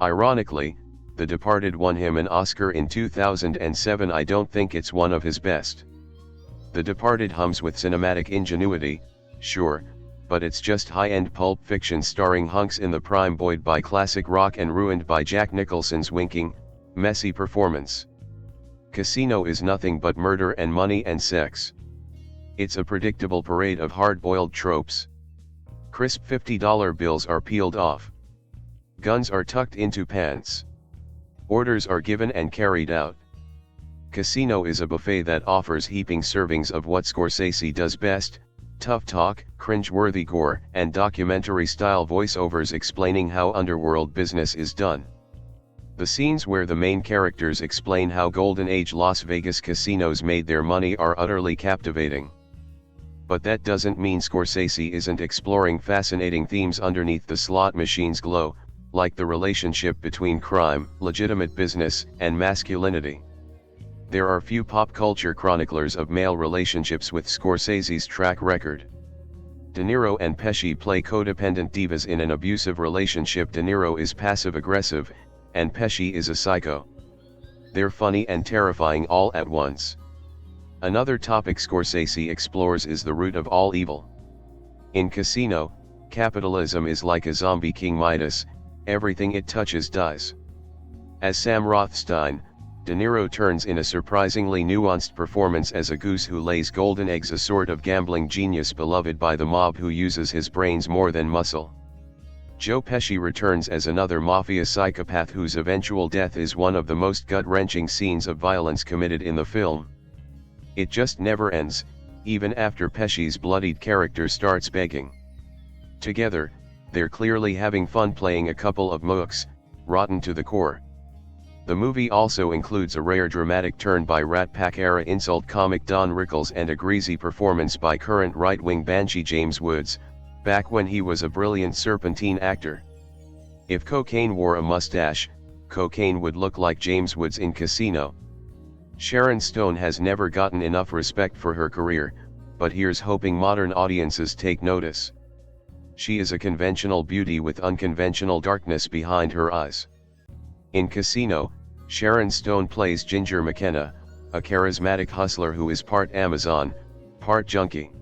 Ironically, The Departed won him an Oscar in 2007. I don't think it's one of his best. The Departed hums with cinematic ingenuity, sure, but it's just high-end pulp fiction starring hunks in the prime buoyed by classic rock and ruined by Jack Nicholson's winking, messy performance. Casino is nothing but murder and money and sex. It's a predictable parade of hard-boiled tropes. Crisp $50 bills are peeled off. Guns are tucked into pants. Orders are given and carried out. Casino is a buffet that offers heaping servings of what Scorsese does best: tough talk, cringe-worthy gore, and documentary-style voiceovers explaining how underworld business is done. The scenes where the main characters explain how Golden Age Las Vegas casinos made their money are utterly captivating. But that doesn't mean Scorsese isn't exploring fascinating themes underneath the slot machine's glow, like the relationship between crime, legitimate business, and masculinity. There are few pop culture chroniclers of male relationships with Scorsese's track record. De Niro and Pesci play codependent divas in an abusive relationship. De Niro is passive-aggressive, and Pesci is a psycho. They're funny and terrifying all at once. Another topic Scorsese explores is the root of all evil. In Casino, capitalism is like a zombie King Midas, everything it touches dies. As Sam Rothstein, De Niro turns in a surprisingly nuanced performance as a goose who lays golden eggs, a sort of gambling genius beloved by the mob who uses his brains more than muscle. Joe Pesci returns as another mafia psychopath whose eventual death is one of the most gut-wrenching scenes of violence committed in the film. It just never ends, even after Pesci's bloodied character starts begging. Together, they're clearly having fun playing a couple of mooks, rotten to the core. The movie also includes a rare dramatic turn by Rat Pack-era insult comic Don Rickles and a greasy performance by current right-wing banshee James Woods, back when he was a brilliant serpentine actor. If cocaine wore a mustache, cocaine would look like James Woods in Casino. Sharon Stone has never gotten enough respect for her career, but here's hoping modern audiences take notice. She is a conventional beauty with unconventional darkness behind her eyes. In Casino, Sharon Stone plays Ginger McKenna, a charismatic hustler who is part Amazon, part junkie.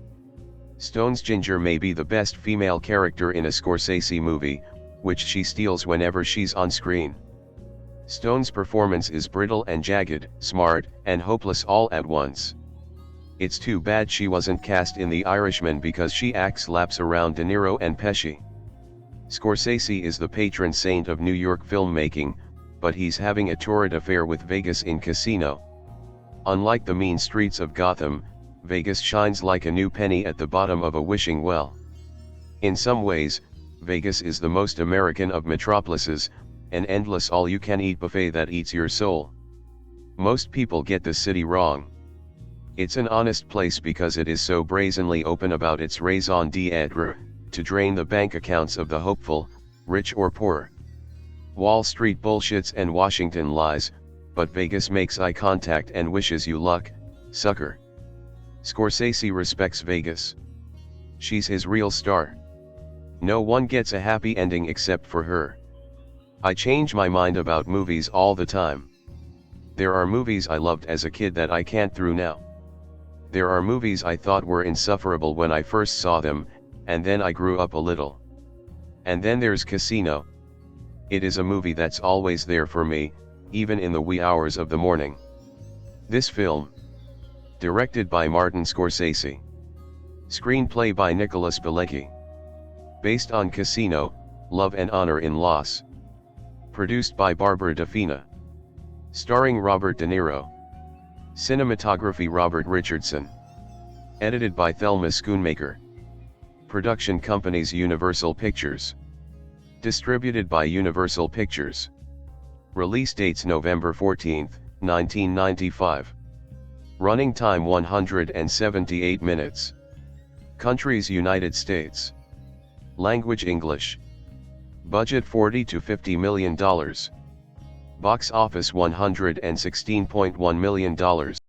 Stone's Ginger may be the best female character in a Scorsese movie, which she steals whenever she's on screen. Stone's performance is brittle and jagged, smart, and hopeless all at once. It's too bad she wasn't cast in The Irishman because she acts laps around De Niro and Pesci. Scorsese is the patron saint of New York filmmaking, but he's having a torrid affair with Vegas in Casino. Unlike the mean streets of Gotham, Vegas shines like a new penny at the bottom of a wishing well. In some ways, Vegas is the most American of metropolises, an endless all-you-can-eat buffet that eats your soul. Most people get the city wrong. It's an honest place because it is so brazenly open about its raison d'être, to drain the bank accounts of the hopeful, rich or poor. Wall Street bullshits and Washington lies, but Vegas makes eye contact and wishes you luck, sucker. Scorsese respects Vegas. She's his real star. No one gets a happy ending except for her. I change my mind about movies all the time. There are movies I loved as a kid that I can't through now. There are movies I thought were insufferable when I first saw them, and then I grew up a little. And then there's Casino. It is a movie that's always there for me, even in the wee hours of the morning. This film, directed by Martin Scorsese, screenplay by Nicholas Pileggi, based on Casino, Love and Honor in Los, produced by Barbara de Fina, starring Robert De Niro, cinematography Robert Richardson, edited by Thelma Schoonmaker, production companies Universal Pictures, distributed by Universal Pictures. Release dates November 14, 1995. Running time 178 minutes. Countries United States. Language English. Budget $40 to $50 million. Box office $116.1 million.